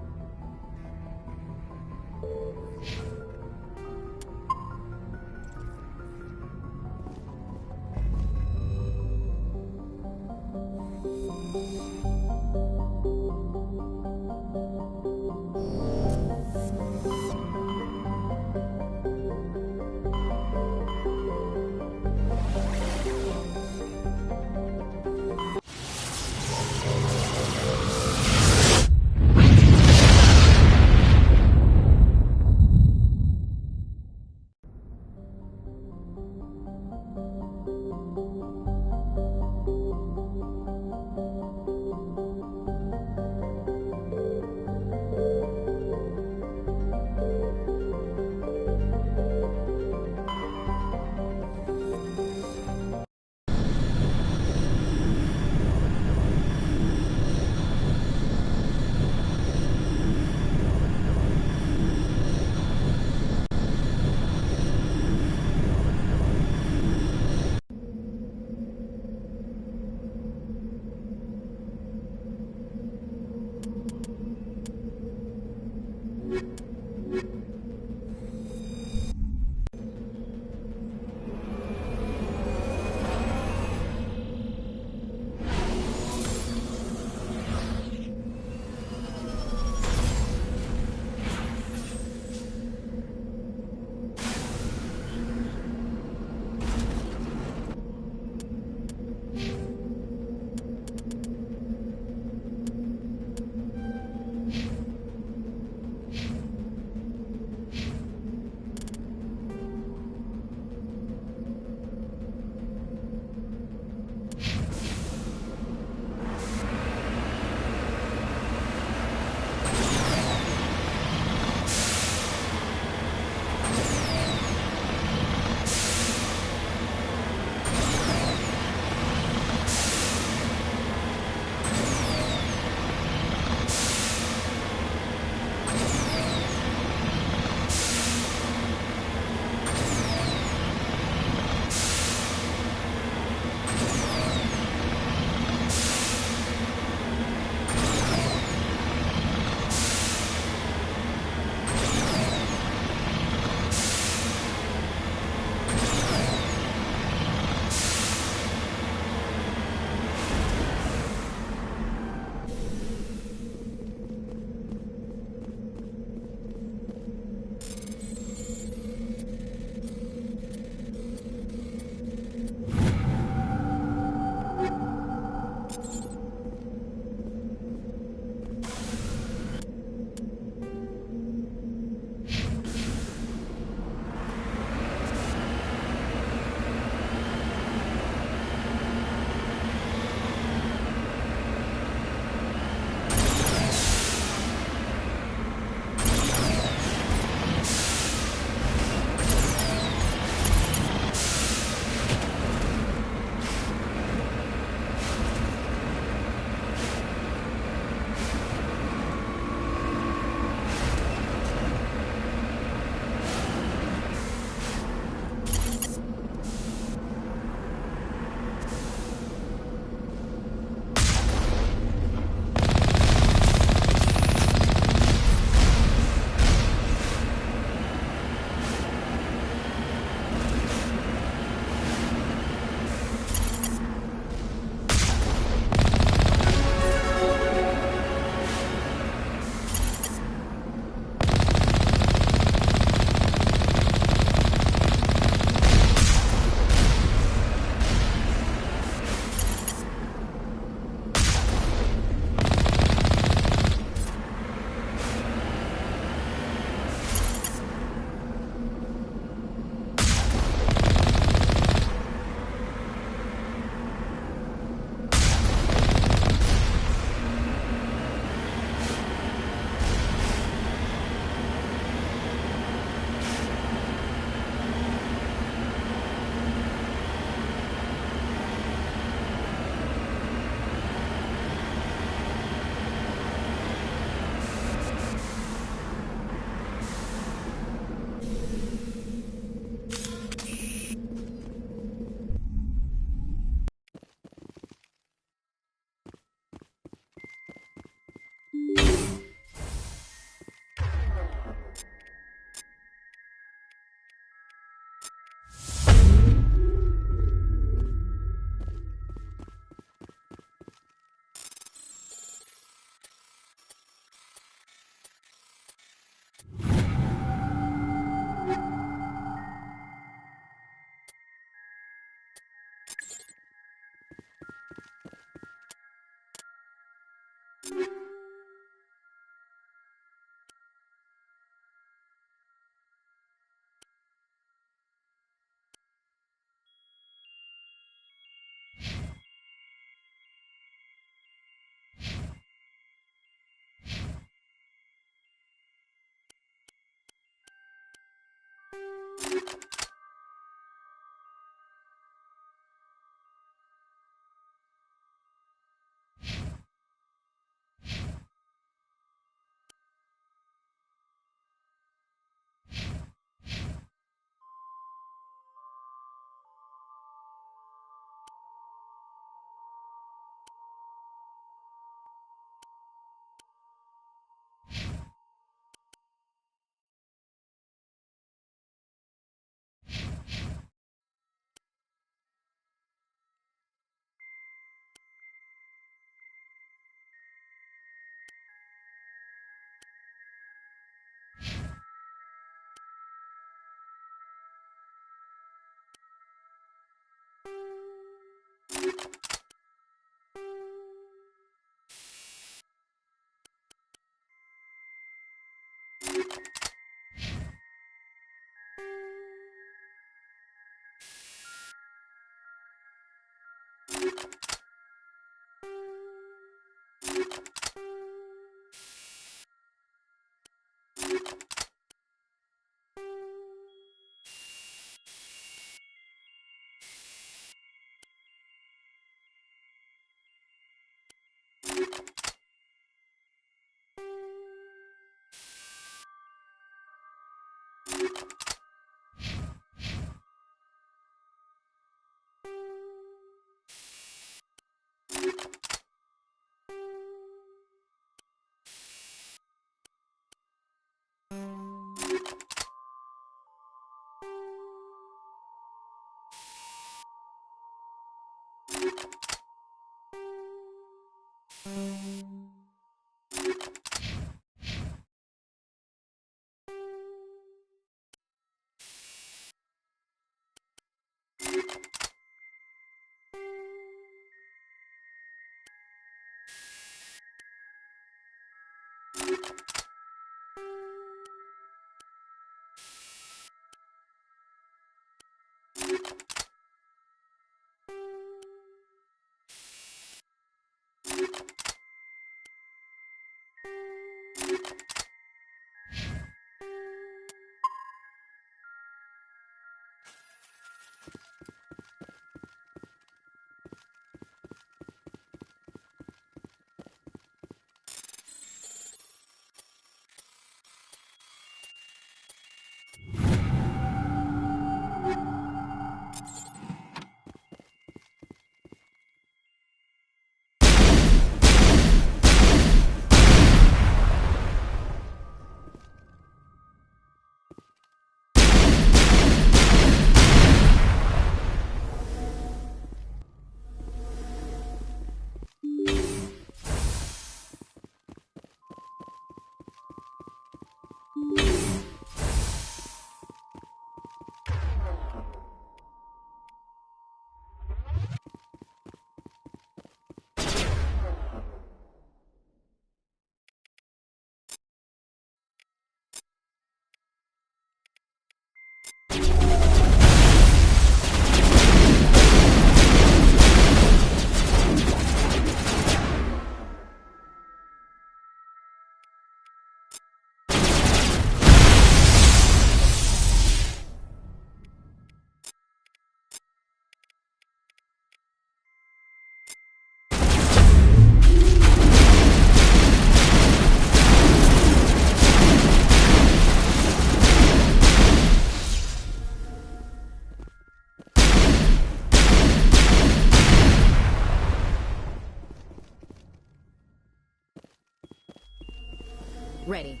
Ready.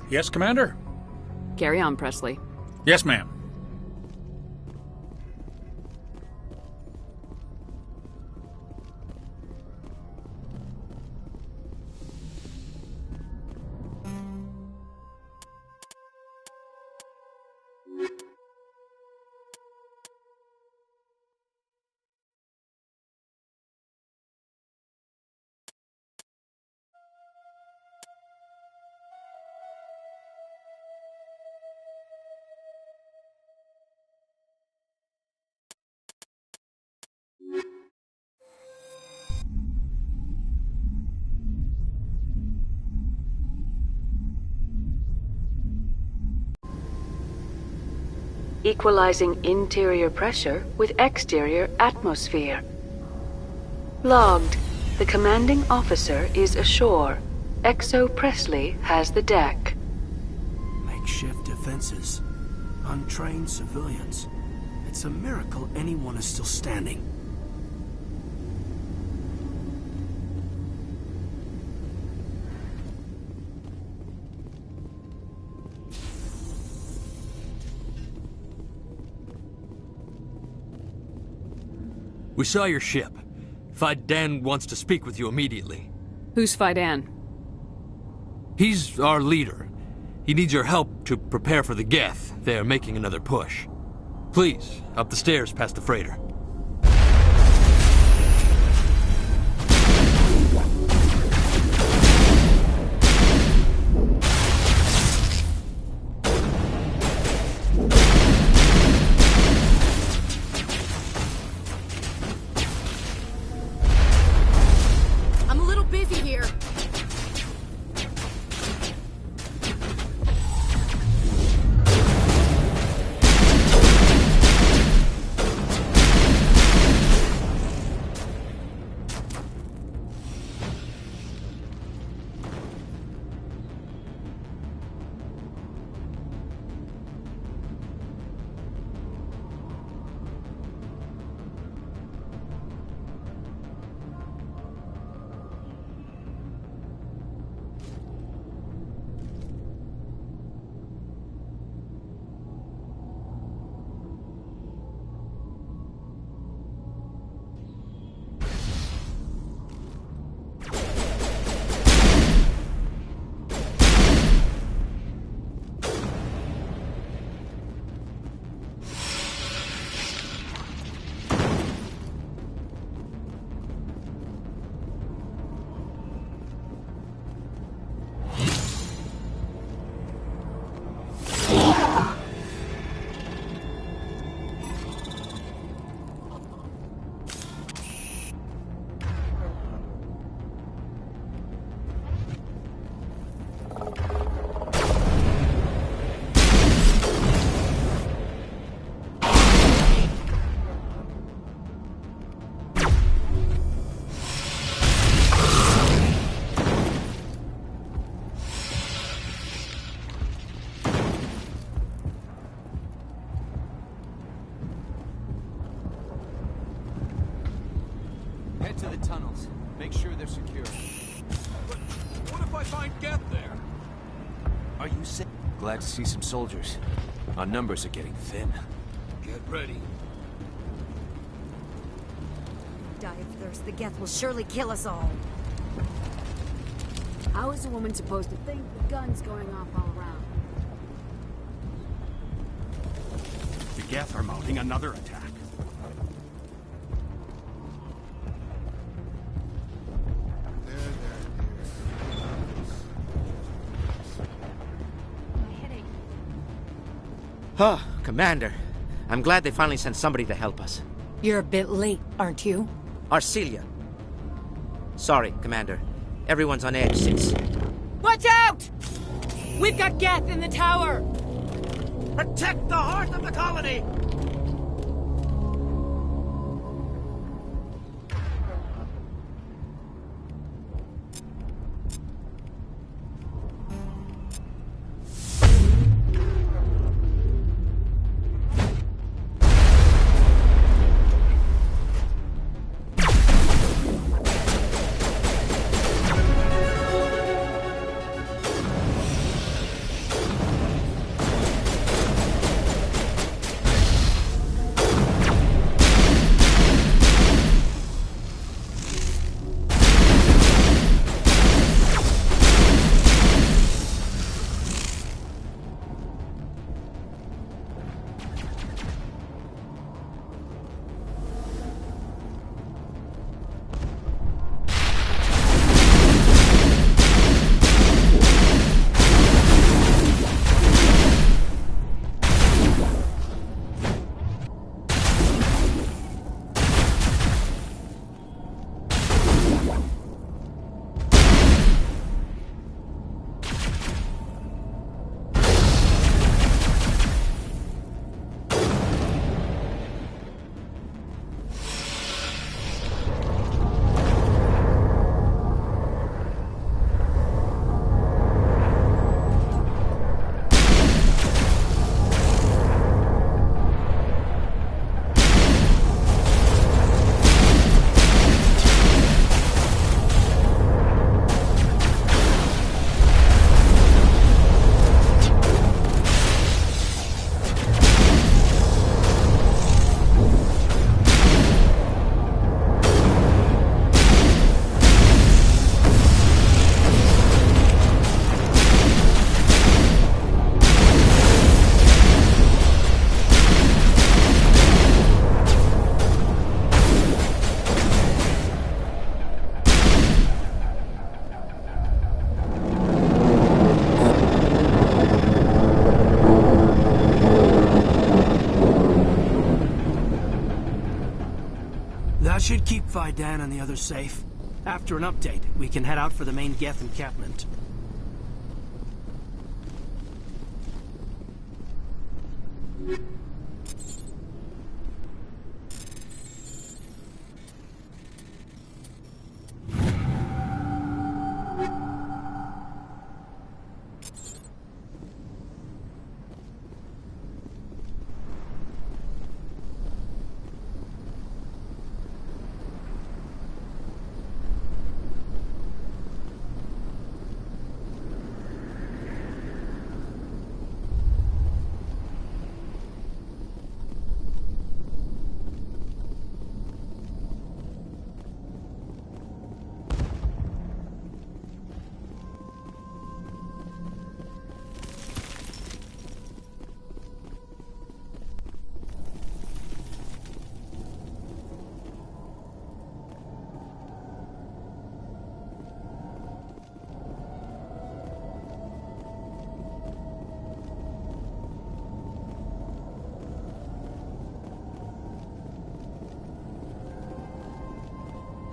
Yes, Commander? Carry on, Presley. Yes, ma'am. Equalizing interior pressure with exterior atmosphere. Logged. The commanding officer is ashore. Exo Presley has the deck. Makeshift defenses. Untrained civilians. It's a miracle anyone is still standing. We saw your ship. Fidan wants to speak with you immediately. Who's Fidan? He's our leader. He needs your help to prepare for the Geth. They are making another push. Please, up the stairs past the freighter. I'm a little busy here. Head to the tunnels. Make sure they're secure. But what if I find Geth there? Are you sick? Glad to see some soldiers. Our numbers are getting thin. Get ready. Die of thirst. The Geth will surely kill us all. How is a woman supposed to think with guns going off all around? The Geth are mounting another attack. Oh, Commander. I'm glad they finally sent somebody to help us. You're a bit late, aren't you? Arcelia. Sorry, Commander. Everyone's on edge since... Watch out! We've got Geth in the tower! Protect the heart of the colony! should keep Vidan and the others safe. After an update, we can head out for the main Geth encampment.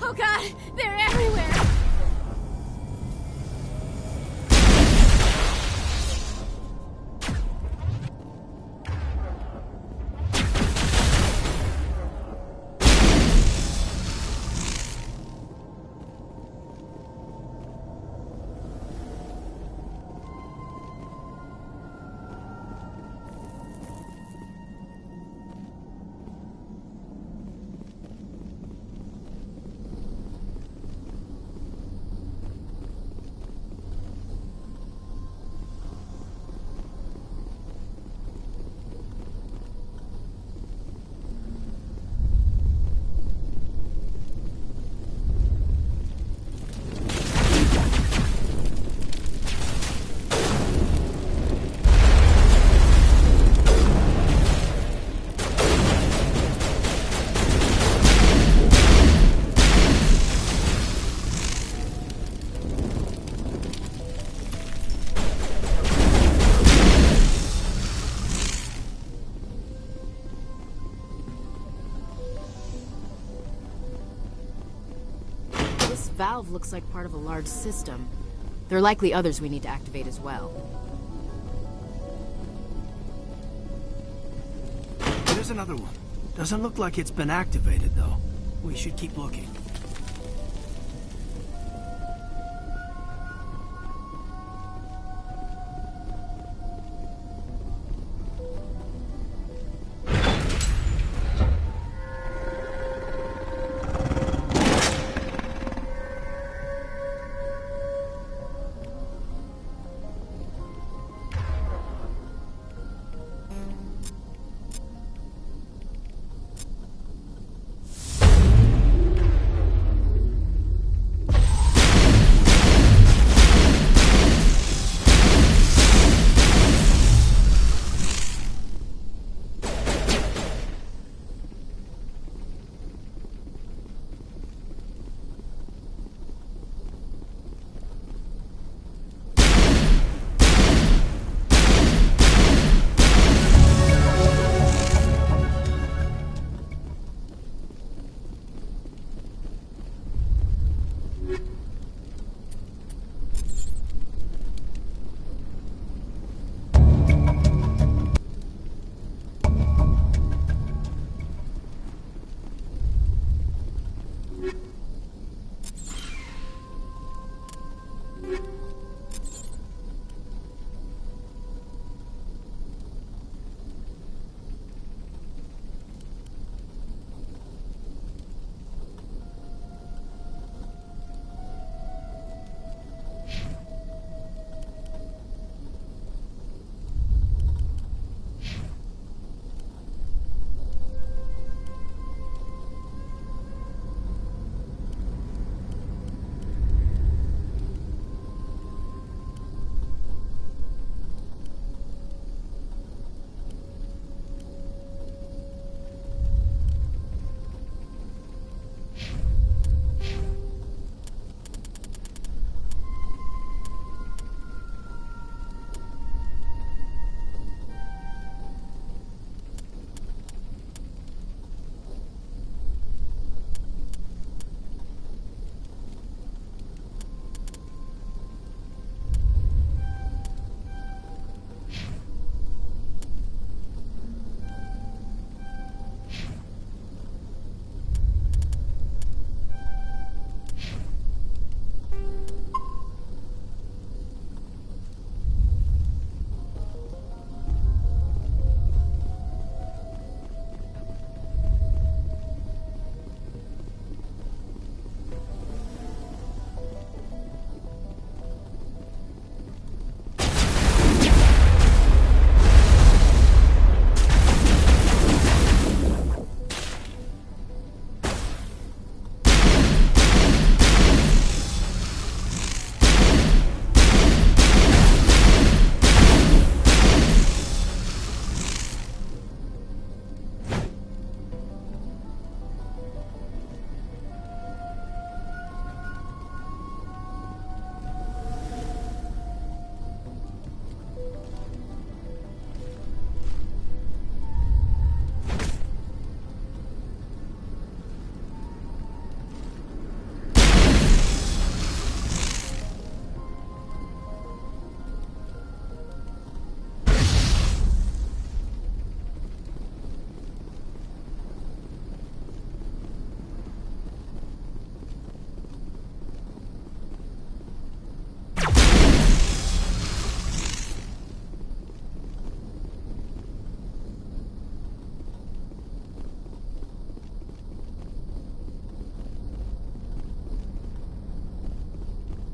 Oh god, they're everywhere! Valve looks like part of a large system. There are likely others we need to activate as well. There's another one. Doesn't look like it's been activated, though. We should keep looking.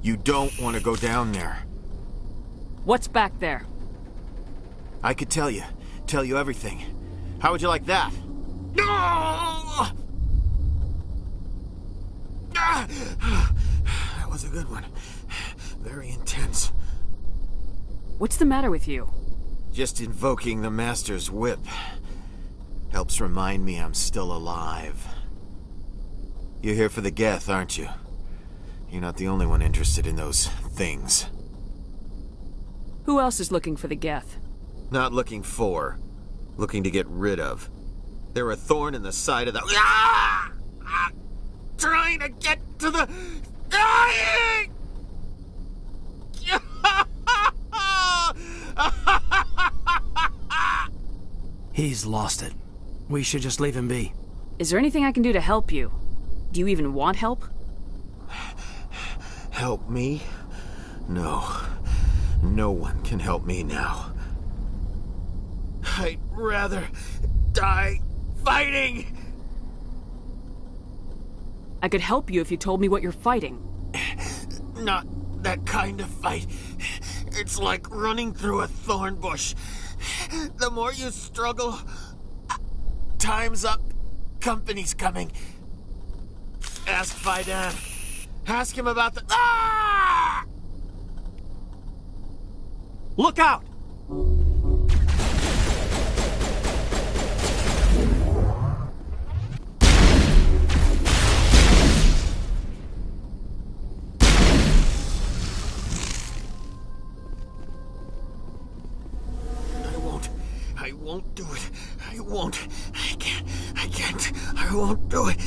You don't want to go down there. What's back there? I could tell you everything. How would you like that? No! That was a good one. Very intense. What's the matter with you? Just invoking the Master's whip helps remind me I'm still alive. You're here for the Geth, aren't you? You're not the only one interested in those things. Who else is looking for the Geth? Not looking for. Looking to get rid of. They're a thorn in the side of the... Ah! Trying to get to the... Dying! He's lost it. We should just leave him be. Is there anything I can do to help you? Do you even want help? Help me? No. No one can help me now. I'd rather die fighting! I could help you if you told me what you're fighting. Not that kind of fight. It's like running through a thorn bush. The more you struggle, time's up. Company's coming. Ask Faidan. Ask him about the... Ah! Look out! I won't do it. I won't. I can't. I won't do it.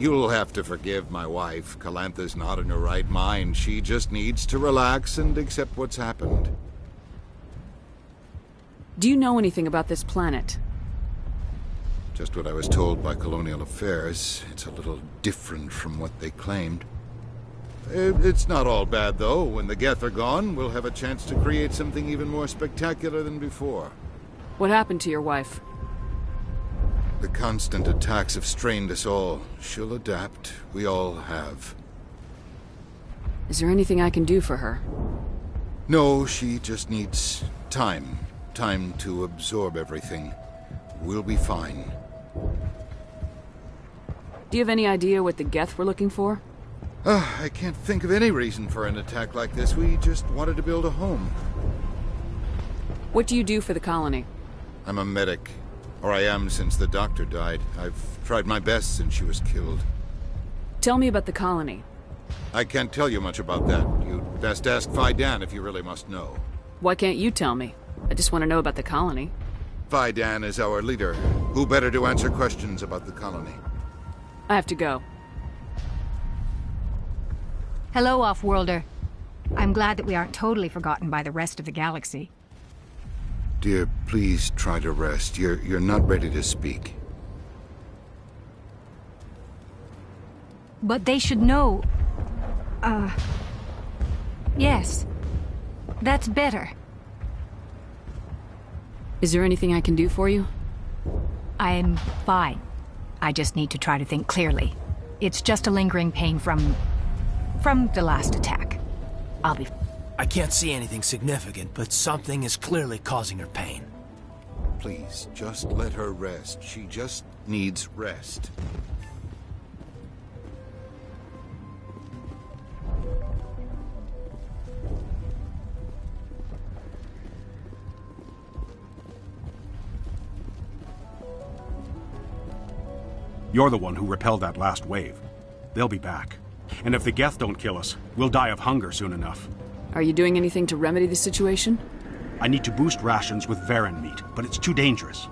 You'll have to forgive my wife. Calantha's not in her right mind. She just needs to relax and accept what's happened. Do you know anything about this planet? Just what I was told by Colonial Affairs. It's a little different from what they claimed. It's not all bad, though. When the Geth are gone, we'll have a chance to create something even more spectacular than before. What happened to your wife? The constant attacks have strained us all. She'll adapt. We all have. Is there anything I can do for her? No, she just needs time. Time to absorb everything. We'll be fine. Do you have any idea what the Geth were looking for? I can't think of any reason for an attack like this. We just wanted to build a home. What do you do for the colony? I'm a medic. Or I am since the doctor died. I've tried my best since she was killed. Tell me about the colony. I can't tell you much about that. You'd best ask Phi Dan if you really must know. Why can't you tell me? I just want to know about the colony. Phi Dan is our leader. Who better to answer questions about the colony? I have to go. Hello, Off-Worlder. I'm glad that we aren't totally forgotten by the rest of the galaxy. Dear, please try to rest. You're not ready to speak. But they should know... Yes. That's better. Is there anything I can do for you? I'm fine. I just need to try to think clearly. It's just a lingering pain from the last attack. I'll be... I can't see anything significant, but something is clearly causing her pain. Please, just let her rest. She just needs rest. You're the one who repelled that last wave. They'll be back. And if the Geth don't kill us, we'll die of hunger soon enough. Are you doing anything to remedy the situation? I need to boost rations with Varen meat, but it's too dangerous.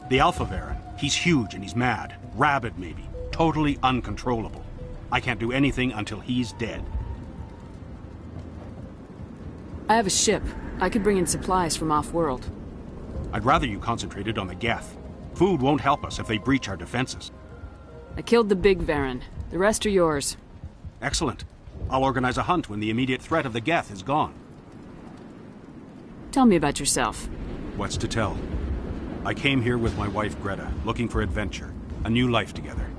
The Alpha Varen, he's huge and he's mad. Rabid, maybe. Totally uncontrollable. I can't do anything until he's dead. I have a ship. I could bring in supplies from off-world. I'd rather you concentrated on the Geth. Food won't help us if they breach our defenses. I killed the big Varen. The rest are yours. Excellent. I'll organize a hunt when the immediate threat of the Geth is gone. Tell me about yourself. What's to tell? I came here with my wife Greta, looking for adventure, a new life together.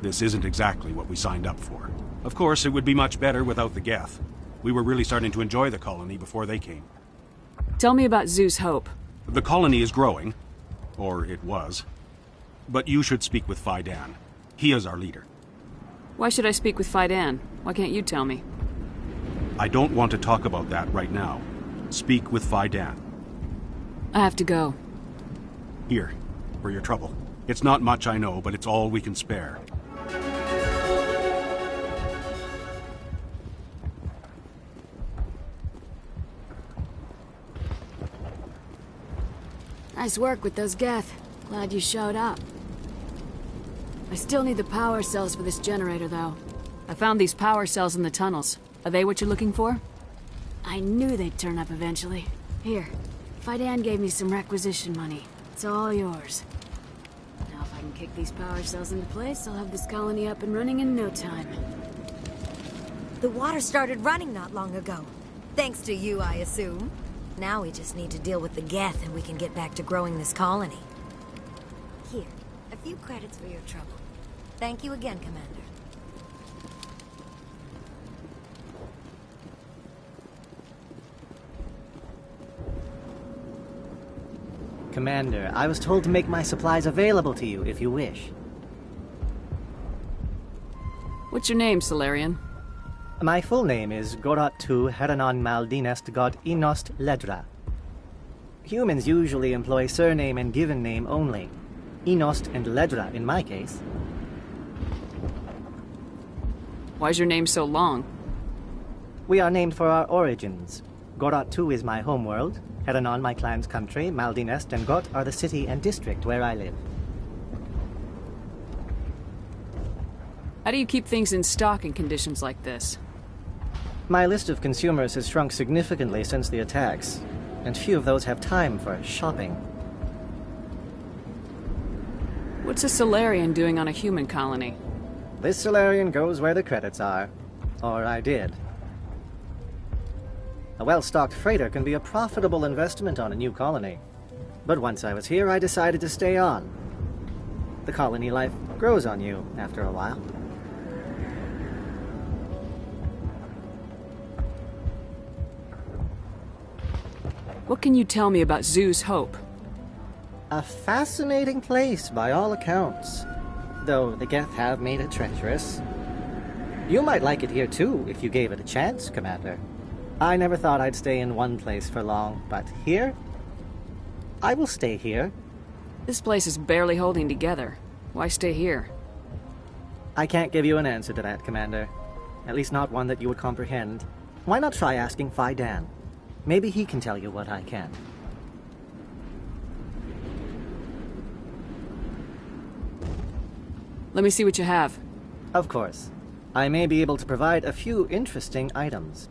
This isn't exactly what we signed up for. Of course, it would be much better without the Geth. We were really starting to enjoy the colony before they came. Tell me about Zeus Hope. The colony is growing. Or it was. But you should speak with Phi Dan. He is our leader. Why should I speak with Phi Dan? Why can't you tell me? I don't want to talk about that right now. Speak with Phi Dan. I have to go. Here, for your trouble. It's not much, I know, but it's all we can spare. Nice work with those Geth. Glad you showed up. I still need the power cells for this generator, though. I found these power cells in the tunnels. Are they what you're looking for? I knew they'd turn up eventually. Here, Phi Dan gave me some requisition money. It's all yours. Now if I can kick these power cells into place, I'll have this colony up and running in no time. The water started running not long ago. Thanks to you, I assume. Now we just need to deal with the Geth and we can get back to growing this colony. Here, a few credits for your trouble. Thank you again, Commander. Commander, I was told to make my supplies available to you if you wish. What's your name, Solarian? My full name is Gorat-tu Heranon Maldinest God Inost Ledra. Humans usually employ surname and given name only. Inost and Ledra in my case. Why's your name so long? We are named for our origins. Gorat-tu is my homeworld, Heranon my clan's country, Maldinest and Got are the city and district where I live. How do you keep things in stock in conditions like this? My list of consumers has shrunk significantly since the attacks, and few of those have time for shopping. What's a Solarian doing on a human colony? This Solarian goes where the credits are. Or I did. A well-stocked freighter can be a profitable investment on a new colony. But once I was here, I decided to stay on. The colony life grows on you after a while. What can you tell me about Zoo's Hope? A fascinating place by all accounts, though the Geth have made it treacherous. You might like it here too if you gave it a chance, Commander. I never thought I'd stay in one place for long, but here? I will stay here. This place is barely holding together. Why stay here? I can't give you an answer to that, Commander. At least not one that you would comprehend. Why not try asking Phi Dan? Maybe he can tell you what I can. Let me see what you have. Of course. I may be able to provide a few interesting items.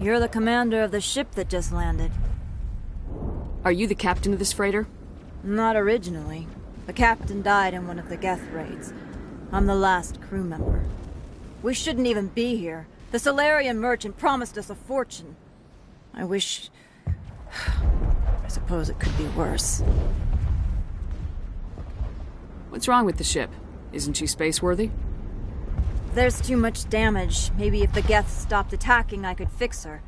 You're the commander of the ship that just landed. Are you the captain of this freighter? Not originally. The captain died in one of the Geth raids. I'm the last crew member. We shouldn't even be here. The Solarian merchant promised us a fortune. I wish... I suppose it could be worse. What's wrong with the ship? Isn't she space-worthy? There's too much damage. Maybe if the Geth stopped attacking, I could fix her.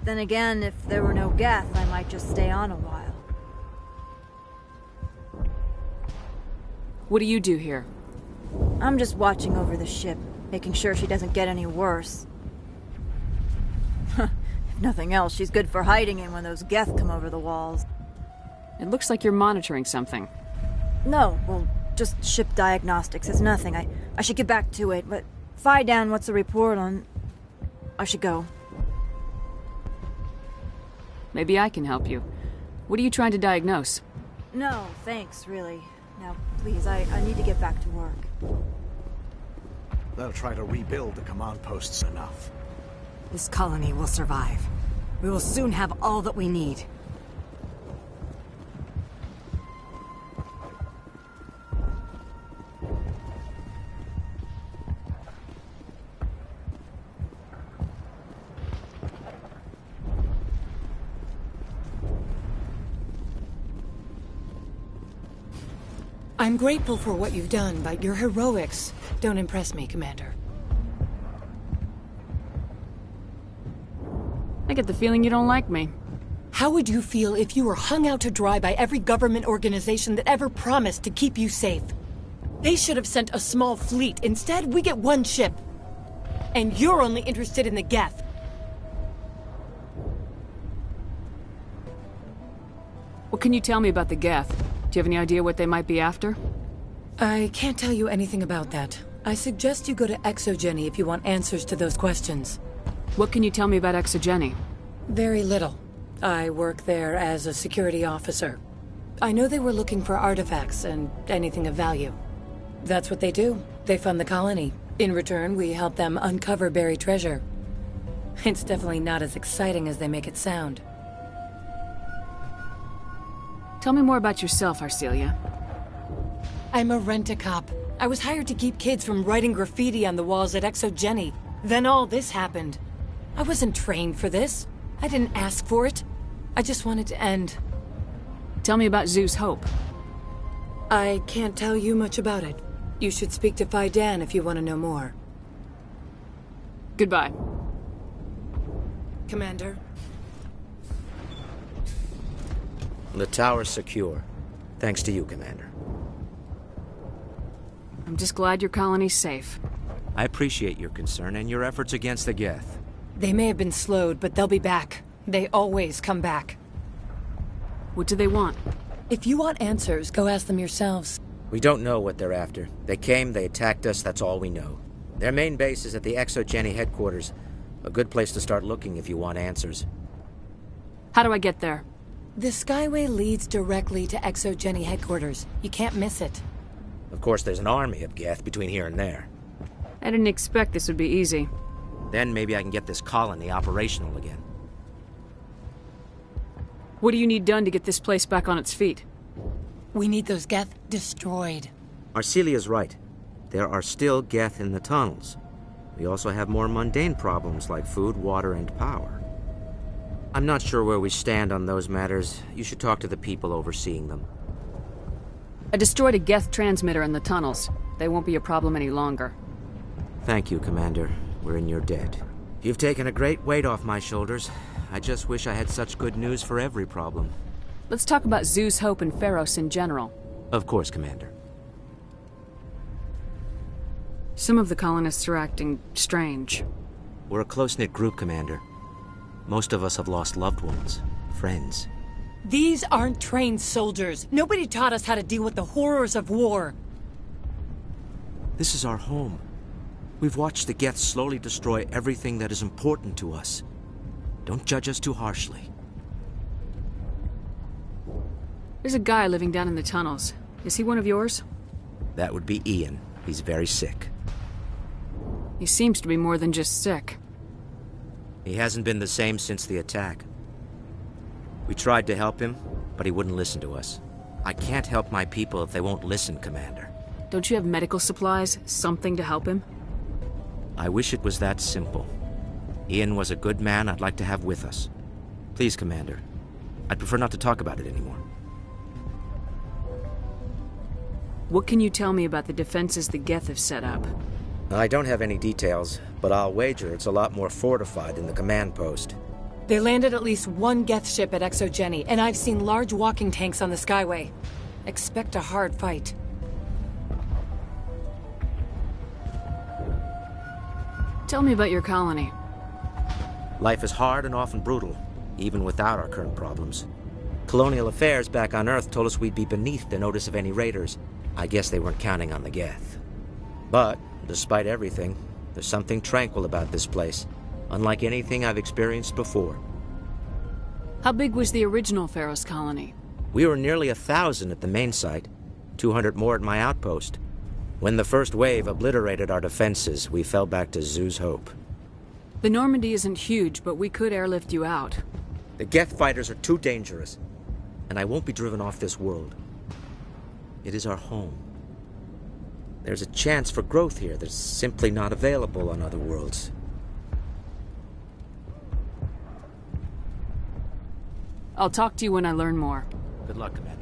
Then again, if there were no Geth, I might just stay on a while. What do you do here? I'm just watching over the ship, making sure she doesn't get any worse. If nothing else, she's good for hiding in when those Geth come over the walls. It looks like you're monitoring something. No, well, just ship diagnostics. It's nothing. I should get back to it, but Dan, what's the report on... I should go. Maybe I can help you. What are you trying to diagnose? No, thanks, really. Now, please, I need to get back to work. They'll try to rebuild the command posts enough. This colony will survive. We will soon have all that we need. I'm grateful for what you've done, but your heroics don't impress me, Commander. I get the feeling you don't like me. How would you feel if you were hung out to dry by every government organization that ever promised to keep you safe? They should have sent a small fleet. Instead, we get one ship. And you're only interested in the Geth. What can you tell me about the Geth? Do you have any idea what they might be after? I can't tell you anything about that. I suggest you go to Exogeny if you want answers to those questions. What can you tell me about Exogeny? Very little. I work there as a security officer. I know they were looking for artifacts and anything of value. That's what they do. They fund the colony. In return, we help them uncover buried treasure. It's definitely not as exciting as they make it sound. Tell me more about yourself, Arcelia. I'm a rent-a-cop. I was hired to keep kids from writing graffiti on the walls at Exogeny. Then all this happened. I wasn't trained for this. I didn't ask for it. I just wanted to end. Tell me about Zeus Hope. I can't tell you much about it. You should speak to Dan if you want to know more. Goodbye. Commander. The tower's secure. Thanks to you, Commander. I'm just glad your colony's safe. I appreciate your concern and your efforts against the Geth. They may have been slowed, but they'll be back. They always come back. What do they want? If you want answers, go ask them yourselves. We don't know what they're after. They came, they attacked us, that's all we know. Their main base is at the Exogeny headquarters. A good place to start looking if you want answers. How do I get there? The Skyway leads directly to Exogeny headquarters. You can't miss it. Of course, there's an army of Geth between here and there. I didn't expect this would be easy. Then maybe I can get this colony operational again. What do you need done to get this place back on its feet? We need those Geth destroyed. Arcelia's right. There are still Geth in the tunnels. We also have more mundane problems like food, water, and power. I'm not sure where we stand on those matters. You should talk to the people overseeing them. I destroyed a Geth transmitter in the tunnels. They won't be a problem any longer. Thank you, Commander. We're in your debt. You've taken a great weight off my shoulders. I just wish I had such good news for every problem. Let's talk about Zeus, Hope, and Pharos in general. Of course, Commander. Some of the colonists are acting strange. We're a close-knit group, Commander. Most of us have lost loved ones, friends. These aren't trained soldiers. Nobody taught us how to deal with the horrors of war. This is our home. We've watched the Geth slowly destroy everything that is important to us. Don't judge us too harshly. There's a guy living down in the tunnels. Is he one of yours? That would be Ian. He's very sick. He seems to be more than just sick. He hasn't been the same since the attack. We tried to help him, but he wouldn't listen to us. I can't help my people if they won't listen, Commander. Don't you have medical supplies? Something to help him? I wish it was that simple. Ian was a good man I'd like to have with us. Please, Commander. I'd prefer not to talk about it anymore. What can you tell me about the defenses the Geth have set up? I don't have any details, but I'll wager it's a lot more fortified than the command post. They landed at least one Geth ship at Exogeny, and I've seen large walking tanks on the Skyway. Expect a hard fight. Tell me about your colony. Life is hard and often brutal, even without our current problems. Colonial affairs back on Earth told us we'd be beneath the notice of any raiders. I guess they weren't counting on the Geth. But, despite everything, there's something tranquil about this place, unlike anything I've experienced before. How big was the original Pharaoh's colony? We were nearly 1,000 at the main site, 200 more at my outpost. When the first wave obliterated our defenses, we fell back to Zoo's Hope. The Normandy isn't huge, but we could airlift you out. The Geth fighters are too dangerous, and I won't be driven off this world. It is our home. There's a chance for growth here that's simply not available on other worlds. I'll talk to you when I learn more. Good luck, Commander.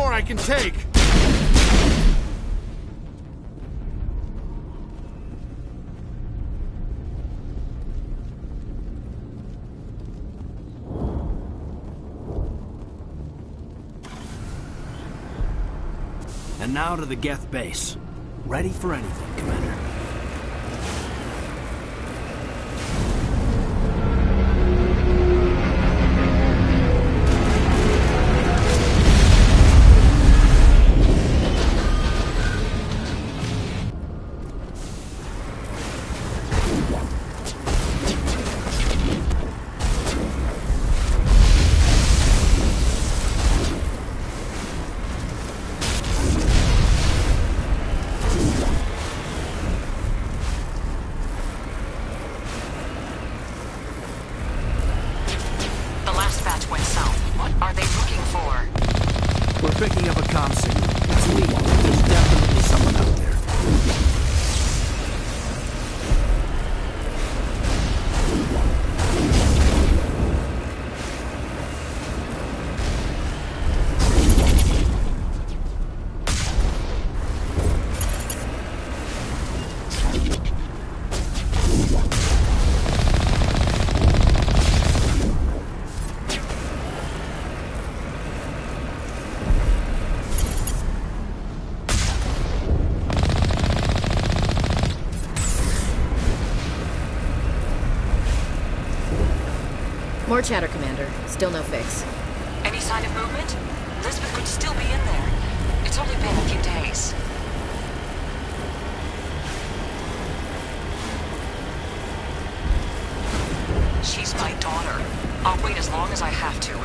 I can take. And now to the Geth base. Ready for anything, Commander. Picking up a comm signal. It's me. There's definitely someone out there. More chatter, Commander. Still no fix. Any sign of movement? Lisbeth could still be in there. It's only been a few days. She's my daughter. I'll wait as long as I have to.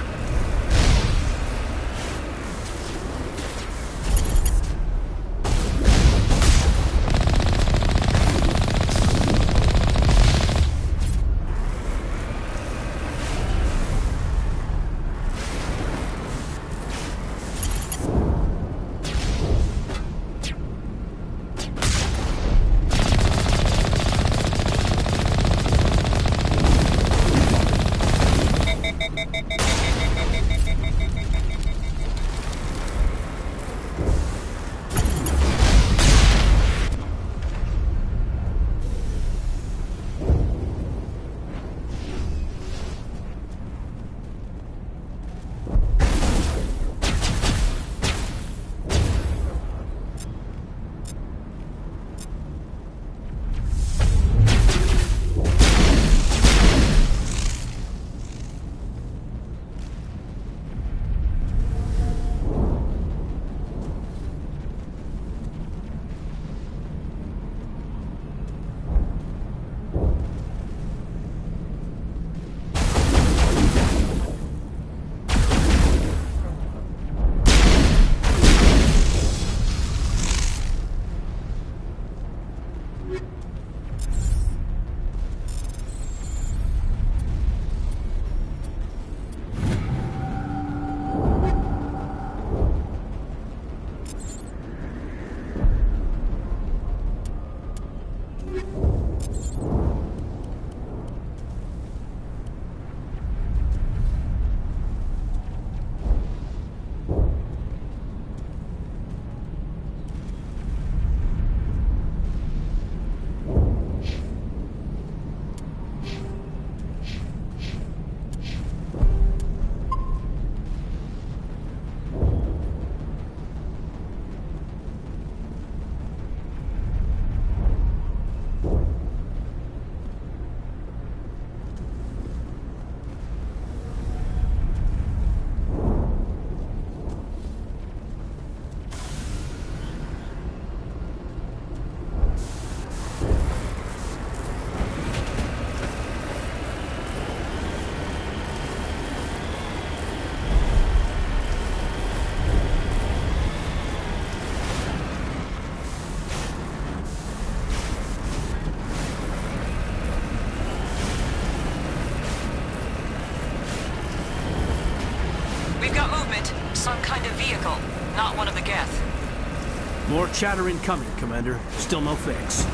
We've got movement. Some kind of vehicle. Not one of the Geth. More chatter incoming, Commander. Still no fix.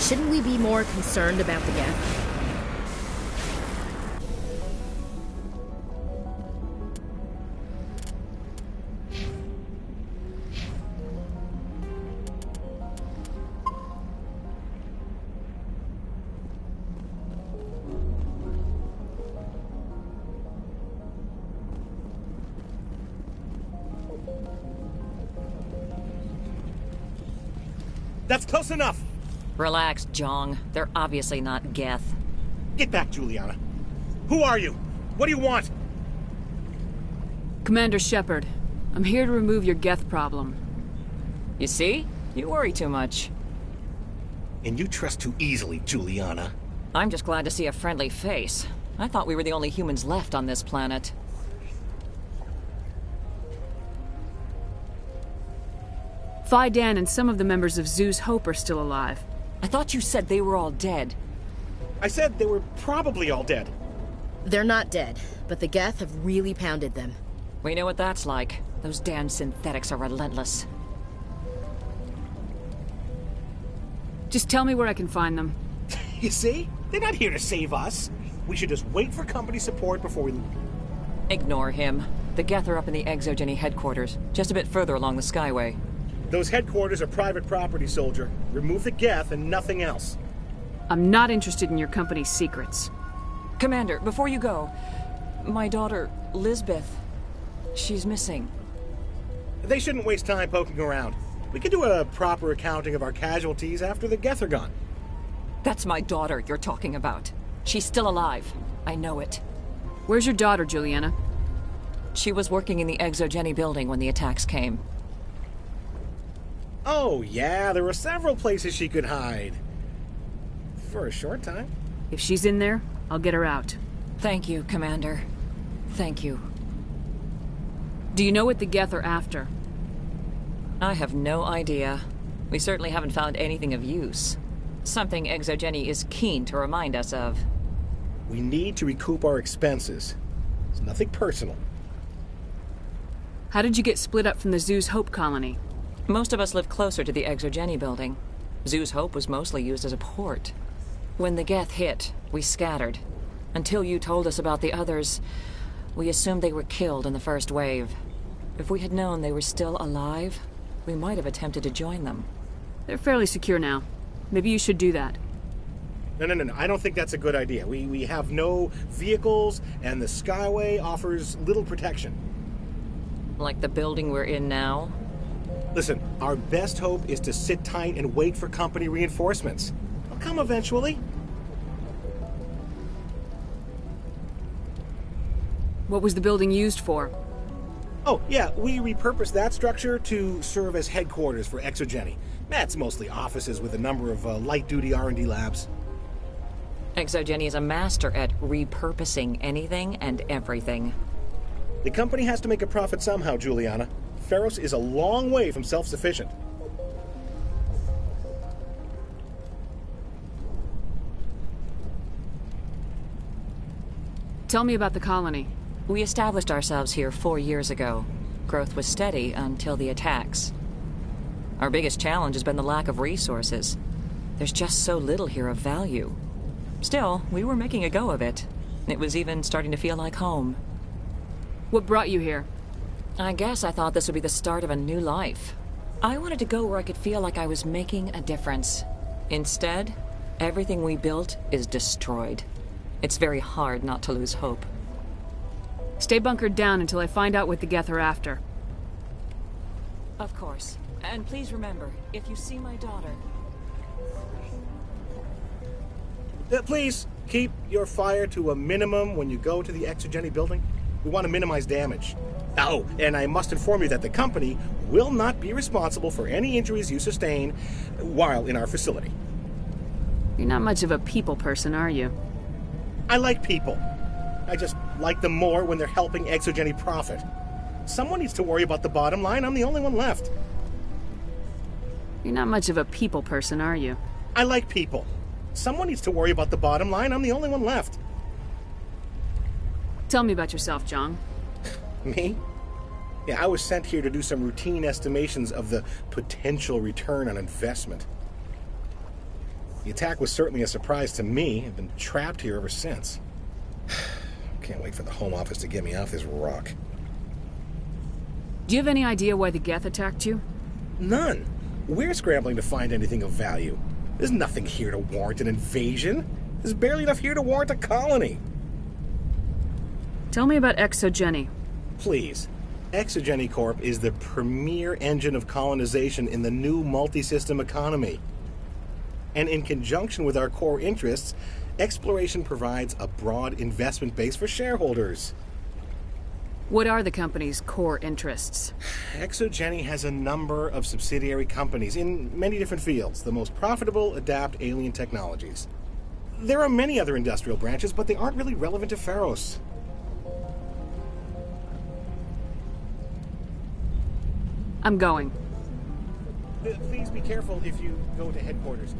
Shouldn't we be more concerned about the Geth? That's close enough! Relax, Jong. They're obviously not Geth. Get back, Juliana. Who are you? What do you want? Commander Shepard, I'm here to remove your Geth problem. You see? You worry too much. And you trust too easily, Juliana. I'm just glad to see a friendly face. I thought we were the only humans left on this planet. Phi Dan and some of the members of Zoo's Hope are still alive. I thought you said they were all dead. I said they were probably all dead. They're not dead, but the Geth have really pounded them. We know what that's like. Those damn synthetics are relentless. Just tell me where I can find them. You see? They're not here to save us. We should just wait for company support before we... Ignore him. The Geth are up in the Exogeny headquarters, just a bit further along the Skyway. Those headquarters are private property, soldier. Remove the Geth and nothing else. I'm not interested in your company's secrets. Commander, before you go, my daughter, Lisbeth, she's missing. They shouldn't waste time poking around. We could do a proper accounting of our casualties after the Geth are gone. That's my daughter you're talking about. She's still alive. I know it. Where's your daughter, Juliana? She was working in the Exogeny building when the attacks came. Oh, yeah, there were several places she could hide. For a short time. If she's in there, I'll get her out. Thank you, Commander. Thank you. Do you know what the Geth are after? I have no idea. We certainly haven't found anything of use. Something Exogeny is keen to remind us of. We need to recoup our expenses. It's nothing personal. How did you get split up from the Zoo's Hope colony? Most of us live closer to the Exogeny building. Zoo's Hope was mostly used as a port. When the Geth hit, we scattered. Until you told us about the others, we assumed they were killed in the first wave. If we had known they were still alive, we might have attempted to join them. They're fairly secure now. Maybe you should do that. No. I don't think that's a good idea. We have no vehicles, and the Skyway offers little protection. Like the building we're in now? Listen, our best hope is to sit tight and wait for company reinforcements. They'll come eventually. What was the building used for? Oh, yeah, we repurposed that structure to serve as headquarters for Exogeny. That's mostly offices with a number of light-duty R&D labs. Exogeny is a master at repurposing anything and everything. The company has to make a profit somehow, Juliana. Feros is a long way from self-sufficient. Tell me about the colony. We established ourselves here 4 years ago. Growth was steady until the attacks. Our biggest challenge has been the lack of resources. There's just so little here of value. Still, we were making a go of it. It was even starting to feel like home. What brought you here? I guess I thought this would be the start of a new life. I wanted to go where I could feel like I was making a difference. Instead, everything we built is destroyed. It's very hard not to lose hope. Stay bunkered down until I find out what the Geth are after. Of course. And please remember, if you see my daughter... Please, keep your fire to a minimum when you go to the Exogeny building. We want to minimize damage. Oh, and I must inform you that the company will not be responsible for any injuries you sustain while in our facility. You're not much of a people person, are you? I like people. I just like them more when they're helping Exogeny profit. Someone needs to worry about the bottom line. I'm the only one left. You're not much of a people person, are you? I like people. Someone needs to worry about the bottom line. I'm the only one left. Tell me about yourself, Jong. Me? Yeah, I was sent here to do some routine estimations of the potential return on investment. The attack was certainly a surprise to me. I've been trapped here ever since. Can't wait for the Home Office to get me off this rock. Do you have any idea why the Geth attacked you? None. We're scrambling to find anything of value. There's nothing here to warrant an invasion. There's barely enough here to warrant a colony. Tell me about Exogeny. Please. Exogeny Corp is the premier engine of colonization in the new multi-system economy. And in conjunction with our core interests, exploration provides a broad investment base for shareholders. What are the company's core interests? Exogeny has a number of subsidiary companies in many different fields. The most profitable adapt alien technologies. There are many other industrial branches, but they aren't really relevant to Pharos. I'm going. Please be careful if you go to headquarters.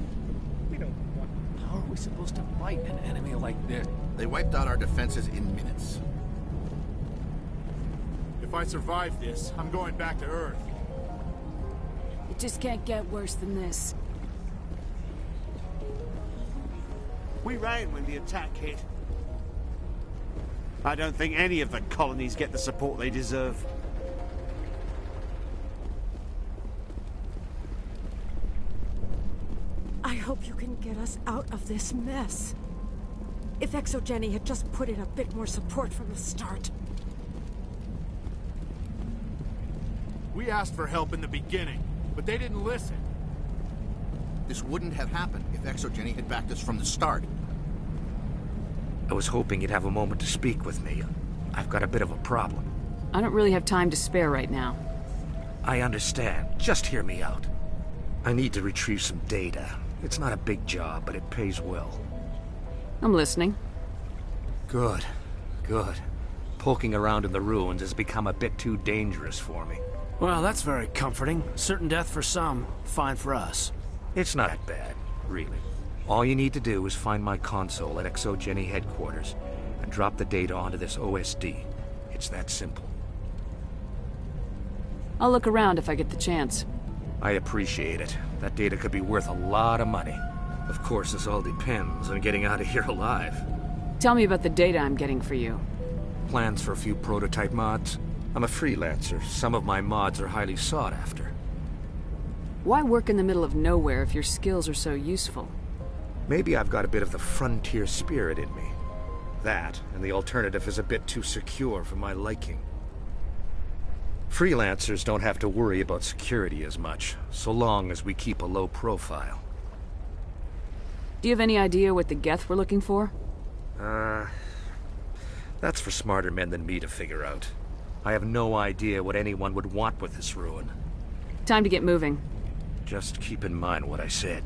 We don't want... How are we supposed to fight an enemy like this? They wiped out our defenses in minutes. If I survive this, I'm going back to Earth. It just can't get worse than this. We ran when the attack hit. I don't think any of the colonies get the support they deserve. I hope you can get us out of this mess. If Exogeny had just put in a bit more support from the start. We asked for help in the beginning, but they didn't listen. This wouldn't have happened if Exogeny had backed us from the start. I was hoping you'd have a moment to speak with me. I've got a bit of a problem. I don't really have time to spare right now. I understand. Just hear me out. I need to retrieve some data. It's not a big job, but it pays well. I'm listening. Good. Good. Poking around in the ruins has become a bit too dangerous for me. Well, that's very comforting. Certain death for some, fine for us. It's not that bad, really. All you need to do is find my console at Exogeny headquarters and drop the data onto this OSD. It's that simple. I'll look around if I get the chance. I appreciate it. That data could be worth a lot of money. Of course, this all depends on getting out of here alive. Tell me about the data I'm getting for you. Plans for a few prototype mods? I'm a freelancer. Some of my mods are highly sought after. Why work in the middle of nowhere if your skills are so useful? Maybe I've got a bit of the frontier spirit in me. That, and the alternative is a bit too secure for my liking. Freelancers don't have to worry about security as much, so long as we keep a low profile. Do you have any idea what the Geth were looking for? That's for smarter men than me to figure out. I have no idea what anyone would want with this ruin. Time to get moving. Just keep in mind what I said.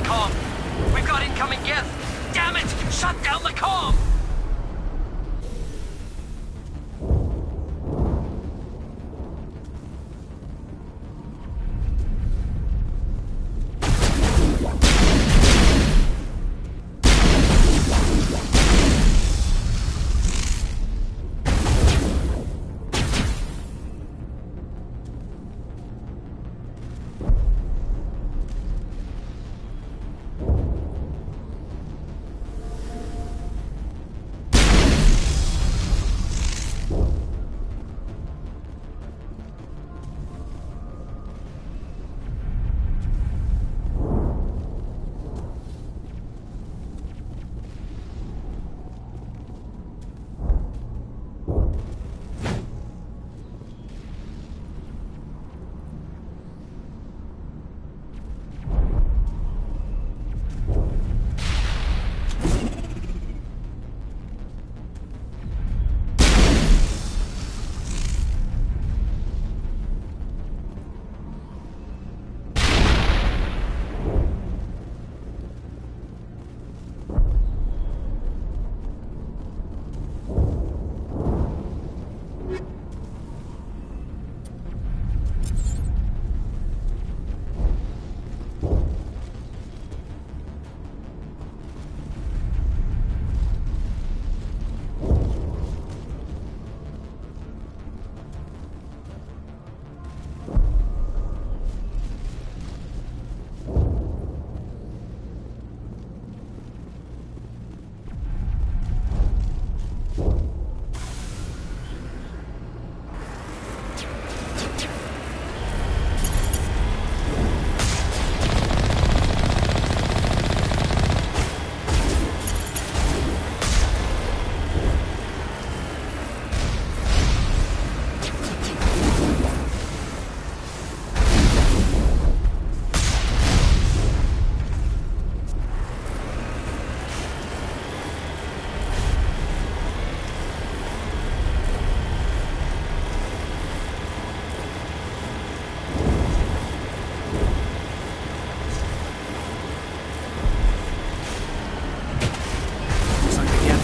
comm. We've got incoming geth. Damn it! Shut down the comm!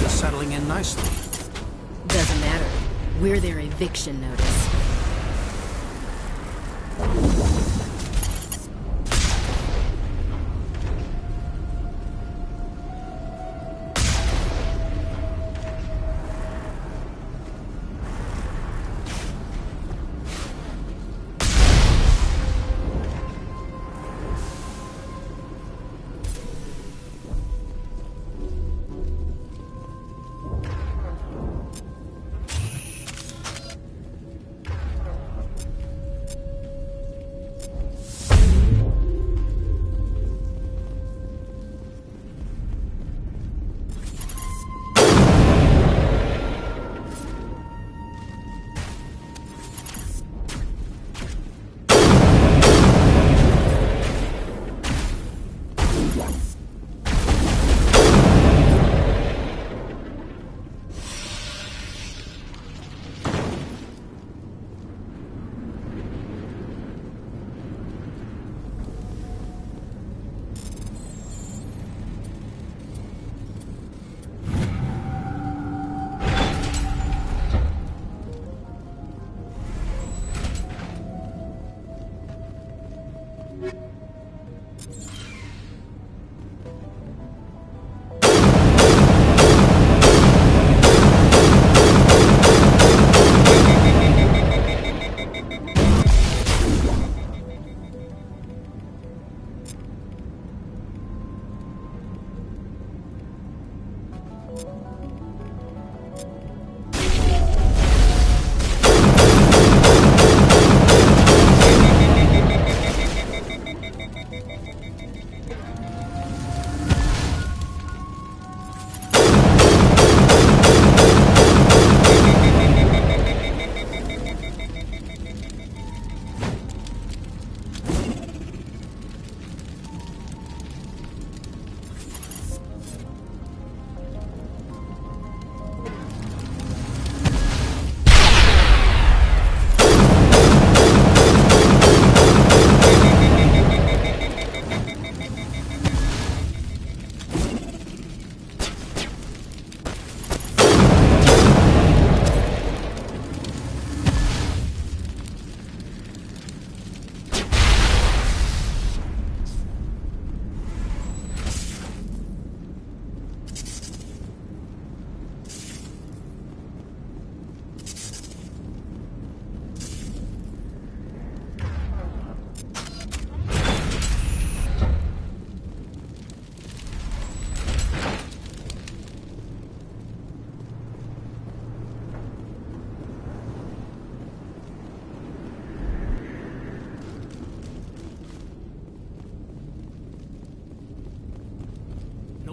Settling in nicely. Doesn't matter. We're their eviction notice.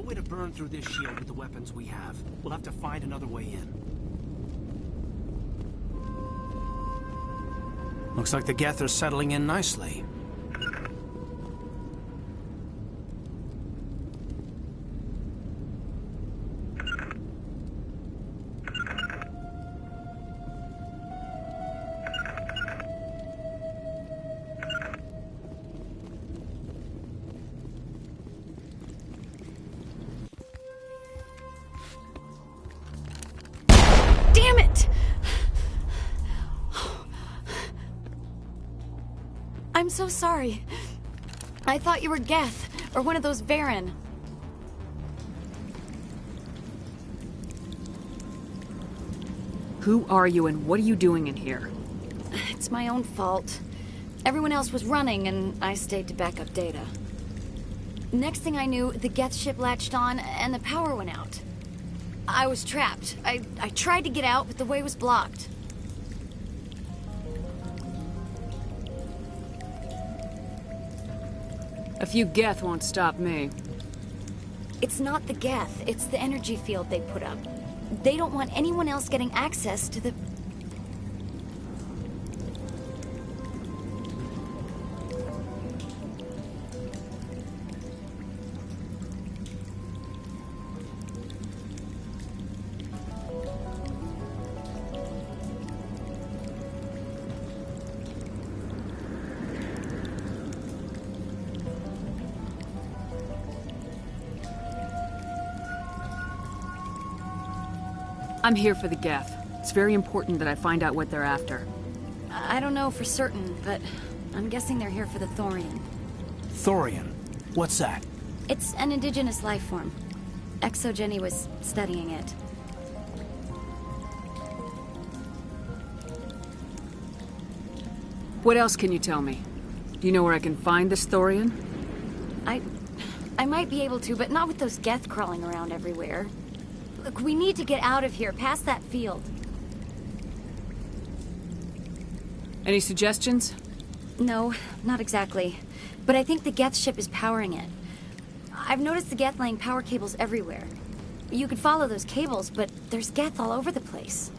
No way to burn through this shield with the weapons we have. We'll have to find another way in. Looks like the Geth are settling in nicely. Damn it! I'm so sorry. I thought you were Geth, or one of those Varen. Who are you and what are you doing in here? It's my own fault. Everyone else was running, and I stayed to back up data. Next thing I knew, the Geth ship latched on, and the power went out. I was trapped. I tried to get out, but the way was blocked. A few Geth won't stop me. It's not the Geth, it's the energy field they put up. They don't want anyone else getting access to the... I'm here for the Geth. It's very important that I find out what they're after. I don't know for certain, but I'm guessing they're here for the Thorian. Thorian? What's that? It's an indigenous life form. Exogeny was studying it. What else can you tell me? Do you know where I can find this Thorian? I might be able to, but not with those Geth crawling around everywhere. Look, we need to get out of here, past that field. Any suggestions? No, not exactly. But I think the Geth ship is powering it. I've noticed the Geth laying power cables everywhere. You could follow those cables, but there's Geth all over the place.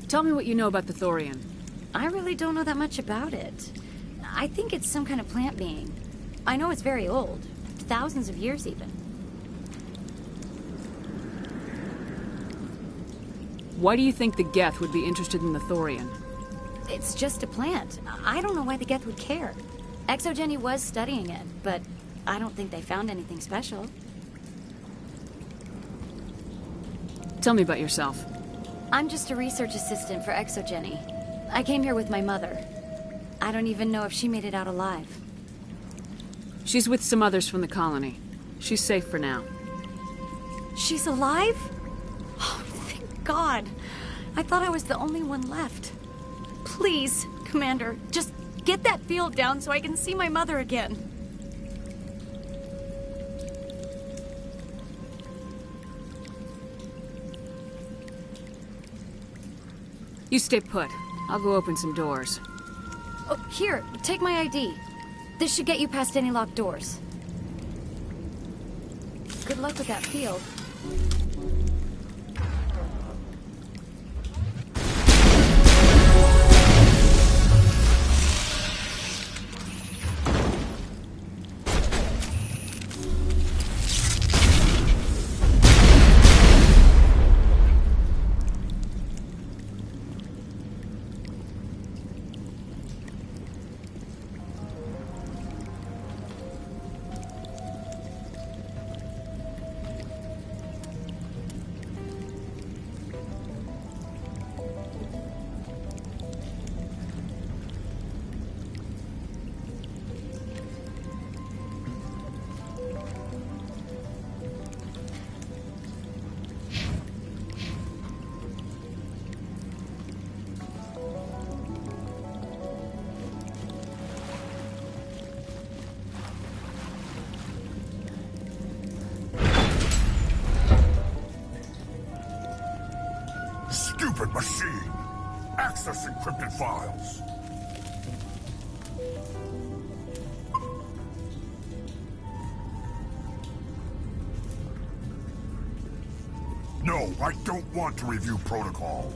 Tell me what you know about the Thorian. I really don't know that much about it. I think it's some kind of plant being. I know it's very old. Thousands of years, even. Why do you think the Geth would be interested in the Thorian? It's just a plant. I don't know why the Geth would care. Exogeny was studying it, but I don't think they found anything special. Tell me about yourself. I'm just a research assistant for Exogeny. I came here with my mother. I don't even know if she made it out alive. She's with some others from the colony. She's safe for now. She's alive? Oh, thank God. I thought I was the only one left. Please, Commander, just get that field down so I can see my mother again. You stay put. I'll go open some doors. Oh, here, take my ID. This should get you past any locked doors. Good luck with that field. Stupid machine! Access encrypted files! No, I don't want to review protocol.